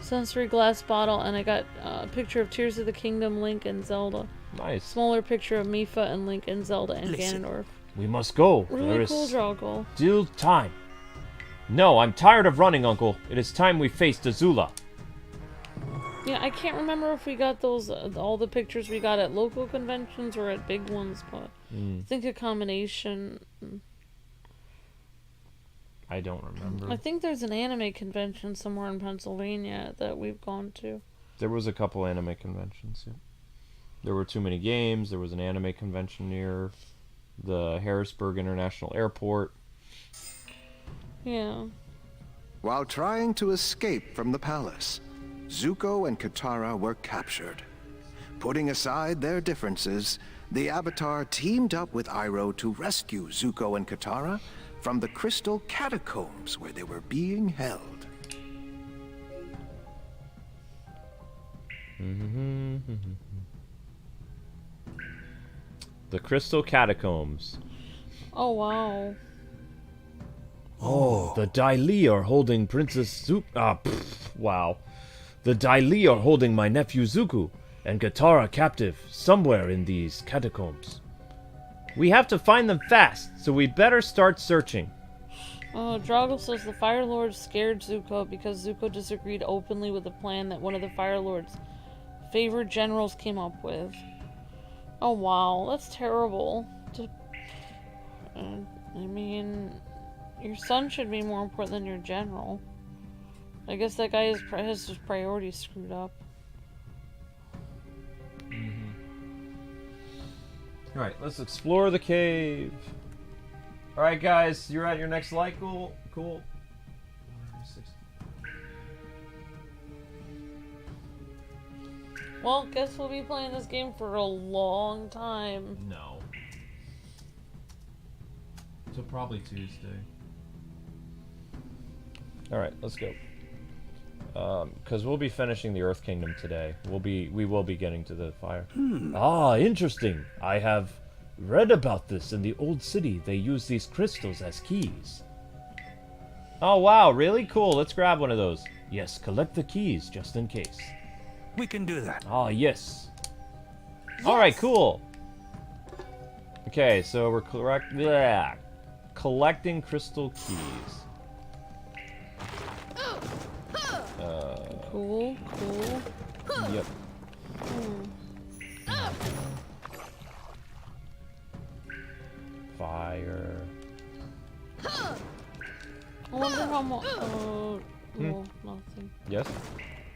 sensory glass bottle, and I got a picture of Tears of the Kingdom, Link, and Zelda. Nice. Smaller picture of Mipha and Link and Zelda and Ganondorf. We must go. Really cool, Droggle. Still time. No, I'm tired of running, Uncle. It is time we faced Azula. Yeah, I can't remember if we got those, all the pictures we got at local conventions or at big ones, but I think a combination. I don't remember. I think there's an anime convention somewhere in Pennsylvania that we've gone to. There was a couple anime conventions, yeah. There were too many games. There was an anime convention near the Harrisburg International Airport. Yeah. While trying to escape from the palace, Zuko and Katara were captured. Putting aside their differences, the Avatar teamed up with Iroh to rescue Zuko and Katara from the crystal catacombs where they were being held. The crystal catacombs. Oh, wow. Oh, the Dai Li are holding Princess Zuko. Wow. The Dai Li are holding my nephew Zuko and Katara captive somewhere in these catacombs. We have to find them fast, so we better start searching. Droggle says the Fire Lord scared Zuko because Zuko disagreed openly with the plan that one of the Fire Lord's favorite generals came up with. Oh, wow. That's terrible. I mean... Your son should be more important than your general. I guess that guy has his priorities screwed up. Alright, let's explore the cave. Alright, guys, you're at your next light. Cool. Cool. Well, guess we'll be playing this game for a long time. No. So probably Tuesday. Alright, let's go. Because we'll be finishing the Earth Kingdom today. We will be getting to the fire. Ah, interesting. I have read about this in the old city. They use these crystals as keys. Oh wow, really? Cool, let's grab one of those. Yes, collect the keys just in case. We can do that. Ah, yes. Alright, cool. Okay, so we're collecting crystal keys. Cool. Yep. Fire. I wonder how much. Well, nothing. Yes?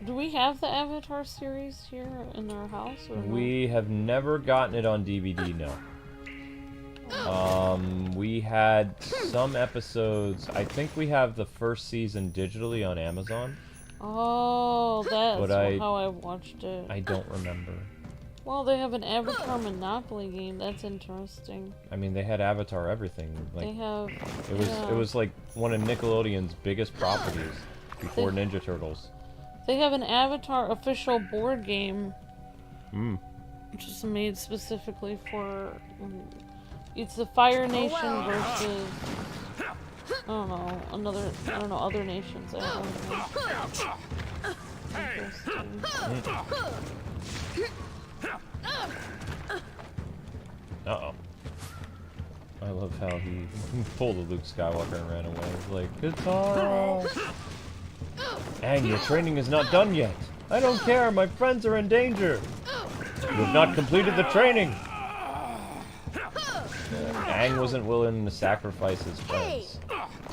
Do we have the Avatar series here in our house? Or We have never gotten it on DVD, no. We had some episodes. I think we have the first season digitally on Amazon. Oh, that's But how I watched it. I don't remember. Well, they have an Avatar Monopoly game. That's interesting. I mean, they had Avatar everything. Like, They have. it was like one of Nickelodeon's biggest properties before Ninja Turtles. They have an Avatar official board game. Which is made specifically for. It's the Fire Nation versus. I don't know, other nations. I don't know. Interesting. Uh-oh. I love how he pulled a Luke Skywalker and ran away. He's like, guitar! Aang, your training is not done yet. I don't care, my friends are in danger. You have not completed the training. Aang wasn't willing to sacrifice his friends.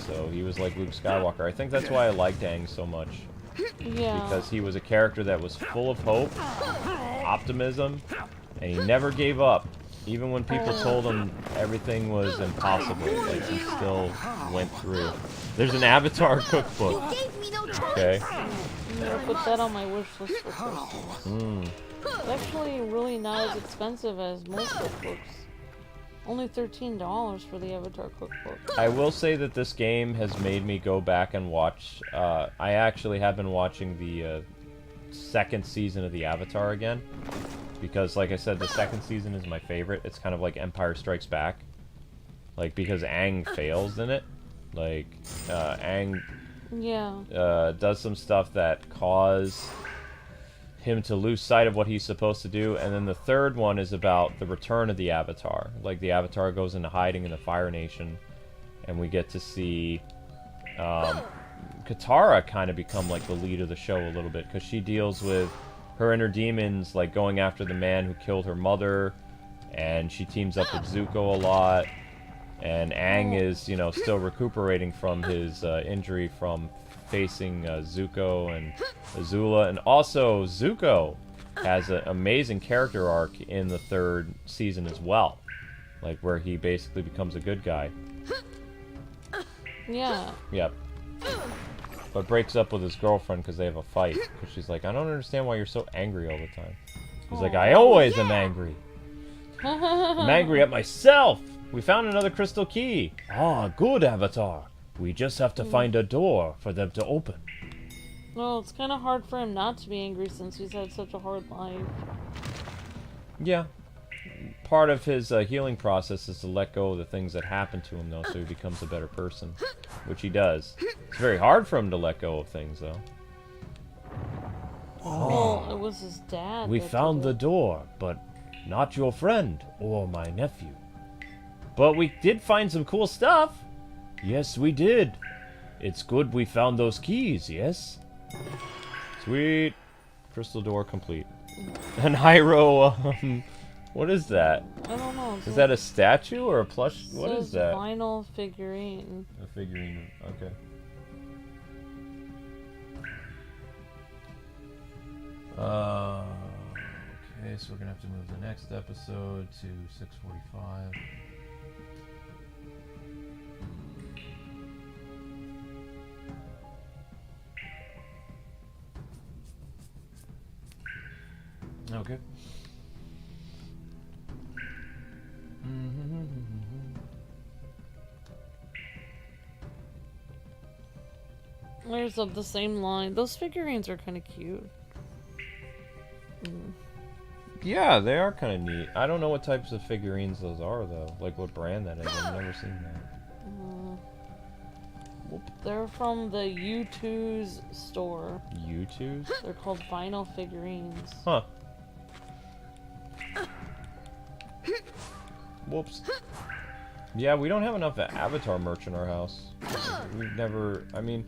So he was like Luke Skywalker. I think that's why I liked Aang so much. Yeah. Because he was a character that was full of hope, optimism, and he never gave up. Even when people told him everything was impossible, like he still went through. There's an Avatar cookbook. Okay. I'm gonna put that on my wish list for Christmas. It's actually really not as expensive as most cookbooks. Only $13 for the Avatar cookbook. I will say that this game has made me go back and watch. I actually have been watching the second season of the Avatar again. Because, like I said, the second season is my favorite. It's kind of like Empire Strikes Back. Like, because Aang fails in it. Like, Aang does some stuff that cause him to lose sight of what he's supposed to do. And then the third one is about the return of the Avatar. Like, the Avatar goes into hiding in the Fire Nation. And we get to see Katara kind of become, like, the lead of the show a little bit. Because she deals with her inner demons, like going after the man who killed her mother, and she teams up with Zuko a lot, and Aang is, you know, still recuperating from his injury from facing Zuko and Azula, and also Zuko has an amazing character arc in the third season as well, like where he basically becomes a good guy. Yeah. Yep. But breaks up with his girlfriend because they have a fight. Because she's like, I don't understand why you're so angry all the time. He's like, I always am angry. I'm angry at myself. We found another crystal key. Ah, good, Avatar. We just have to find a door for them to open. Well, it's kind of hard for him not to be angry since he's had such a hard life. Yeah. Part of his healing process is to let go of the things that happen to him, though, so he becomes a better person. Which he does. It's very hard for him to let go of things, though. Well, it was his dad. We found the door, but not your friend or my nephew. But we did find some cool stuff. Yes, we did. It's good we found those keys, yes? Sweet. Crystal door complete. And Hyro, what is that? I don't know. Is that a statue or a plush? What is that? Vinyl figurine. A figurine, okay. Okay, so we're gonna have to move the next episode to 6:45. Okay. There's the same line. Those figurines are kind of cute. Yeah, they are kind of neat. I don't know what types of figurines those are, though. Like what brand that is. I've never seen that. They're from the U2's store. U2's? They're called vinyl figurines. Huh. Whoops. Yeah, we don't have enough Avatar merch in our house. We've never... I mean...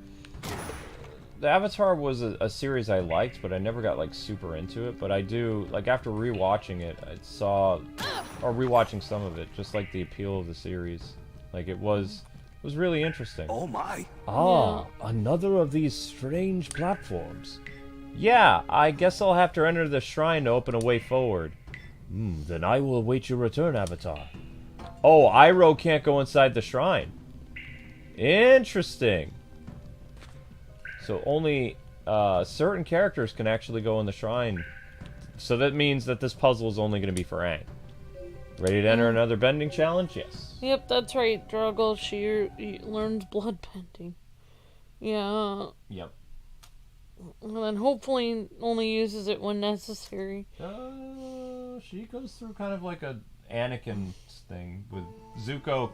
The Avatar was a series I liked, but I never got, like, super into it. But I do... Like, after rewatching it, I saw... Or rewatching some of it, just like the appeal of the series. Like, it was really interesting. Oh my! Ah, yeah. Another of these strange platforms. Yeah, I guess I'll have to enter the shrine to open a way forward. Then I will await your return, Avatar. Oh, Iroh can't go inside the shrine. Interesting. So only certain characters can actually go in the shrine. So that means that this puzzle is only going to be for Aang. Ready to enter another bending challenge? Yes. Yep, that's right. Drago, she learns blood bending. Yeah. Yep. And then hopefully only uses it when necessary. She goes through kind of like a Anakin thing with Zuko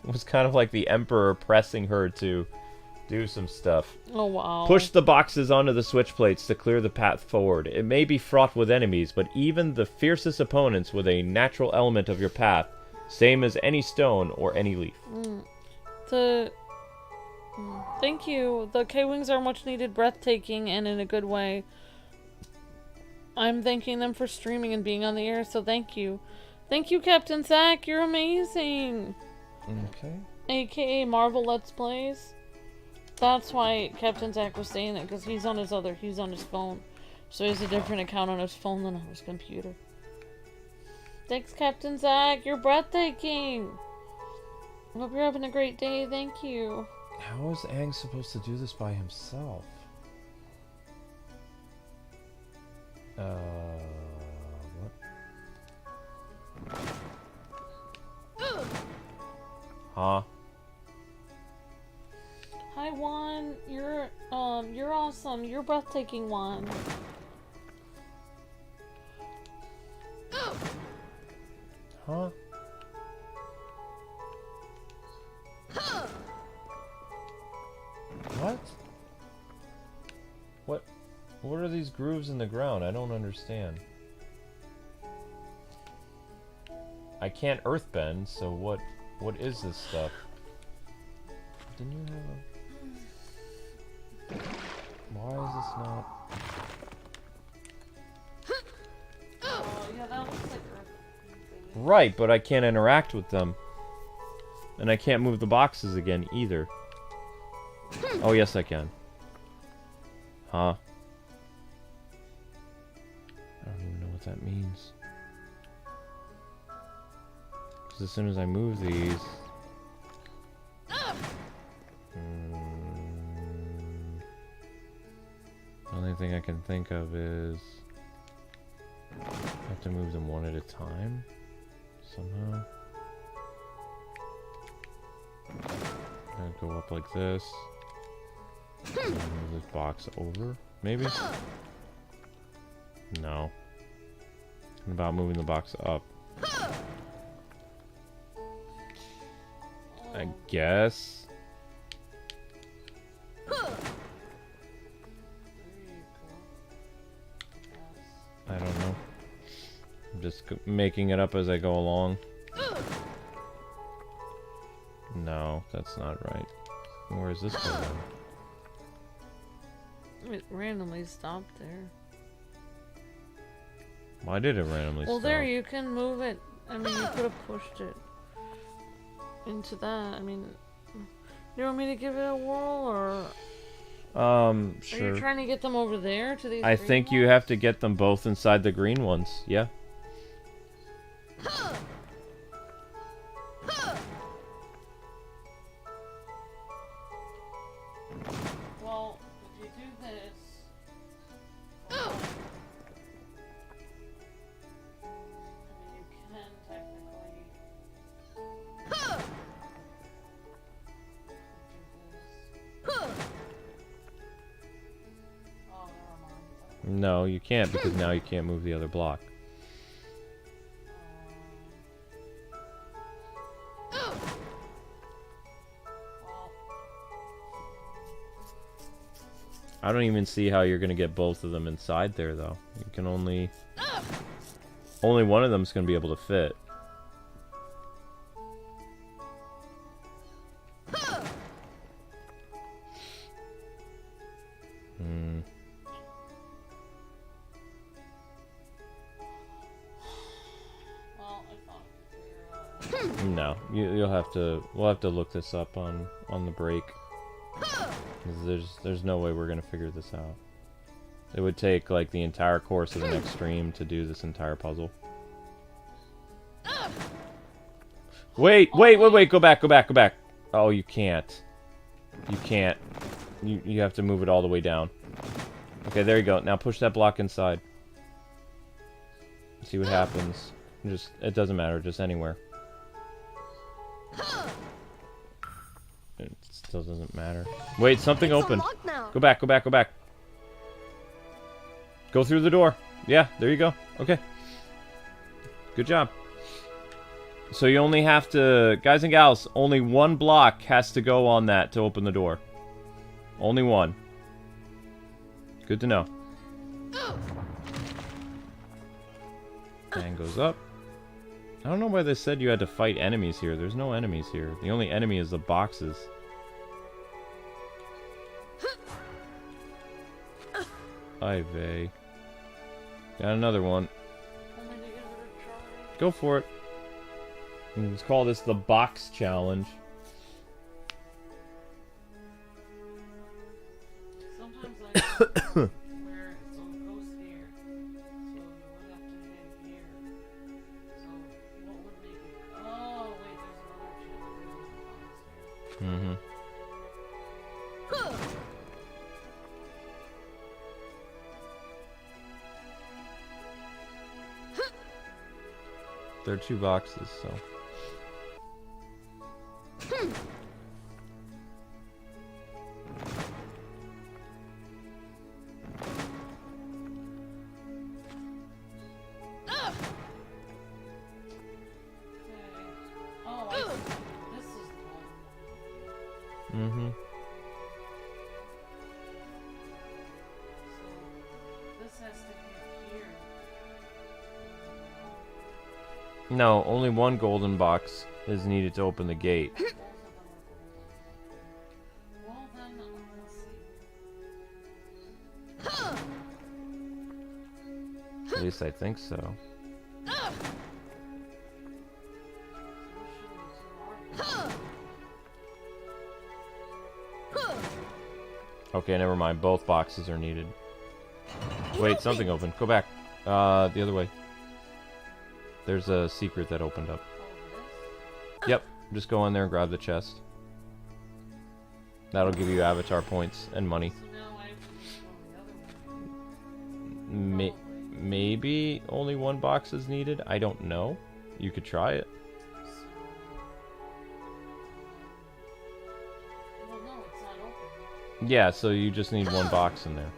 was kind of like the Emperor pressing her to do some stuff. Oh wow. Push the boxes onto the switch plates to clear the path forward. It may be fraught with enemies, but even the fiercest opponents with a natural element of your path, same as any stone or any leaf. Thank you. The Kwings are much needed, breathtaking, and in a good way. I'm thanking them for streaming and being on the air, so thank you. Thank you, Captain Zach. You're amazing. Okay. AKA Marvel Let's Plays. That's why Captain Zach was saying it, because he's on his phone. So he has a different account on his phone than on his computer. Thanks, Captain Zach. You're breathtaking. Hope you're having a great day. Thank you. How is Aang supposed to do this by himself? What? Huh? Hi, Juan. You're awesome. You're breathtaking, Juan. Huh? What? What are these grooves in the ground? I don't understand. I can't earthbend, so what is this stuff? Didn't you have a... Why is this not... Yeah, that looks like earth. Right, but I can't interact with them. And I can't move the boxes again, either. Oh, yes, I can. Huh? I don't even know what that means. Because as soon as I move these... The only thing I can think of is... I have to move them one at a time? Somehow? I'd go up like this. And move this box over, maybe? No. What about moving the box up? I guess. I don't know. I'm just making it up as I go along. No, that's not right. Where is this going? It randomly stopped there. Why did it randomly stop? Well, there, you can move it. I mean, you could have pushed it into that. I mean, you want me to give it a whirl, or Sure. Are you trying to get them over there to these? I green think you ones? have to get them both inside the green ones. Yeah. Well, if you do this. I mean, you can technically. Oh, never mind. No, you can't because now you can't move the other block. I don't even see how you're gonna get both of them inside there, though. You can only one of them's gonna be able to fit. Well, I thought we could figure it out. No, you'll have to. We'll have to look this up on the break. 'Cause there's no way we're gonna figure this out. It would take like the entire course of the next stream to do this entire puzzle. Wait! Go back! Oh, you can't. You can't. You have to move it all the way down. Okay, there you go. Now push that block inside. See what happens. It doesn't matter. Just anywhere. It still doesn't matter. Wait, something opened. Go back. Go through the door. Yeah, there you go. Okay. Good job. So you only have to... Guys and gals, only one block has to go on that to open the door. Only one. Good to know. And goes up. I don't know why they said you had to fight enemies here. There's no enemies here. The only enemy is the boxes. Ivy. Got another one. Go for it. Let's call this the box challenge. Sometimes I where so it goes here. So you would have to hit here. So what would make it? Oh wait, there's another challenge. Mm-hmm. There are two boxes, so. Oh, I see. This is the one. Mm-hmm. So this has to hit here. No, only one golden box is needed to open the gate. Well then, let's see. At least I think so. Okay, never mind. Both boxes are needed. Wait, something opened. Go back. The other way. There's a secret that opened up. Yep. Just go in there and grab the chest. That'll give you avatar points and money. Maybe only one box is needed? I don't know. You could try it. Well, no, it's not open. Yeah, so you just need one box in there.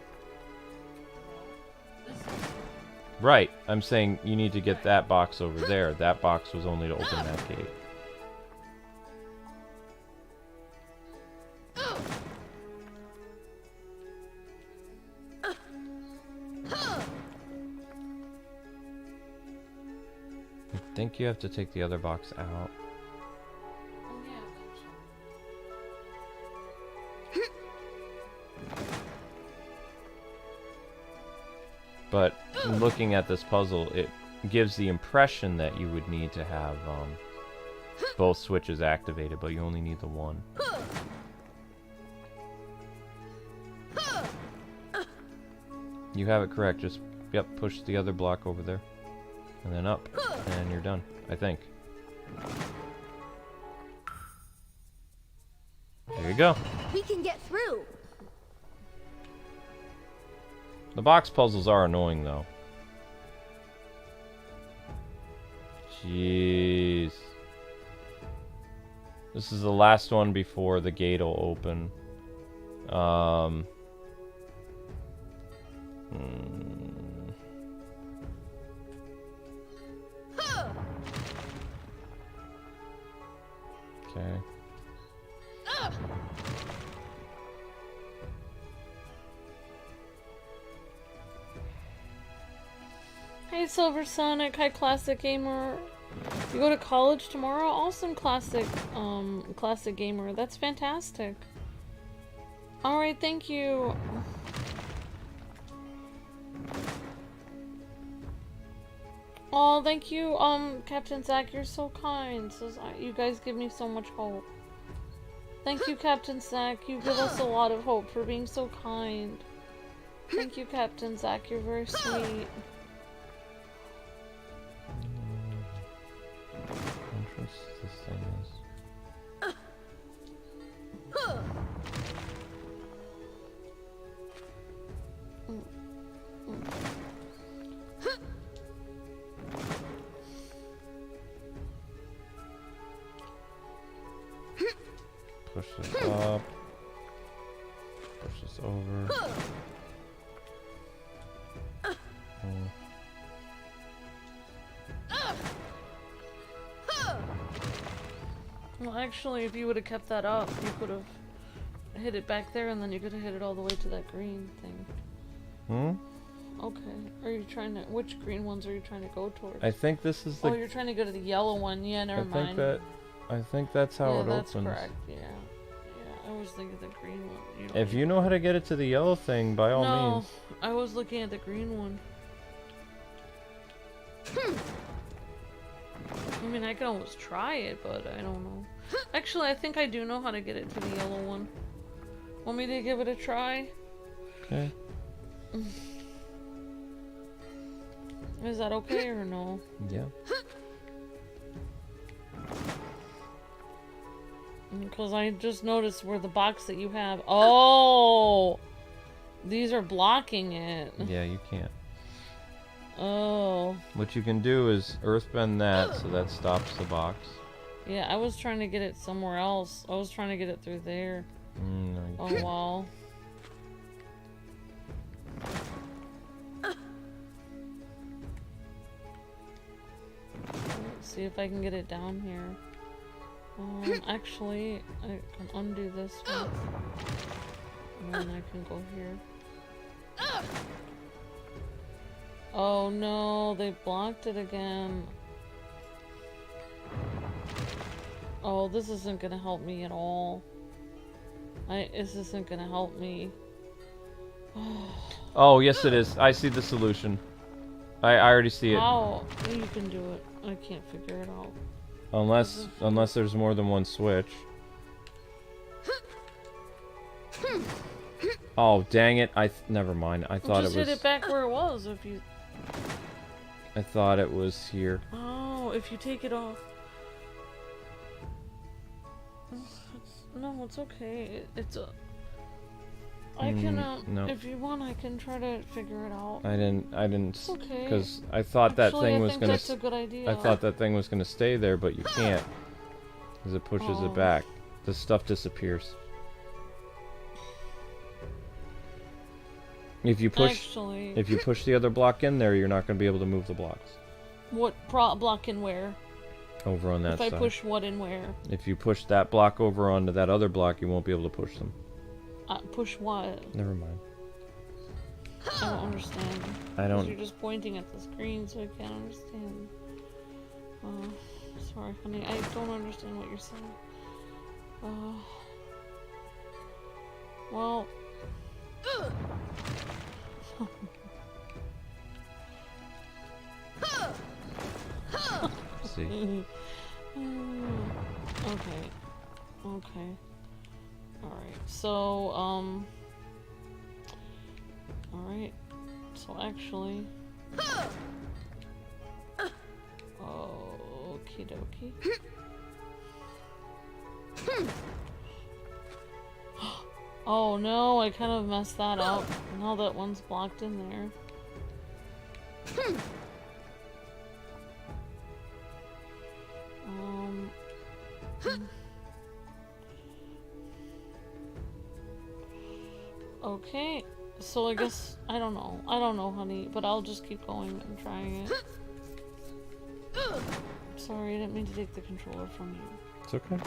Right. I'm saying you need to get that box over there. That box was only to open that gate. I think you have to take the other box out. Oh yeah, But looking at this puzzle, it gives the impression that you would need to have both switches activated, but you only need the one. You have it correct. Just, yep, push the other block over there. And then up. And you're done, I think. There you go. We can get through. The box puzzles are annoying, though. Jeez. This is the last one before the gate will open. Okay. Hey Silver Sonic, hi Classic Gamer. You go to college tomorrow? Awesome, Classic Gamer. That's fantastic. Alright, thank you. Oh, thank you, Captain Zach, you're so kind. You guys give me so much hope. Thank you, Captain Zach. You give us a lot of hope for being so kind. Thank you, Captain Zach. You're very sweet. Entrance this thing is. Push this up. Push this over. Well, actually, if you would have kept that up, you could have hit it back there, and then you could have hit it all the way to that green thing. Okay. Are you trying to... Which green ones are you trying to go towards? I think this is the... Oh, you're trying to go to the yellow one. Yeah, never mind. I think that's how it opens. Yeah, that's correct. Yeah. Yeah, I was thinking the green one. If you know how to get it to the yellow thing, by all means. No, I was looking at the green one. I mean, I can always try it, but I don't know. Actually, I think I do know how to get it to the yellow one. Want me to give it a try? Okay. Is that okay or no? Yeah. Because I just noticed where the box that you have... Oh! These are blocking it. Yeah, you can't. Oh. What you can do is earthbend that so that stops the box. Yeah, I was trying to get it somewhere else. I was trying to get it through there. No, oh, can't. Wow. Let's see if I can get it down here. Actually, I can undo this one. And then I can go here. Oh no, they blocked it again. Oh, this isn't gonna help me at all. This isn't gonna help me. Oh, yes it is. I see the solution. I already see it. How? You can do it. I can't figure it out. Unless there's more than one switch. Oh, dang it. Never mind. I thought it was... Just hit it back where it was if you... I thought it was here. Oh, if you take it off. No, it's okay. I can, no. if you want, I can try to figure it out. I didn't, it's okay. because I thought that thing was gonna... that's a good idea. I thought that thing was gonna stay there, but you can't. Because it pushes it back. The stuff disappears. If you push the other block in there, you're not going to be able to move the blocks. What block in where? Over on that side. If I push what in where? If you push that block over onto that other block, you won't be able to push them. Push what? Never mind. I don't understand. I don't... You're just pointing at the screen, so I can't understand. Sorry, honey. I don't understand what you're saying. Well... See. Okay. Alright, so, alright. So actually... Okie dokie. Oh no, I kind of messed that up. Now that one's blocked in there. Okay, so I guess, I don't know. I don't know, honey, but I'll just keep going and trying it. Sorry, I didn't mean to take the controller from you. It's okay.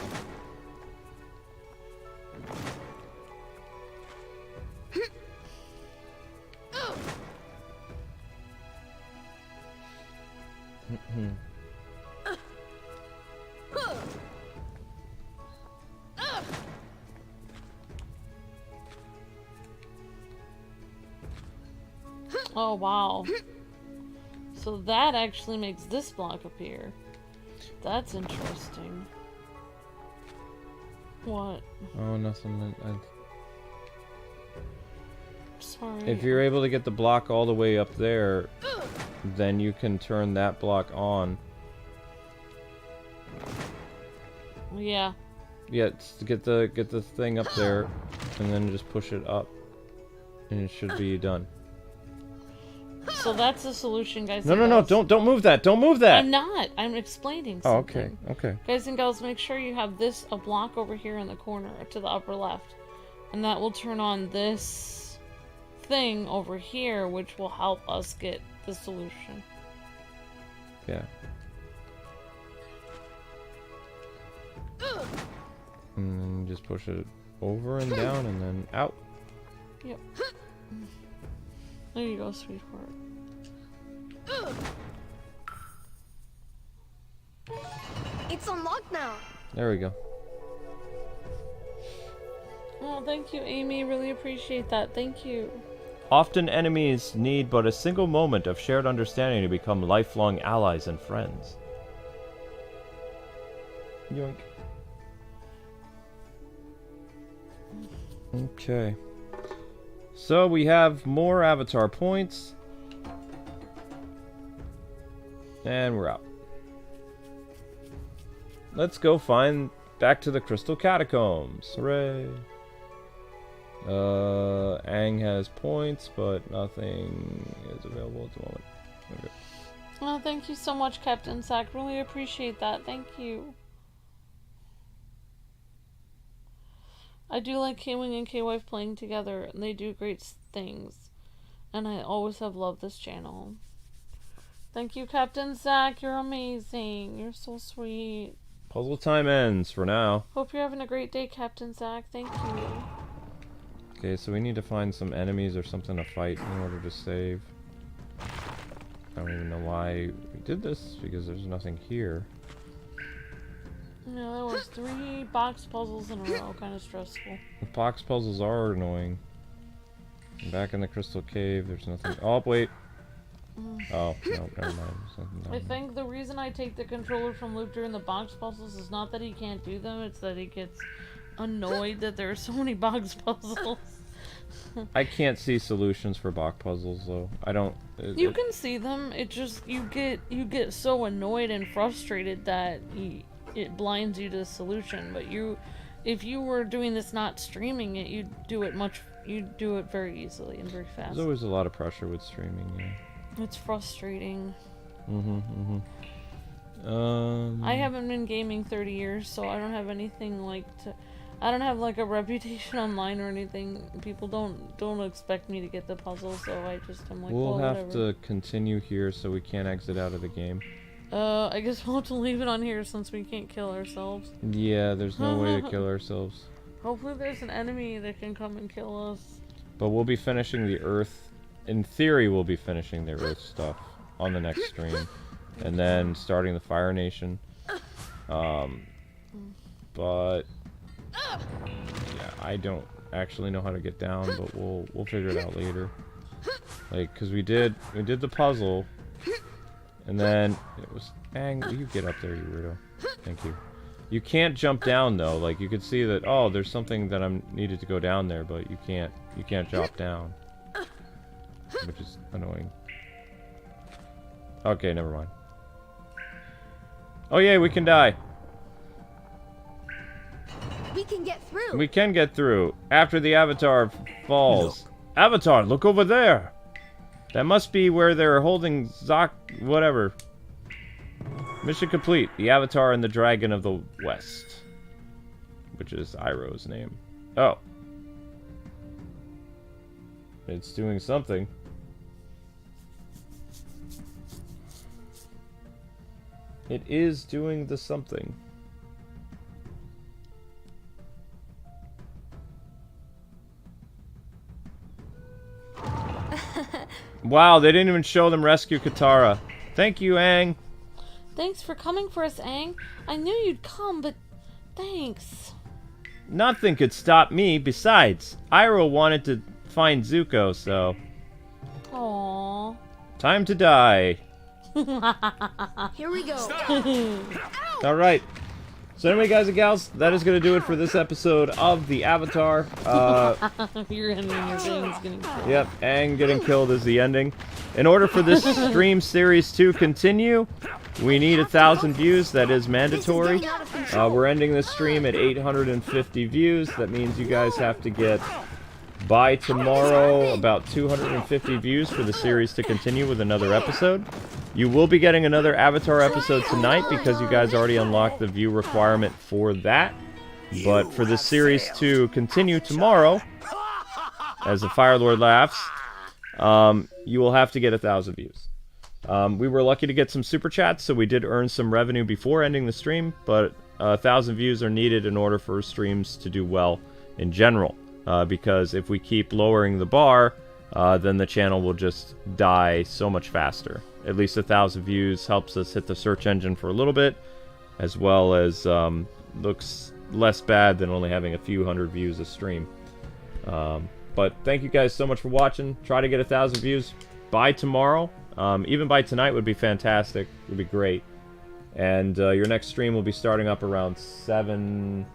Oh, wow. So that actually makes this block appear. That's interesting. What? Oh, nothing. Sorry. If you're able to get the block all the way up there, then you can turn that block on. Yeah. Yeah, it's to get the thing up there, and then just push it up, and it should be done. So that's the solution, guys. No, don't move that! Don't move that! I'm not. I'm explaining Oh, something. okay. Guys and gals, make sure you have a block over here in the corner to the upper left, and that will turn on this thing over here, which will help us get the solution. Yeah. And then just push it over and down, and then out. Yep. There you go, sweetheart. It's unlocked now. There we go. Oh, thank you, Amy. Really appreciate that. Thank you. Often enemies need but a single moment of shared understanding to become lifelong allies and friends. Yoink. Okay. So we have more avatar points. And we're out. Let's go find back to the Crystal Catacombs. Hooray. Aang has points, but nothing is available at the moment. Okay. Oh, thank you so much, Captain Sack. Really appreciate that. Thank you. I do like K-Wing and K-Wife playing together, and they do great things. And I always have loved this channel. Thank you, Captain Zach. You're amazing. You're so sweet. Puzzle time ends for now. Hope you're having a great day, Captain Zach. Thank you. Okay, so we need to find some enemies or something to fight in order to save. I don't even know why we did this, because there's nothing here. Yeah, that was 3 box puzzles in a row. Kind of stressful. The box puzzles are annoying. Back in the Crystal Cave, there's nothing. Oh, wait. Oh, no, never mind. There's nothing down I there. think the reason I take the controller from Luke during the box puzzles is not that he can't do them, it's that he gets annoyed that there are so many box puzzles. I can't see solutions for box puzzles, though. I don't. You can see them. It just you get so annoyed and frustrated that it blinds you to the solution. But if you were doing this not streaming it, you'd do it very easily and very fast. There's always a lot of pressure with streaming. Yeah. It's frustrating. I haven't been gaming 30 years, so I don't have anything I don't have like a reputation online or anything. People don't expect me to get the puzzle, so I'm like, we'll well, have whatever. to continue here so we can't exit out of the game. I guess we'll have to leave it on here since we can't kill ourselves. Yeah, there's no way to kill ourselves. Hopefully there's an enemy that can come and kill us. But we'll be finishing the Earth. In theory, we'll be finishing the Earth stuff on the next stream. And then starting the Fire Nation. But yeah, I don't actually know how to get down, but we'll figure it out later. Like, cause we did the puzzle, and then it was, dang, will you get up there, you weirdo? Thank you. You can't jump down though. Like, you could see that, oh, there's something that I'm needed to go down there, but you can't drop down. which is annoying. Okay, never mind. Oh yeah, we can die. We can get through. We can get through after the Avatar falls. Look. Avatar, look over there. That must be where they're holding whatever. Mission complete. The Avatar and the Dragon of the West. Which is Iroh's name. Oh. It's doing something. It is doing the something. Wow, they didn't even show them rescue Katara. Thank you, Aang. Thanks for coming for us, Aang. I knew you'd come, but thanks. Nothing could stop me. Besides, Iroh wanted to find Zuko, so... Aww. Time to die. Here we go. Alright. So anyway, guys and gals, that is going to do it for this episode of the Avatar. Your ending, your thing's getting killed. Yep, Aang getting killed is the ending. In order for this stream series to continue, we need 1,000 views. That is mandatory. We're ending this stream at 850 views. That means you guys have to get, by tomorrow, about 250 views for the series to continue with another episode. You will be getting another Avatar episode tonight because you guys already unlocked the view requirement for that. But for this series to continue tomorrow, as the Fire Lord laughs, you will have to get 1,000 views. We were lucky to get some super chats, so we did earn some revenue before ending the stream, but 1,000 views are needed in order for streams to do well in general. Because if we keep lowering the bar, then the channel will just die so much faster. At least 1,000 views helps us hit the search engine for a little bit, as well as looks less bad than only having a few hundred views a stream. But thank you guys so much for watching. Try to get 1,000 views by tomorrow. Even by tonight would be fantastic. Would be great. And your next stream will be starting up around 7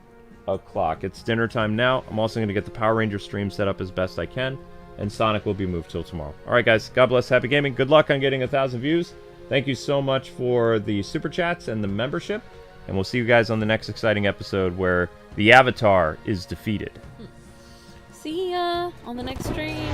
o'clock. It's dinner time now. I'm also going to get the Power Ranger stream set up as best I can. And Sonic will be moved till tomorrow. Alright guys, God bless, happy gaming. Good luck on getting 1,000 views. Thank you so much for the super chats and the membership. And we'll see you guys on the next exciting episode where the Avatar is defeated. See ya on the next stream.